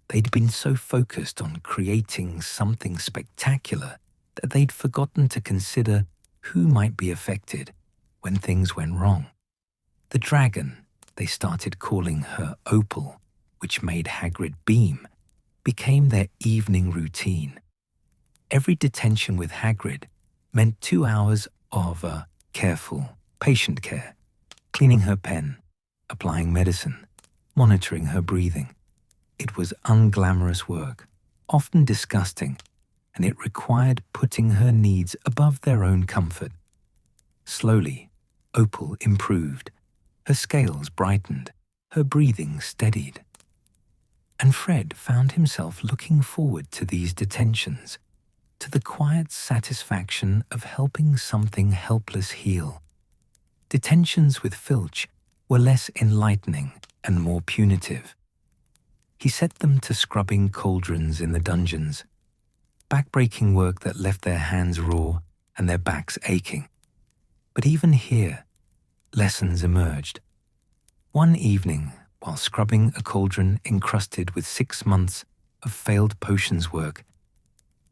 They'd been so focused on creating something spectacular that they'd forgotten to consider who might be affected when things went wrong. The dragon, they started calling her Opal, which made Hagrid beam, became their evening routine. Every detention with Hagrid meant 2 hours of careful, patient care, cleaning her pen, applying medicine, monitoring her breathing. It was unglamorous work, often disgusting, and it required putting her needs above their own comfort. Slowly, Opal improved. Her scales brightened, her breathing steadied. And Fred found himself looking forward to these detentions, to the quiet satisfaction of helping something helpless heal. Detentions with Filch were less enlightening and more punitive. He set them to scrubbing cauldrons in the dungeons, back-breaking work that left their hands raw and their backs aching. But even here, lessons emerged. One evening, while scrubbing a cauldron encrusted with 6 months of failed potions work,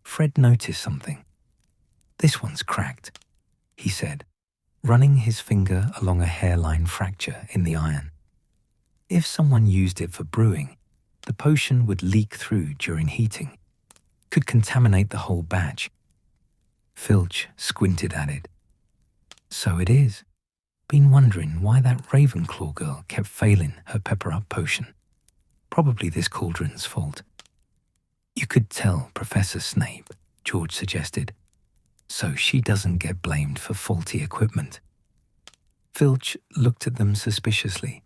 Fred noticed something. "This one's cracked," he said, running his finger along a hairline fracture in the iron. If someone used it for brewing, the potion would leak through during heating, could contaminate the whole batch. Filch squinted at it. "So it is. Been wondering why that Ravenclaw girl kept failing her pepper-up potion. Probably this cauldron's fault." You could tell Professor Snape, George suggested, so she doesn't get blamed for faulty equipment. Filch looked at them suspiciously,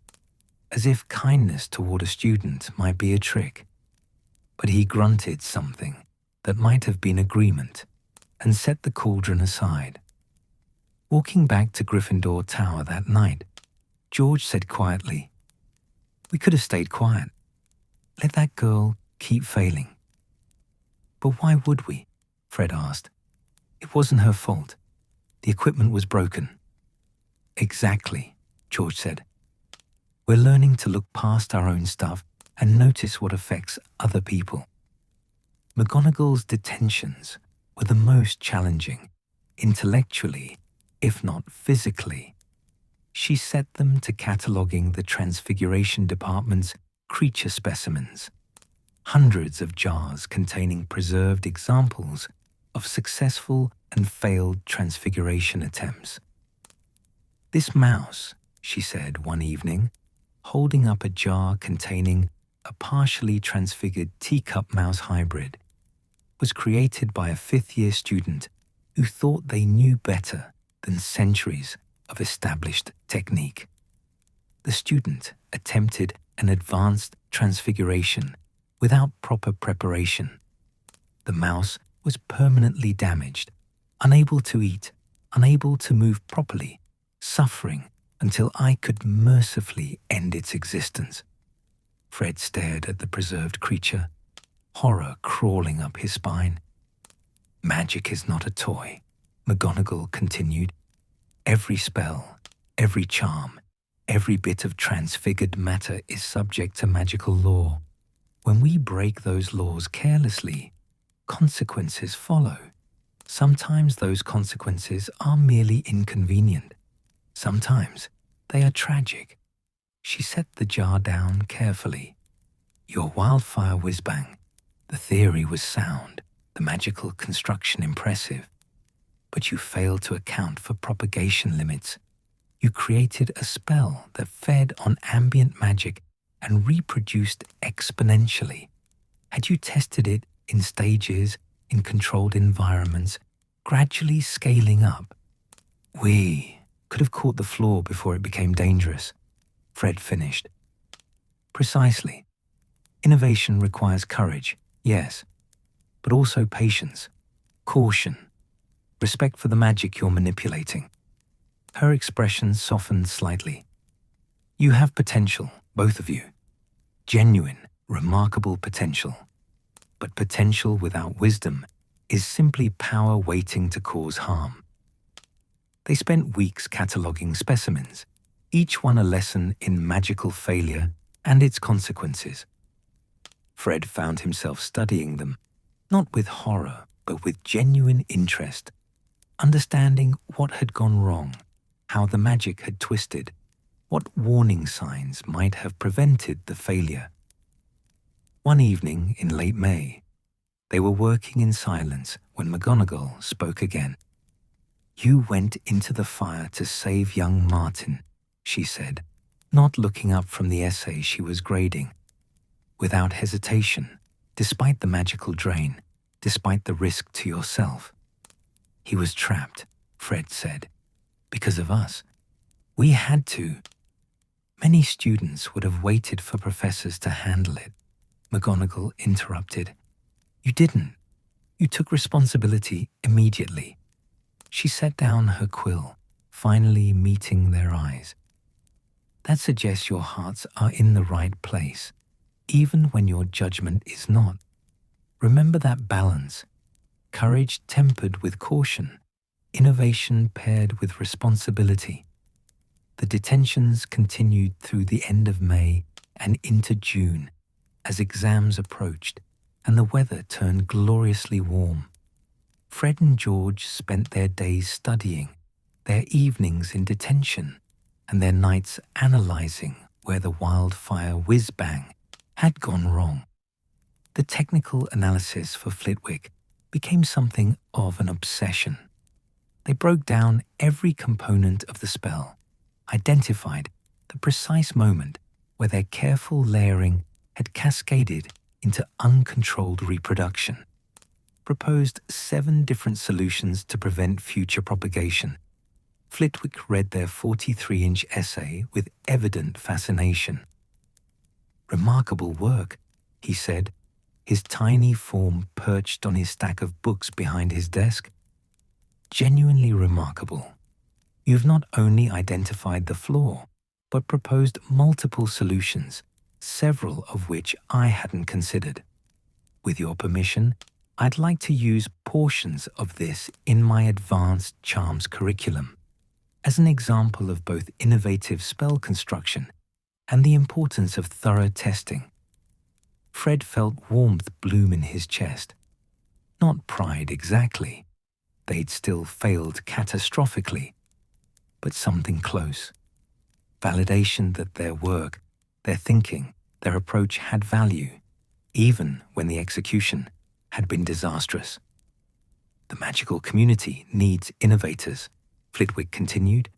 as if kindness toward a student might be a trick. But he grunted something that might have been agreement and set the cauldron aside. Walking back to Gryffindor Tower that night, George said quietly, "We could have stayed quiet. Let that girl keep failing." "But why would we?" Fred asked. "It wasn't her fault. The equipment was broken." "Exactly," George said. "We're learning to look past our own stuff and notice what affects other people." McGonagall's detentions were the most challenging, intellectually, if not physically. She set them to cataloguing the Transfiguration Department's creature specimens, hundreds of jars containing preserved examples of successful and failed transfiguration attempts. "This mouse," she said one evening, holding up a jar containing a partially transfigured teacup mouse hybrid, was created by a fifth-year student who thought they knew better than centuries of established technique. The student attempted an advanced transfiguration without proper preparation. The mouse was permanently damaged, unable to eat, unable to move properly, suffering until I could mercifully end its existence. Fred stared at the preserved creature, horror crawling up his spine. "Magic is not a toy," McGonagall continued. "Every spell, every charm, every bit of transfigured matter is subject to magical law. When we break those laws carelessly, consequences follow. Sometimes those consequences are merely inconvenient. Sometimes they are tragic." She set the jar down carefully. "Your wildfire whiz-bang. The theory was sound, the magical construction impressive. But you failed to account for propagation limits. You created a spell that fed on ambient magic and reproduced exponentially. Had you tested it in stages, in controlled environments, gradually scaling up, we could have caught the flaw before it became dangerous," Fred finished. "Precisely. Innovation requires courage, yes, but also patience, caution, respect for the magic you're manipulating." Her expression softened slightly. "You have potential, both of you. Genuine, remarkable potential. But potential without wisdom is simply power waiting to cause harm." They spent weeks cataloguing specimens, each one a lesson in magical failure and its consequences. Fred found himself studying them, not with horror, but with genuine interest, understanding what had gone wrong, how the magic had twisted, what warning signs might have prevented the failure. One evening in late May, they were working in silence when McGonagall spoke again. "You went into the fire to save young Martin," she said, not looking up from the essay she was grading. "Without hesitation, despite the magical drain, despite the risk to yourself." "He was trapped," Fred said, "because of us. We had to." "Many students would have waited for professors to handle it," McGonagall interrupted. "You didn't. You took responsibility immediately." She set down her quill, finally meeting their eyes. "That suggests your hearts are in the right place, even when your judgment is not. Remember that balance. Courage tempered with caution, innovation paired with responsibility." The detentions continued through the end of May and into June as exams approached and the weather turned gloriously warm. Fred and George spent their days studying, their evenings in detention, and their nights analyzing where the wildfire whiz-bang had gone wrong. The technical analysis for Flitwick became something of an obsession. They broke down every component of the spell, identified the precise moment where their careful layering had cascaded into uncontrolled reproduction, proposed 7 different solutions to prevent future propagation. Flitwick read their 43-inch essay with evident fascination. "Remarkable work," he said, his tiny form perched on his stack of books behind his desk. "Genuinely remarkable. You've not only identified the flaw, but proposed multiple solutions, several of which I hadn't considered. With your permission, I'd like to use portions of this in my advanced charms curriculum as an example of both innovative spell construction and the importance of thorough testing." Fred felt warmth bloom in his chest. Not pride exactly. They'd still failed catastrophically, but something close. Validation that their work, their thinking, their approach had value, even when the execution had been disastrous. "The magical community needs innovators," Flitwick continued.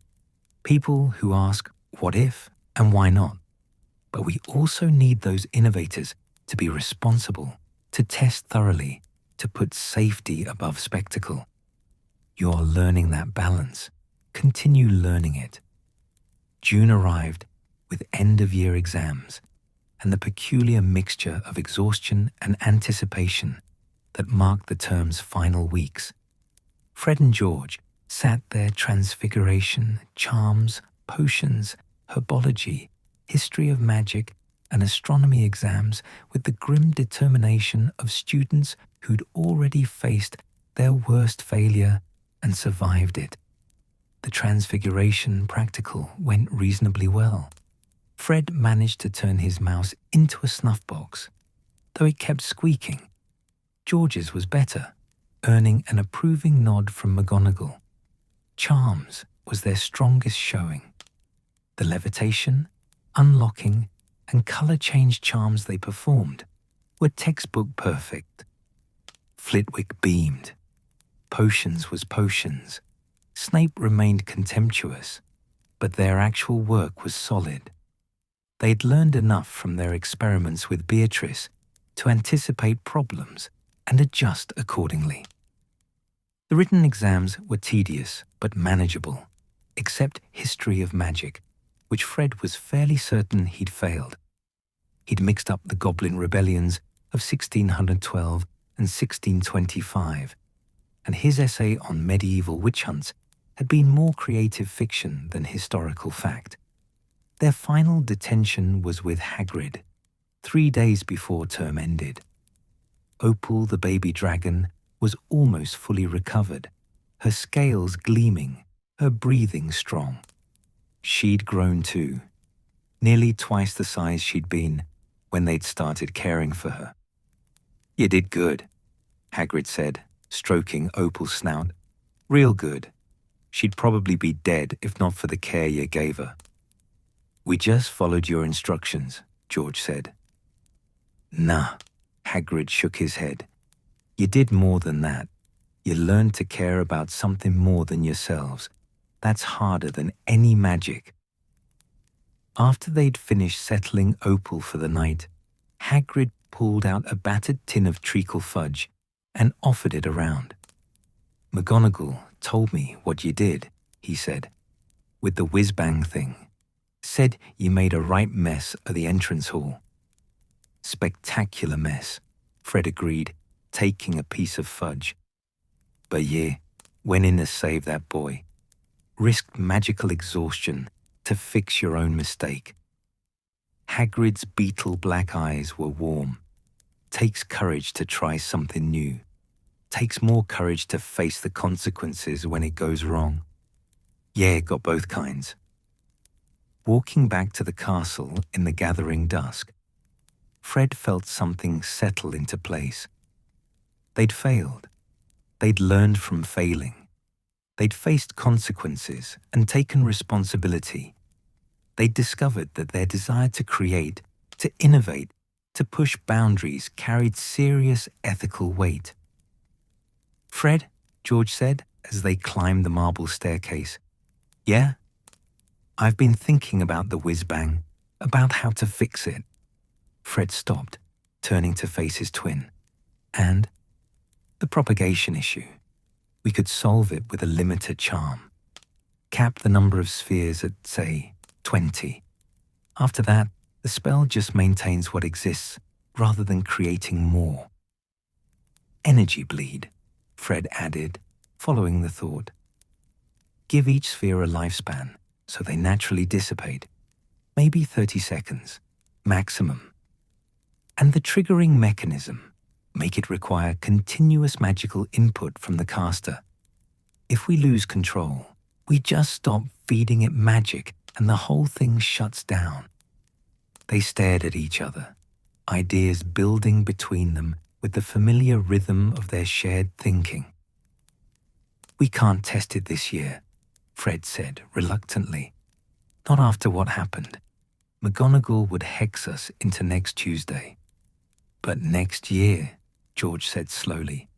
"People who ask what if and why not. But we also need those innovators to be responsible, to test thoroughly, to put safety above spectacle. You're learning that balance. Continue learning it." June arrived with end-of-year exams and the peculiar mixture of exhaustion and anticipation that marked the term's final weeks. Fred and George sat their transfiguration, charms, potions, herbology, history of magic, and astronomy exams with the grim determination of students who'd already faced their worst failure and survived it. The transfiguration practical went reasonably well. Fred managed to turn his mouse into a snuff box, though it kept squeaking. George's was better, earning an approving nod from McGonagall. Charms was their strongest showing. The levitation, unlocking, and color change charms they performed were textbook perfect. Flitwick beamed. Potions was potions. Snape remained contemptuous, but their actual work was solid. They'd learned enough from their experiments with Beatrice to anticipate problems and adjust accordingly. The written exams were tedious but manageable, except History of Magic, which Fred was fairly certain he'd failed. He'd mixed up the Goblin rebellions of 1612 and 1625, and his essay on medieval witch hunts had been more creative fiction than historical fact. Their final detention was with Hagrid, 3 days before term ended. Opal the baby dragon was almost fully recovered, her scales gleaming, her breathing strong. She'd grown too, nearly twice the size she'd been when they'd started caring for her. "You did good," Hagrid said, stroking Opal's snout. "Real good. She'd probably be dead if not for the care you gave her." "We just followed your instructions," George said. "Nah," Hagrid shook his head. "You did more than that. You learned to care about something more than yourselves. That's harder than any magic." After they'd finished settling Opal for the night, Hagrid pulled out a battered tin of treacle fudge and offered it around. "McGonagall told me what you did," he said, "with the whiz-bang thing. Said you made a right mess of the entrance hall." "Spectacular mess," Fred agreed, taking a piece of fudge. "But yeah, went in to save that boy. Risked magical exhaustion to fix your own mistake." Hagrid's beetle-black eyes were warm. "Takes courage to try something new. Takes more courage to face the consequences when it goes wrong. Yeah, got both kinds." Walking back to the castle in the gathering dusk, Fred felt something settle into place. They'd failed. They'd learned from failing. They'd faced consequences and taken responsibility. They'd discovered that their desire to create, to innovate, to push boundaries carried serious ethical weight. "Fred," George said as they climbed the marble staircase. "Yeah? I've been thinking about the whiz-bang, about how to fix it." Fred stopped, turning to face his twin. And the propagation issue. We could solve it with a limited charm. Cap the number of spheres at, say, 20. After that, the spell just maintains what exists rather than creating more. Energy bleed, Fred added, following the thought. Give each sphere a lifespan so they naturally dissipate. Maybe 30 seconds, maximum. And the triggering mechanism, make it require continuous magical input from the caster. If we lose control, we just stop feeding it magic and the whole thing shuts down. They stared at each other, ideas building between them with the familiar rhythm of their shared thinking. We can't test it this year, Fred said reluctantly. Not after what happened. McGonagall would hex us into next Tuesday. But next year, George said slowly.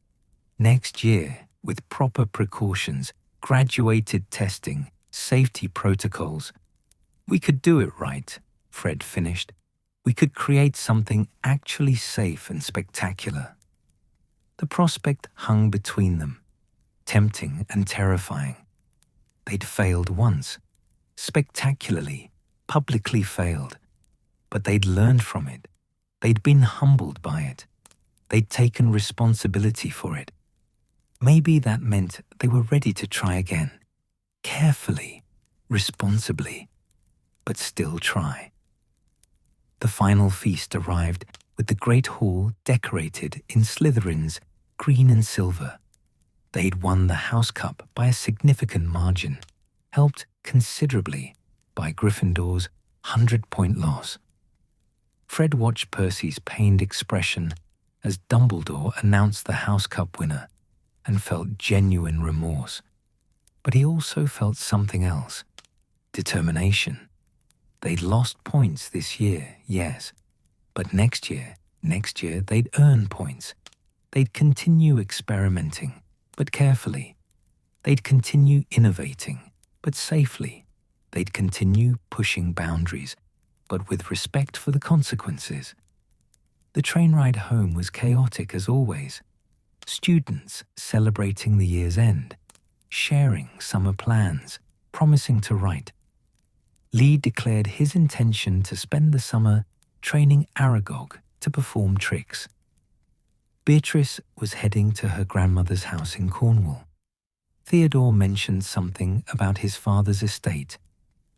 Next year, with proper precautions, graduated testing, safety protocols. We could do it right, Fred finished. We could create something actually safe and spectacular. The prospect hung between them, tempting and terrifying. They'd failed once, spectacularly, publicly failed, but they'd learned from it. They'd been humbled by it. They'd taken responsibility for it. Maybe that meant they were ready to try again, carefully, responsibly, but still try. The final feast arrived with the great hall decorated in Slytherins, green and silver. They'd won the House Cup by a significant margin, helped considerably by Gryffindor's 100-point loss. Fred watched Percy's pained expression as Dumbledore announced the House Cup winner and felt genuine remorse. But he also felt something else, determination. They'd lost points this year, yes, but next year they'd earn points. They'd continue experimenting, but carefully. They'd continue innovating, but safely. They'd continue pushing boundaries, but with respect for the consequences. The train ride home was chaotic as always. Students celebrating the year's end, sharing summer plans, promising to write. Lee declared his intention to spend the summer training Aragog to perform tricks. Beatrice was heading to her grandmother's house in Cornwall. Theodore mentioned something about his father's estate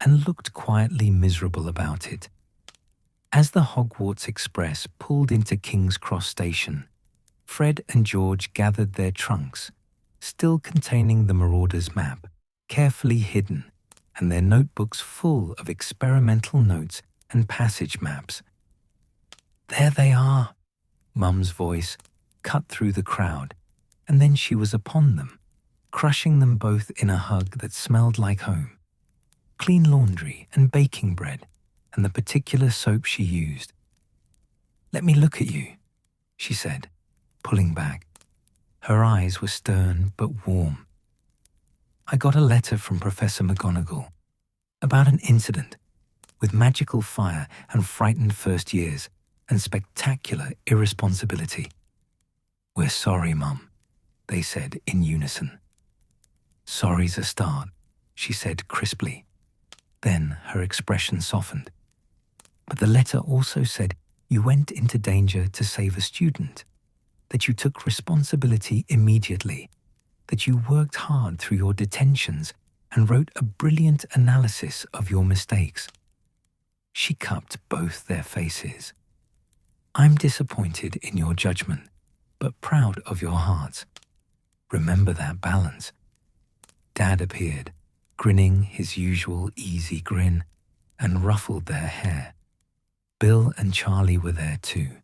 and looked quietly miserable about it. As the Hogwarts Express pulled into King's Cross Station, Fred and George gathered their trunks, still containing the Marauder's map, carefully hidden, and their notebooks full of experimental notes and passage maps. There they are, Mum's voice cut through the crowd, and then she was upon them, crushing them both in a hug that smelled like home. Clean laundry and baking bread, and the particular soap she used. "Let me look at you," she said, pulling back. Her eyes were stern but warm. "I got a letter from Professor McGonagall about an incident with magical fire and frightened first years and spectacular irresponsibility." "We're sorry, Mum," they said in unison. "Sorry's a start," she said crisply. Then her expression softened. "But the letter also said you went into danger to save a student, that you took responsibility immediately, that you worked hard through your detentions and wrote a brilliant analysis of your mistakes." She cupped both their faces. "I'm disappointed in your judgment, but proud of your hearts. Remember that balance." Dad appeared, grinning his usual easy grin, and ruffled their hair. Bill and Charlie were there too,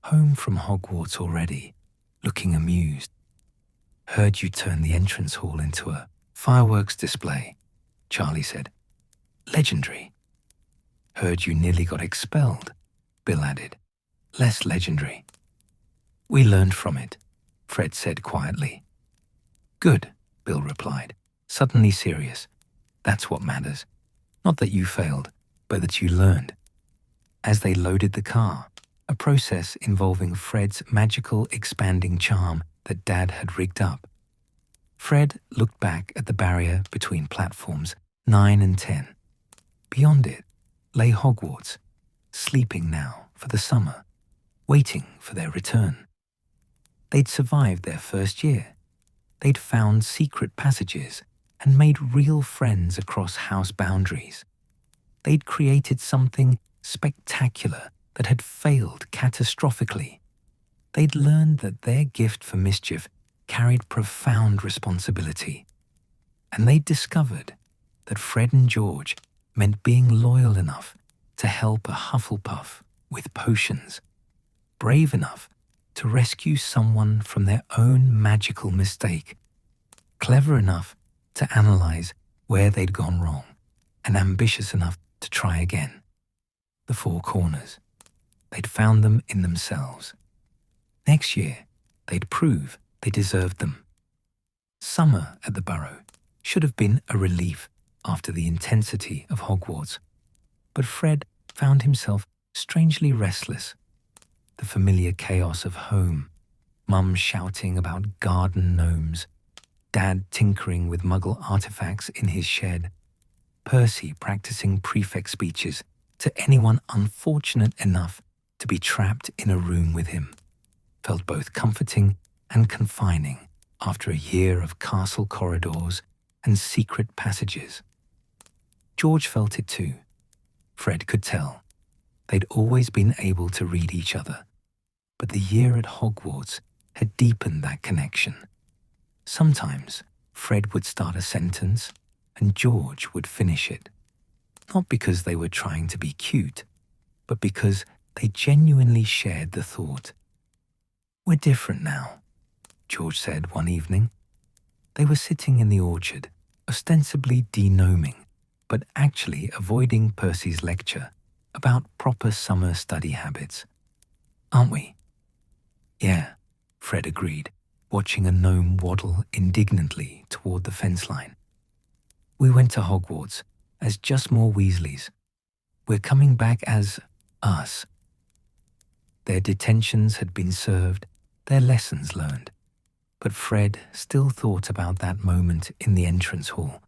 home from Hogwarts already, looking amused. "Heard you turn the entrance hall into a fireworks display," Charlie said. "Legendary." "Heard you nearly got expelled," Bill added. "Less legendary." "We learned from it," Fred said quietly. "Good," Bill replied, suddenly serious. "That's what matters. Not that you failed, but that you learned." As they loaded the car, a process involving Fred's magical expanding charm that Dad had rigged up. Fred looked back at the barrier between platforms 9 and 10. Beyond it lay Hogwarts, sleeping now for the summer, waiting for their return. They'd survived their first year. They'd found secret passages and made real friends across house boundaries. They'd created something spectacular that had failed catastrophically. They'd learned that their gift for mischief carried profound responsibility. And they'd discovered that Fred and George meant being loyal enough to help a Hufflepuff with potions, brave enough to rescue someone from their own magical mistake, clever enough to analyze where they'd gone wrong, and ambitious enough to try again. The four corners. They'd found them in themselves. Next year, they'd prove they deserved them. Summer at the Burrow should have been a relief after the intensity of Hogwarts, but Fred found himself strangely restless. The familiar chaos of home, Mum shouting about garden gnomes, Dad tinkering with Muggle artifacts in his shed, Percy practicing prefect speeches to anyone unfortunate enough to be trapped in a room with him, felt both comforting and confining after a year of castle corridors and secret passages. George felt it too. Fred could tell. They'd always been able to read each other, but the year at Hogwarts had deepened that connection. Sometimes Fred would start a sentence and George would finish it, not because they were trying to be cute, but because they genuinely shared the thought. "We're different now," George said one evening. They were sitting in the orchard, ostensibly denoming, but actually avoiding Percy's lecture about proper summer study habits. "Aren't we?" "Yeah," Fred agreed, watching a gnome waddle indignantly toward the fence line. "We went to Hogwarts as just more Weasleys. We're coming back as us." Their detentions had been served, their lessons learned. But Fred still thought about that moment in the entrance hall,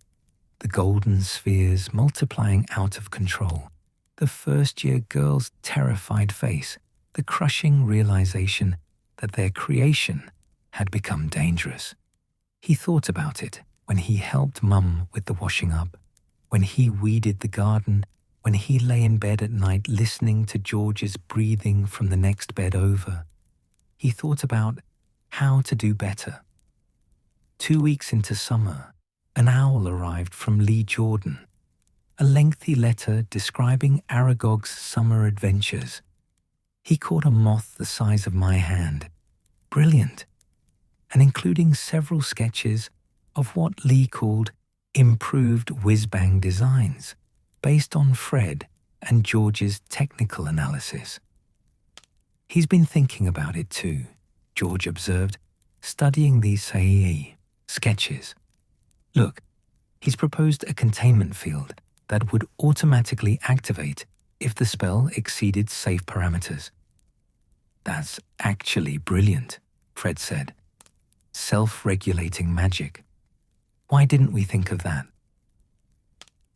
the golden spheres multiplying out of control, the first-year girl's terrified face, the crushing realization that their creation had become dangerous. He thought about it when he helped Mum with the washing up, when he weeded the garden, when he lay in bed at night listening to George's breathing from the next bed over. He thought about how to do better. 2 weeks into summer, an owl arrived from Lee Jordan, a lengthy letter describing Aragog's summer adventures. He caught a moth the size of my hand, brilliant, and including several sketches of what Lee called improved whiz-bang designs, based on Fred and George's technical analysis. "He's been thinking about it too," George observed, studying these Saii sketches. "Look, he's proposed a containment field that would automatically activate if the spell exceeded safe parameters." "That's actually brilliant," Fred said. "Self-regulating magic. Why didn't we think of that?"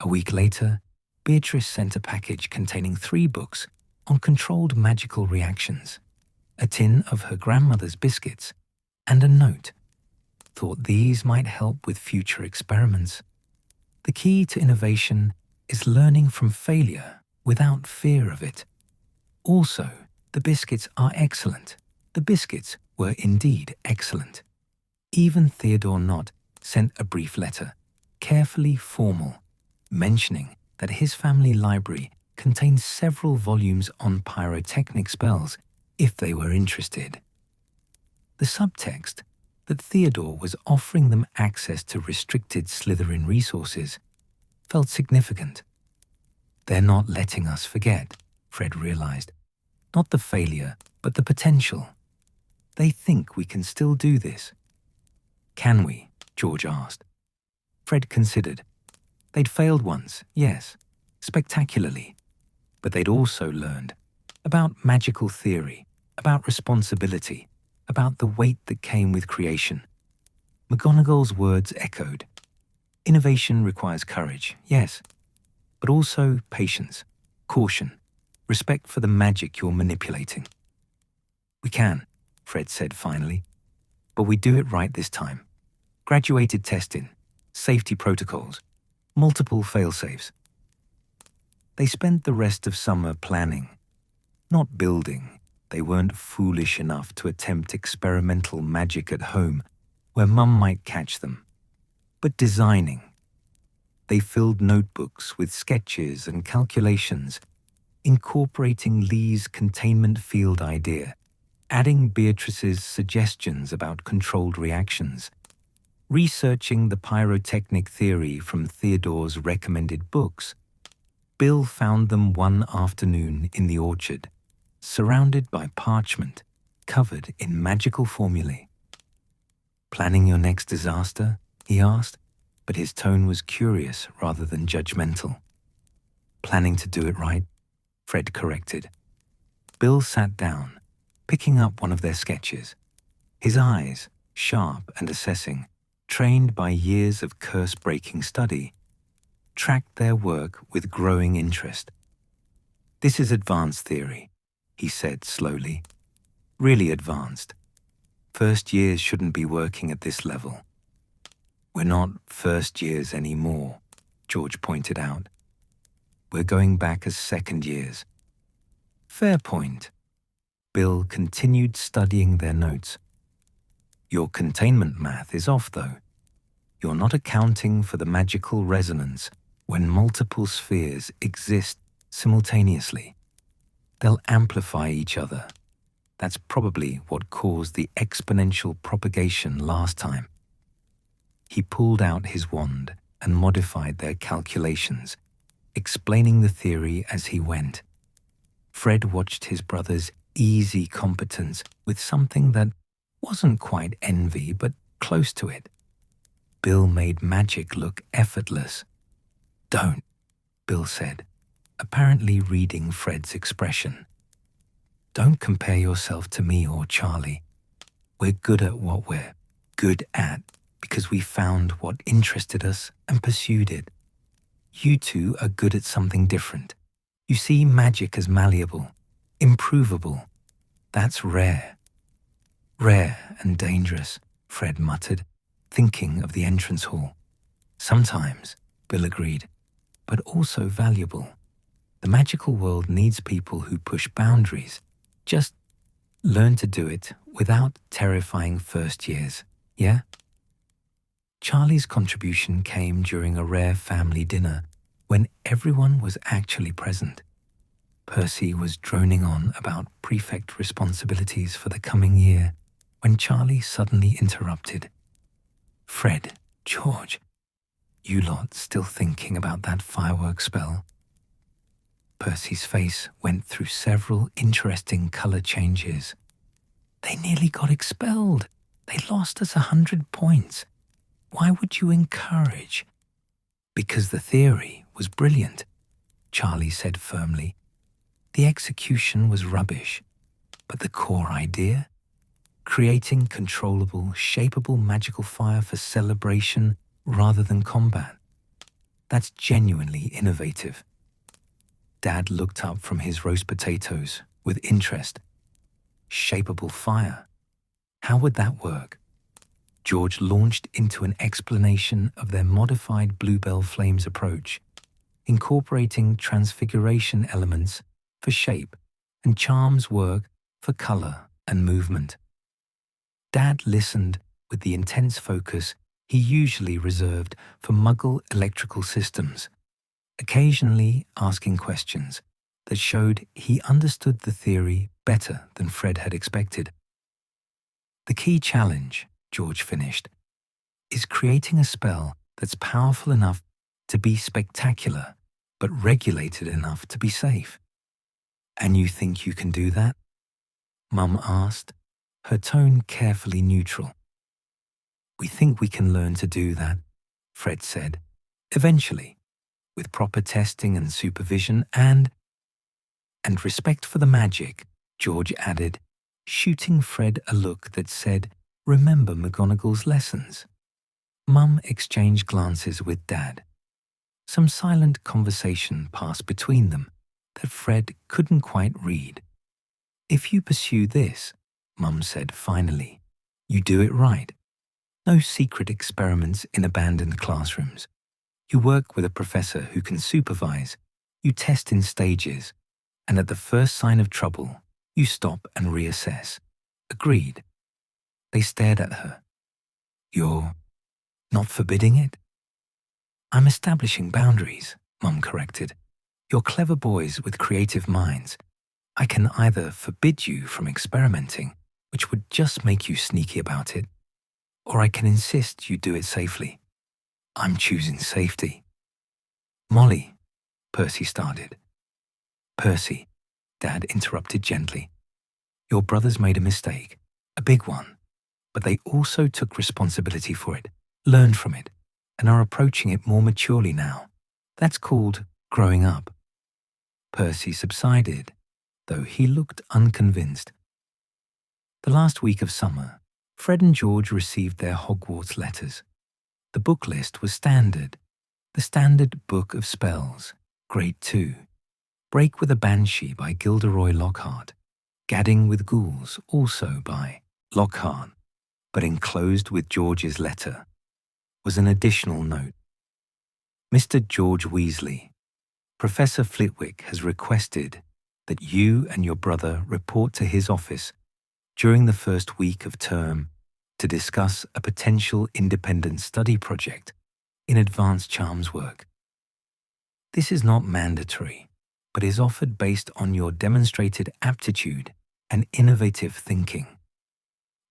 A week later, Beatrice sent a package containing 3 books on controlled magical reactions, a tin of her grandmother's biscuits, and a note. Thought these might help with future experiments. The key to innovation is learning from failure without fear of it. Also, the biscuits are excellent. The biscuits were indeed excellent. Even Theodore Nott sent a brief letter, carefully formal, mentioning that his family library contained several volumes on pyrotechnic spells if they were interested. The subtext, that Theodore was offering them access to restricted Slytherin resources, felt significant. "They're not letting us forget," Fred realized. "Not the failure, but the potential. They think we can still do this." "Can we?" George asked. Fred considered. They'd failed once, yes, spectacularly, but they'd also learned about magical theory, about responsibility, about the weight that came with creation. McGonagall's words echoed. Innovation requires courage, yes, but also patience, caution, respect for the magic you're manipulating. We can, Fred said finally, but we do it right this time. Graduated testing, safety protocols, multiple fail-safes. They spent the rest of summer planning, not building. They weren't foolish enough to attempt experimental magic at home where Mum might catch them, but designing. They filled notebooks with sketches and calculations, incorporating Lee's containment field idea, adding Beatrice's suggestions about controlled reactions, researching the pyrotechnic theory from Theodore's recommended books. Bill found them one afternoon in the orchard, surrounded by parchment, covered in magical formulae. "Planning your next disaster?" he asked, but his tone was curious rather than judgmental. "Planning to do it right," Fred corrected. Bill sat down, picking up one of their sketches. His eyes, sharp and assessing, trained by years of curse-breaking study, tracked their work with growing interest. "This is advanced theory," he said slowly. "Really advanced. First years shouldn't be working at this level." "We're not first years anymore," George pointed out. "We're going back as second years." "Fair point." Bill continued studying their notes. "Your containment math is off, though. You're not accounting for the magical resonance when multiple spheres exist simultaneously. They'll amplify each other. That's probably what caused the exponential propagation last time." He pulled out his wand and modified their calculations, explaining the theory as he went. Fred watched his brother's easy competence with something that wasn't quite envy, but close to it. Bill made magic look effortless. "Don't," Bill said, apparently reading Fred's expression. "Don't compare yourself to me or Charlie. We're good at what we're good at because we found what interested us and pursued it. You two are good at something different. You see magic as malleable, improvable. That's rare." "Rare and dangerous," Fred muttered, thinking of the entrance hall. "Sometimes," Bill agreed, "but also valuable. The magical world needs people who push boundaries. Just learn to do it without terrifying first years, yeah?" Charlie's contribution came during a rare family dinner when everyone was actually present. Percy was droning on about prefect responsibilities for the coming year when Charlie suddenly interrupted. "Fred, George, you lot still thinking about that firework spell?" Percy's face went through several interesting color changes. "They nearly got expelled. They lost us 100 points. Why would you encourage?" "Because the theory was brilliant," Charlie said firmly. "The execution was rubbish, but the core idea? Creating controllable, shapeable magical fire for celebration rather than combat. That's genuinely innovative." Dad looked up from his roast potatoes with interest. "Shapeable fire? How would that work?" George launched into an explanation of their modified Bluebell Flames approach, incorporating transfiguration elements for shape and charms work for color and movement. Dad listened with the intense focus he usually reserved for Muggle electrical systems, occasionally asking questions that showed he understood the theory better than Fred had expected. "The key challenge," George finished, "is creating a spell that's powerful enough to be spectacular, but regulated enough to be safe." "And you think you can do that?" Mum asked, her tone carefully neutral. "We think we can learn to do that," Fred said, "eventually, with proper testing and supervision and And respect for the magic, George added, shooting Fred a look that said, remember McGonagall's lessons. Mum exchanged glances with Dad. Some silent conversation passed between them that Fred couldn't quite read. If you pursue this, Mum said finally, you do it right. No secret experiments in abandoned classrooms. You work with a professor who can supervise, you test in stages, and at the first sign of trouble, you stop and reassess. Agreed. They stared at her. You're not forbidding it? I'm establishing boundaries, Mum corrected. You're clever boys with creative minds. I can either forbid you from experimenting, which would just make you sneaky about it, or I can insist you do it safely. I'm choosing safety. Molly, Percy started. Percy, Dad interrupted gently. Your brothers made a mistake, a big one, but they also took responsibility for it, learned from it, and are approaching it more maturely now. That's called growing up. Percy subsided, though he looked unconvinced. The last week of summer, Fred and George received their Hogwarts letters. The book list was standard. The Standard Book of Spells, Grade 2. Break with a Banshee by Gilderoy Lockhart. Gadding with Ghouls, also by Lockhart. But enclosed with George's letter was an additional note. Mr. George Weasley, Professor Flitwick has requested that you and your brother report to his office during the first week of term to discuss a potential independent study project in advanced charms work. This is not mandatory, but is offered based on your demonstrated aptitude and innovative thinking.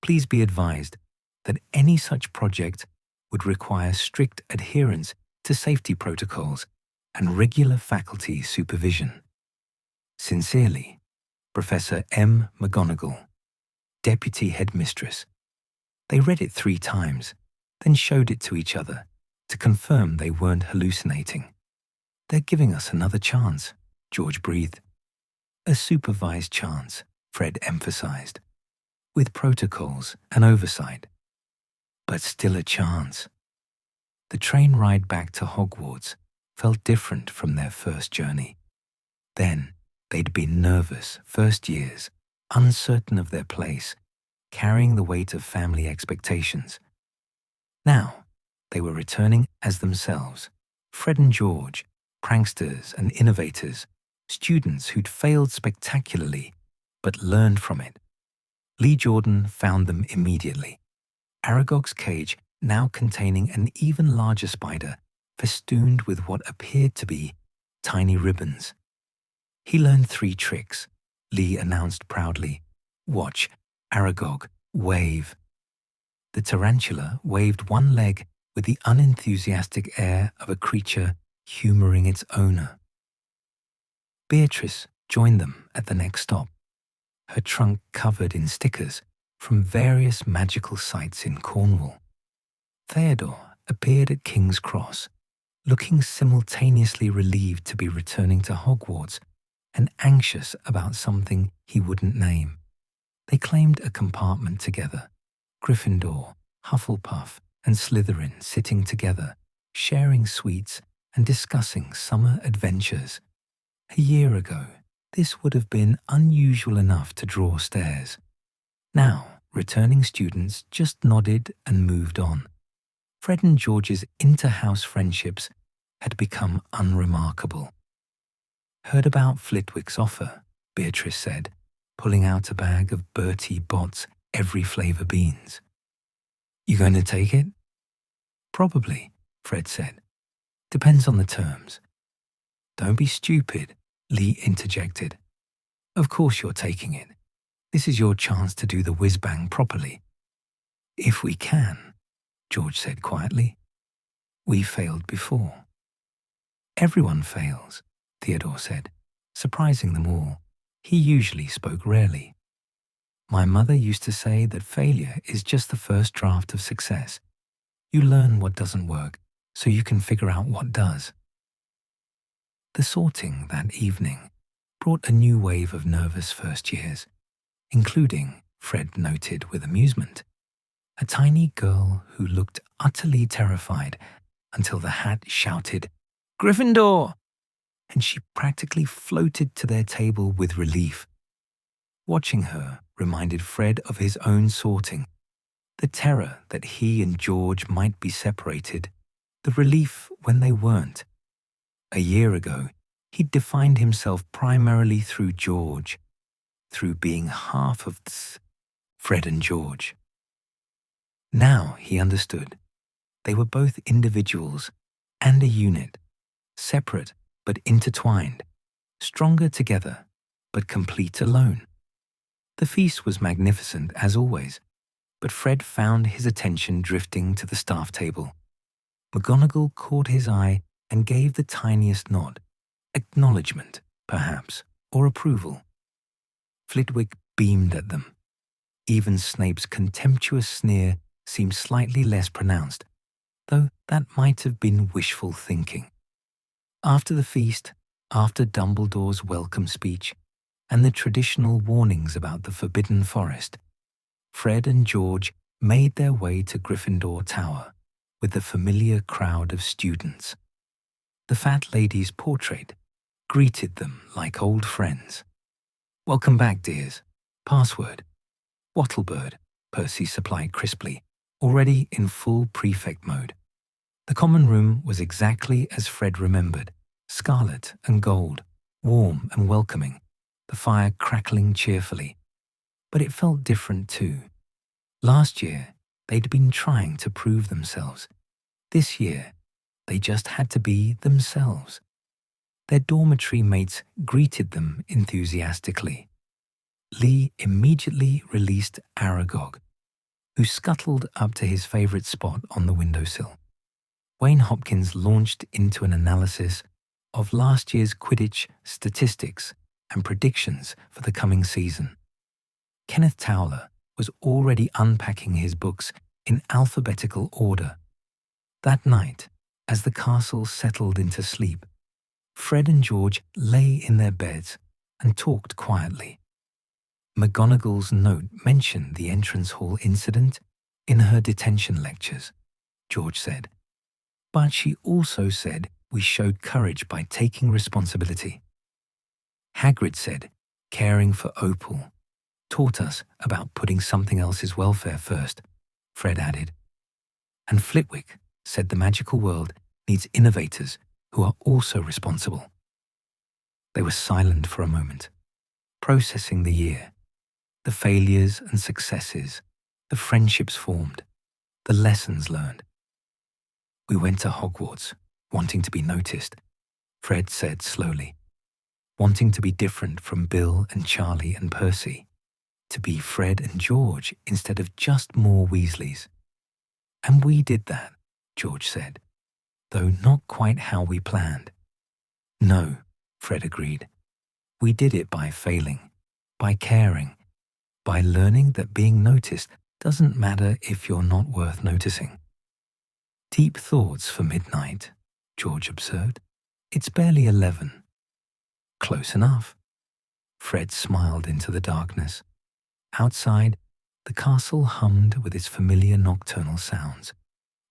Please be advised that any such project would require strict adherence to safety protocols and regular faculty supervision. Sincerely, Professor M. McGonagall, Deputy Headmistress. They read it 3 times, then showed it to each other to confirm they weren't hallucinating. They're giving us another chance, George breathed. A supervised chance, Fred emphasized, with protocols and oversight. But still a chance. The train ride back to Hogwarts felt different from their first journey. Then, they'd been nervous first years, uncertain of their place, carrying the weight of family expectations. Now, they were returning as themselves, Fred and George, pranksters and innovators, students who'd failed spectacularly but learned from it. Lee Jordan found them immediately. Aragog's cage now containing an even larger spider festooned with what appeared to be tiny ribbons. He learned 3 tricks, Lee announced proudly. Watch, Aragog, wave. The tarantula waved one leg with the unenthusiastic air of a creature humoring its owner. Beatrice joined them at the next stop, her trunk covered in stickers from various magical sites in Cornwall. Theodore appeared at King's Cross, looking simultaneously relieved to be returning to Hogwarts and anxious about something he wouldn't name. They claimed a compartment together, Gryffindor, Hufflepuff, and Slytherin sitting together, sharing sweets and discussing summer adventures. A year ago, this would have been unusual enough to draw stares. Now, returning students just nodded and moved on. Fred and George's inter-house friendships had become unremarkable. Heard about Flitwick's offer, Beatrice said, pulling out a bag of Bertie Bott's every flavour beans. You going to take it? Probably, Fred said. Depends on the terms. Don't be stupid, Lee interjected. Of course you're taking it. This is your chance to do the whiz-bang properly. If we can, George said quietly. We failed before. Everyone fails, Theodore said, surprising them all. He usually spoke rarely. My mother used to say that failure is just the first draft of success. You learn what doesn't work, so you can figure out what does. The sorting that evening brought a new wave of nervous first years, including, Fred noted with amusement, a tiny girl who looked utterly terrified until the hat shouted, "Gryffindor!" and she practically floated to their table with relief. Watching her reminded Fred of his own sorting, the terror that he and George might be separated, the relief when they weren't. A year ago, he'd defined himself primarily through George, through being half of Fred and George. Now he understood. They were both individuals and a unit, separate but intertwined, stronger together but complete alone. The feast was magnificent as always, but Fred found his attention drifting to the staff table. McGonagall caught his eye and gave the tiniest nod, acknowledgement, perhaps, or approval. Flitwick beamed at them. Even Snape's contemptuous sneer seemed slightly less pronounced, though that might have been wishful thinking. After the feast, after Dumbledore's welcome speech, and the traditional warnings about the Forbidden Forest, Fred and George made their way to Gryffindor Tower with the familiar crowd of students. The fat lady's portrait greeted them like old friends. "Welcome back, dears. Password." "Wattlebird," Percy supplied crisply, already in full prefect mode. The common room was exactly as Fred remembered, scarlet and gold, warm and welcoming, the fire crackling cheerfully. But it felt different too. Last year, they'd been trying to prove themselves. This year, they just had to be themselves. Their dormitory mates greeted them enthusiastically. Lee immediately released Aragog, who scuttled up to his favorite spot on the windowsill. Wayne Hopkins launched into an analysis of last year's Quidditch statistics and predictions for the coming season. Kenneth Towler was already unpacking his books in alphabetical order. That night, as the castle settled into sleep, Fred and George lay in their beds and talked quietly. McGonagall's note mentioned the entrance hall incident in her detention lectures, George said. But she also said we showed courage by taking responsibility. Hagrid said caring for Opal taught us about putting something else's welfare first, Fred added. And Flitwick said the magical world needs innovators who are also responsible. They were silent for a moment, processing the year, the failures and successes, the friendships formed, the lessons learned. "We went to Hogwarts, wanting to be noticed," Fred said slowly, "wanting to be different from Bill and Charlie and Percy, to be Fred and George instead of just more Weasleys. And we did that," George said, "though not quite how we planned." "No," Fred agreed. "We did it by failing, by caring, by learning that being noticed doesn't matter if you're not worth noticing." "Deep thoughts for midnight," George observed. "It's barely 11. "Close enough." Fred smiled into the darkness. Outside, the castle hummed with its familiar nocturnal sounds,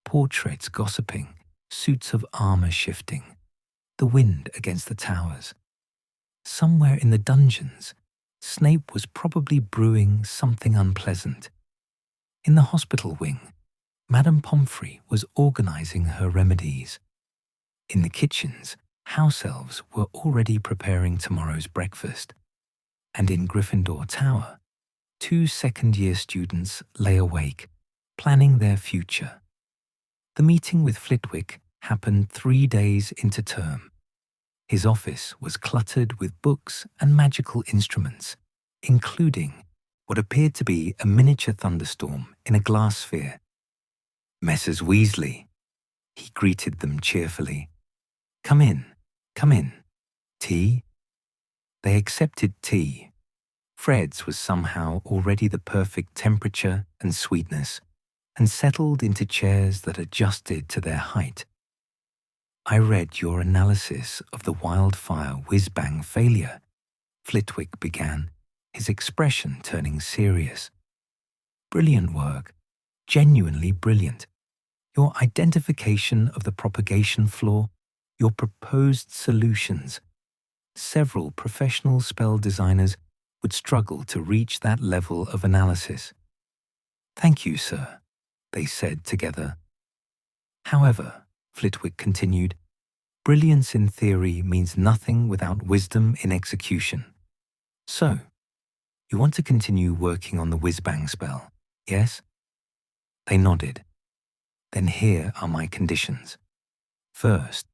portraits gossiping, suits of armor shifting, the wind against the towers. Somewhere in the dungeons, Snape was probably brewing something unpleasant. In the hospital wing, Madame Pomfrey was organizing her remedies. In the kitchens, house elves were already preparing tomorrow's breakfast. And in Gryffindor Tower, 2 second-year students lay awake, planning their future. The meeting with Flitwick happened 3 days into term. His office was cluttered with books and magical instruments, including what appeared to be a miniature thunderstorm in a glass sphere. "Messrs. Weasley," he greeted them cheerfully. Come in. Tea?" They accepted tea. Fred's was somehow already the perfect temperature and sweetness, and settled into chairs that adjusted to their height. "I read your analysis of the wildfire whiz-bang failure," Flitwick began, his expression turning serious. Brilliant work. Genuinely brilliant. Your identification of the propagation flaw, your proposed solutions. Several professional spell designers would struggle to reach that level of analysis. Thank you, sir, they said together. However, Flitwick continued, brilliance in theory means nothing without wisdom in execution. So, you want to continue working on the whiz-bang spell, yes? They nodded. Then here are my conditions. First,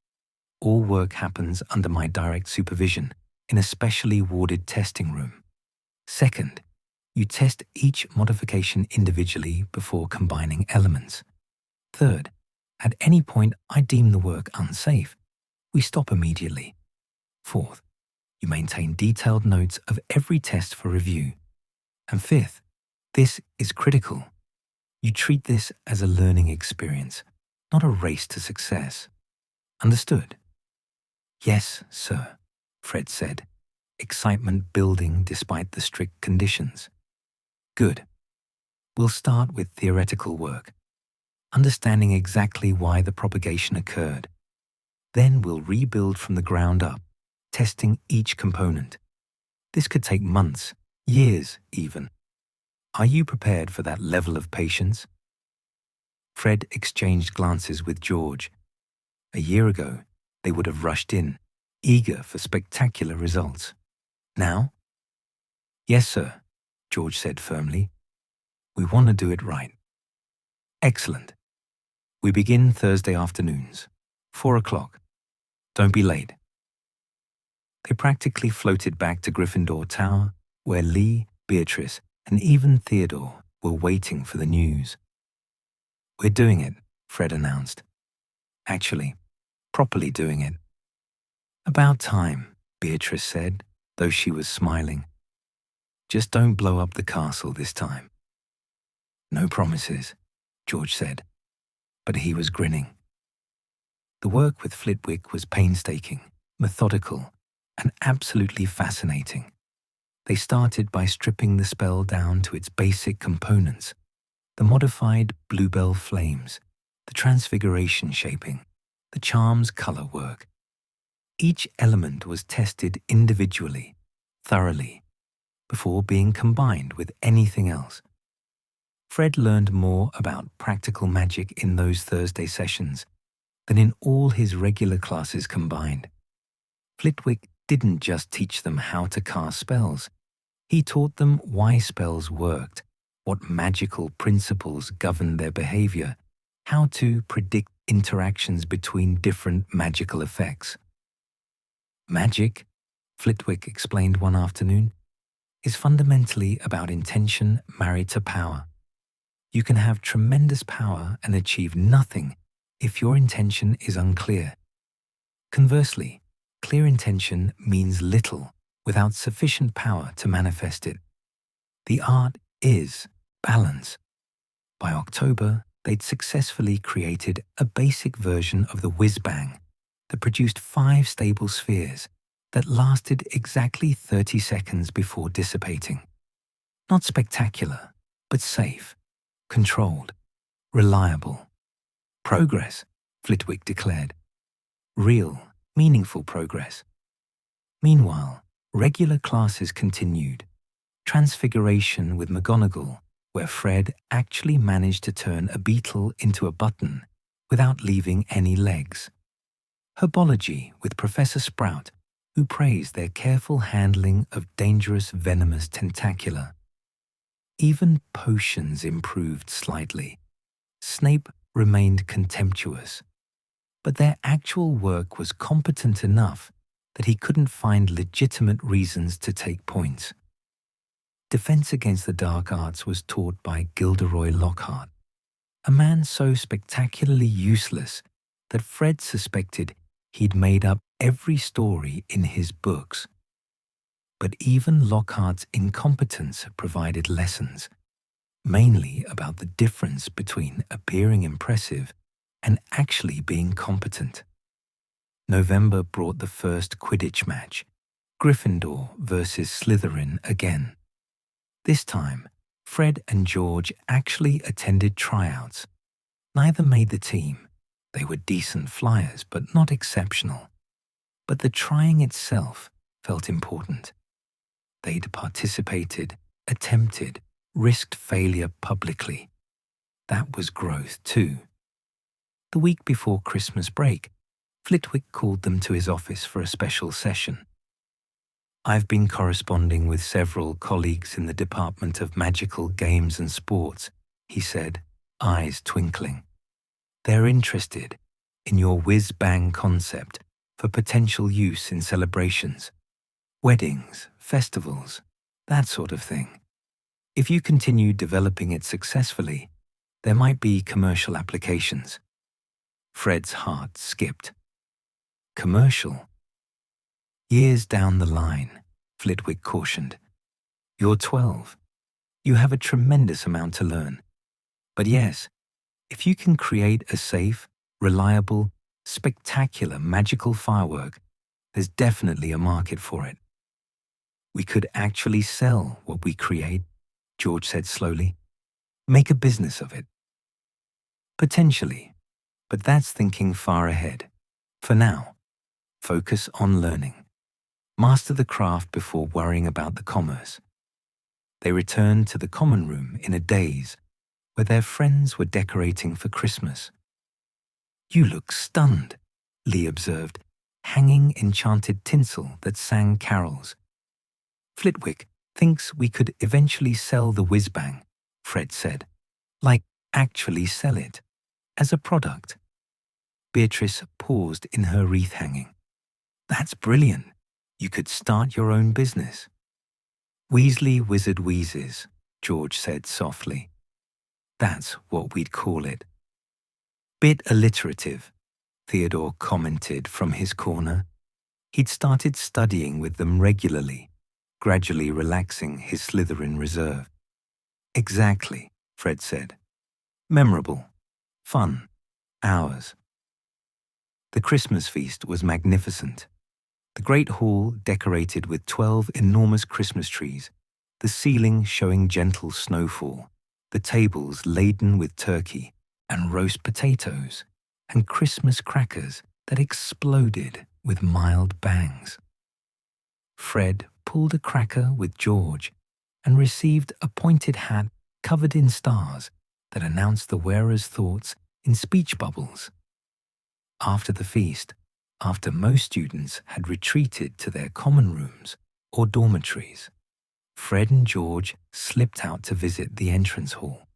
all work happens under my direct supervision in a specially warded testing room. Second, you test each modification individually before combining elements. Third, at any point I deem the work unsafe, we stop immediately. Fourth, you maintain detailed notes of every test for review. And fifth, this is critical. You treat this as a learning experience, not a race to success. Understood? Yes, sir, Fred said, excitement building despite the strict conditions. Good. We'll start with theoretical work, understanding exactly why the propagation occurred. Then we'll rebuild from the ground up, testing each component. This could take months, years even. Are you prepared for that level of patience? Fred exchanged glances with George. A year ago, they would have rushed in, eager for spectacular results. Now? Yes, sir, George said firmly. We want to do it right. Excellent. We begin Thursday afternoons, 4 o'clock. Don't be late. They practically floated back to Gryffindor Tower, where Lee, Beatrice, and even Theodore were waiting for the news. We're doing it, Fred announced. Actually, properly doing it. About time, Beatrice said, though she was smiling. Just don't blow up the castle this time. No promises, George said, but he was grinning. The work with Flitwick was painstaking, methodical, and absolutely fascinating. They started by stripping the spell down to its basic components, the modified bluebell flames, the transfiguration shaping, the charm's color work. Each element was tested individually, thoroughly, before being combined with anything else. Fred learned more about practical magic in those Thursday sessions than in all his regular classes combined. Flitwick didn't just teach them how to cast spells. He taught them why spells worked, what magical principles governed their behavior, how to predict interactions between different magical effects. Magic, Flitwick explained one afternoon, is fundamentally about intention married to power. You can have tremendous power and achieve nothing if your intention is unclear. Conversely, clear intention means little without sufficient power to manifest it. The art is balance. By October, they'd successfully created a basic version of the whiz-bang that produced 5 stable spheres that lasted exactly 30 seconds before dissipating. Not spectacular, but safe, controlled, reliable. Progress, Flitwick declared. Real, meaningful progress. Meanwhile, regular classes continued. Transfiguration with McGonagall, where Fred actually managed to turn a beetle into a button without leaving any legs. Herbology with Professor Sprout, who praised their careful handling of dangerous venomous tentacula. Even potions improved slightly. Snape remained contemptuous, but their actual work was competent enough that he couldn't find legitimate reasons to take points. Defense against the dark arts was taught by Gilderoy Lockhart, a man so spectacularly useless that Fred suspected he'd made up every story in his books. But even Lockhart's incompetence provided lessons, mainly about the difference between appearing impressive and actually being competent. November brought the first Quidditch match, Gryffindor versus Slytherin again. This time, Fred and George actually attended tryouts. Neither made the team. They were decent flyers, but not exceptional. But the trying itself felt important. They'd participated, attempted, risked failure publicly. That was growth too. The week before Christmas break, Flitwick called them to his office for a special session. "I've been corresponding with several colleagues in the Department of Magical Games and Sports," he said, eyes twinkling. "They're interested in your whiz-bang concept for potential use in celebrations, weddings, festivals, that sort of thing. If you continue developing it successfully, there might be commercial applications." Fred's heart skipped. Commercial? "Years down the line," Flitwick cautioned. "You're 12. You have a tremendous amount to learn. But yes, if you can create a safe, reliable, spectacular magical firework, there's definitely a market for it." "We could actually sell what we create," George said slowly. "Make a business of it." "Potentially, but that's thinking far ahead. For now, focus on learning. Master the craft before worrying about the commerce." They returned to the common room in a daze, where their friends were decorating for Christmas. "You look stunned," Lee observed, hanging enchanted tinsel that sang carols. "Flitwick thinks we could eventually sell the whiz-bang," Fred said. "Like, actually sell it. As a product." Beatrice paused in her wreath hanging. "That's brilliant. You could start your own business." "Weasley Wizard Wheezes," George said softly. "That's what we'd call it." "Bit alliterative," Theodore commented from his corner. He'd started studying with them regularly, gradually relaxing his Slytherin reserve. "Exactly," Fred said. "Memorable. Fun. Ours." The Christmas feast was magnificent. The great hall decorated with 12 enormous Christmas trees, the ceiling showing gentle snowfall, the tables laden with turkey and roast potatoes and Christmas crackers that exploded with mild bangs. Fred pulled a cracker with George and received a pointed hat covered in stars that announced the wearer's thoughts in speech bubbles. After the feast, after most students had retreated to their common rooms or dormitories, Fred and George slipped out to visit the entrance hall.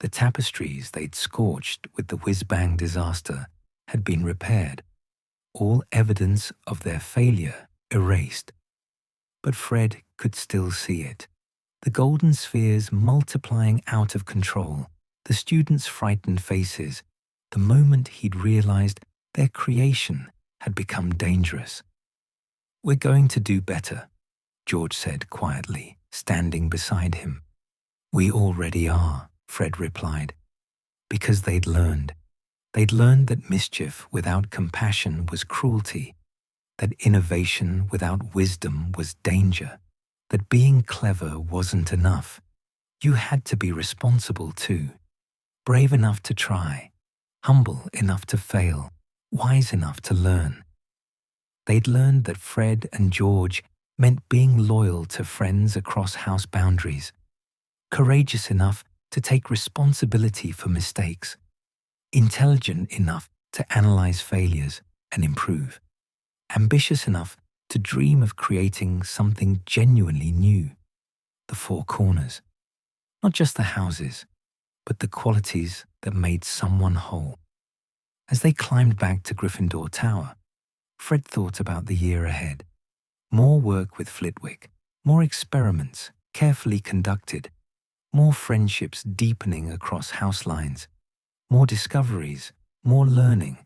The tapestries they'd scorched with the whiz-bang disaster had been repaired, all evidence of their failure erased. But Fred could still see it. The golden spheres multiplying out of control, the students' frightened faces, the moment he'd realized their creation had become dangerous. "We're going to do better," George said quietly, standing beside him. "We already are," Fred replied, because they'd learned. They'd learned that mischief without compassion was cruelty, that innovation without wisdom was danger, that being clever wasn't enough. You had to be responsible too, brave enough to try, humble enough to fail, wise enough to learn. They'd learned that Fred and George meant being loyal to friends across house boundaries, courageous enough to take responsibility for mistakes, intelligent enough to analyze failures and improve, ambitious enough to dream of creating something genuinely new. The four corners. Not just the houses, but the qualities that made someone whole. As they climbed back to Gryffindor Tower, Fred thought about the year ahead. More work with Flitwick, more experiments carefully conducted, more friendships deepening across house lines, more discoveries, more learning,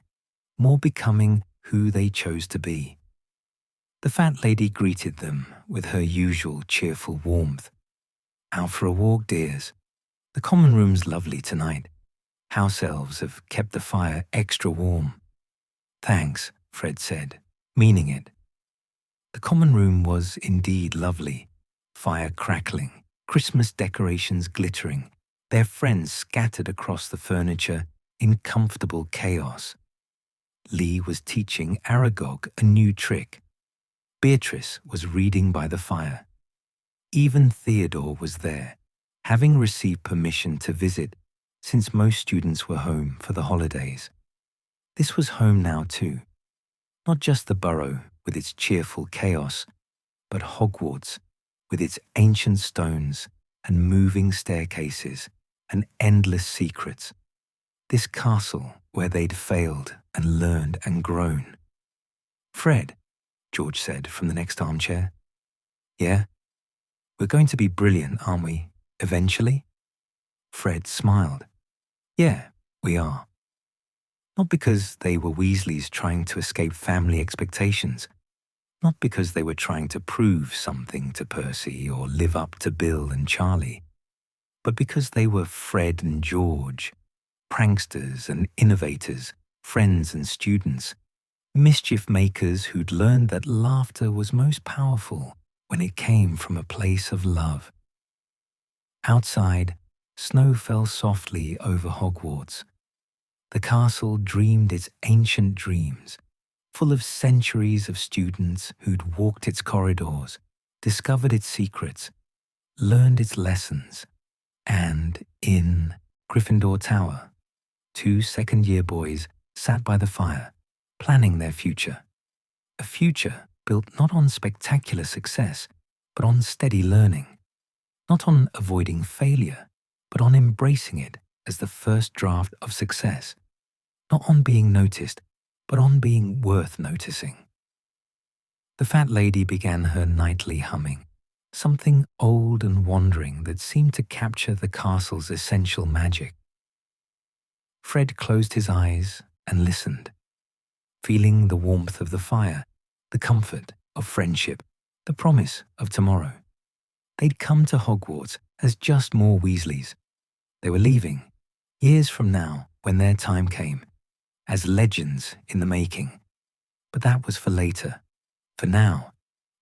more becoming who they chose to be. The fat lady greeted them with her usual cheerful warmth. "Out for a walk, dears. The common room's lovely tonight. House elves have kept the fire extra warm." "Thanks," Fred said, meaning it. The common room was indeed lovely. Fire crackling, Christmas decorations glittering, their friends scattered across the furniture in comfortable chaos. Lee was teaching Aragog a new trick. Beatrice was reading by the fire. Even Theodore was there, having received permission to visit since most students were home for the holidays. This was home now too. Not just the burrow with its cheerful chaos, but Hogwarts with its ancient stones and moving staircases and endless secrets. This castle where they'd failed and learned and grown. "Fred," George said from the next armchair. "Yeah? We're going to be brilliant, aren't we, eventually?" Fred smiled. "Yeah, we are." Not because they were Weasleys trying to escape family expectations, not because they were trying to prove something to Percy or live up to Bill and Charlie, but because they were Fred and George, pranksters and innovators, friends and students, mischief makers who'd learned that laughter was most powerful when it came from a place of love. Outside, snow fell softly over Hogwarts. The castle dreamed its ancient dreams, full of centuries of students who'd walked its corridors, discovered its secrets, learned its lessons, and in Gryffindor Tower, 2 second-year boys sat by the fire, planning their future. A future built not on spectacular success, but on steady learning. Not on avoiding failure, but on embracing it as the first draft of success. Not on being noticed, but on being worth noticing. The fat lady began her nightly humming, something old and wandering that seemed to capture the castle's essential magic. Fred closed his eyes and listened, feeling the warmth of the fire, the comfort of friendship, the promise of tomorrow. They'd come to Hogwarts as just more Weasleys. They were leaving, years from now when their time came, as legends in the making. But that was for later. For now,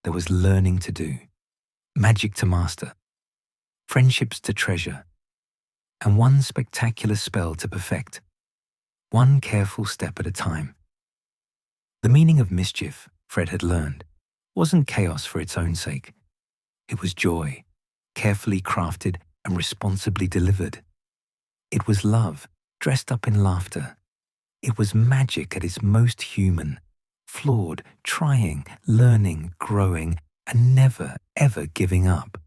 there was learning to do, magic to master, friendships to treasure, and one spectacular spell to perfect, one careful step at a time. The meaning of mischief, Fred had learned, wasn't chaos for its own sake. It was joy, carefully crafted and responsibly delivered. It was love, dressed up in laughter. It was magic at its most human, flawed, trying, learning, growing, and never, ever giving up.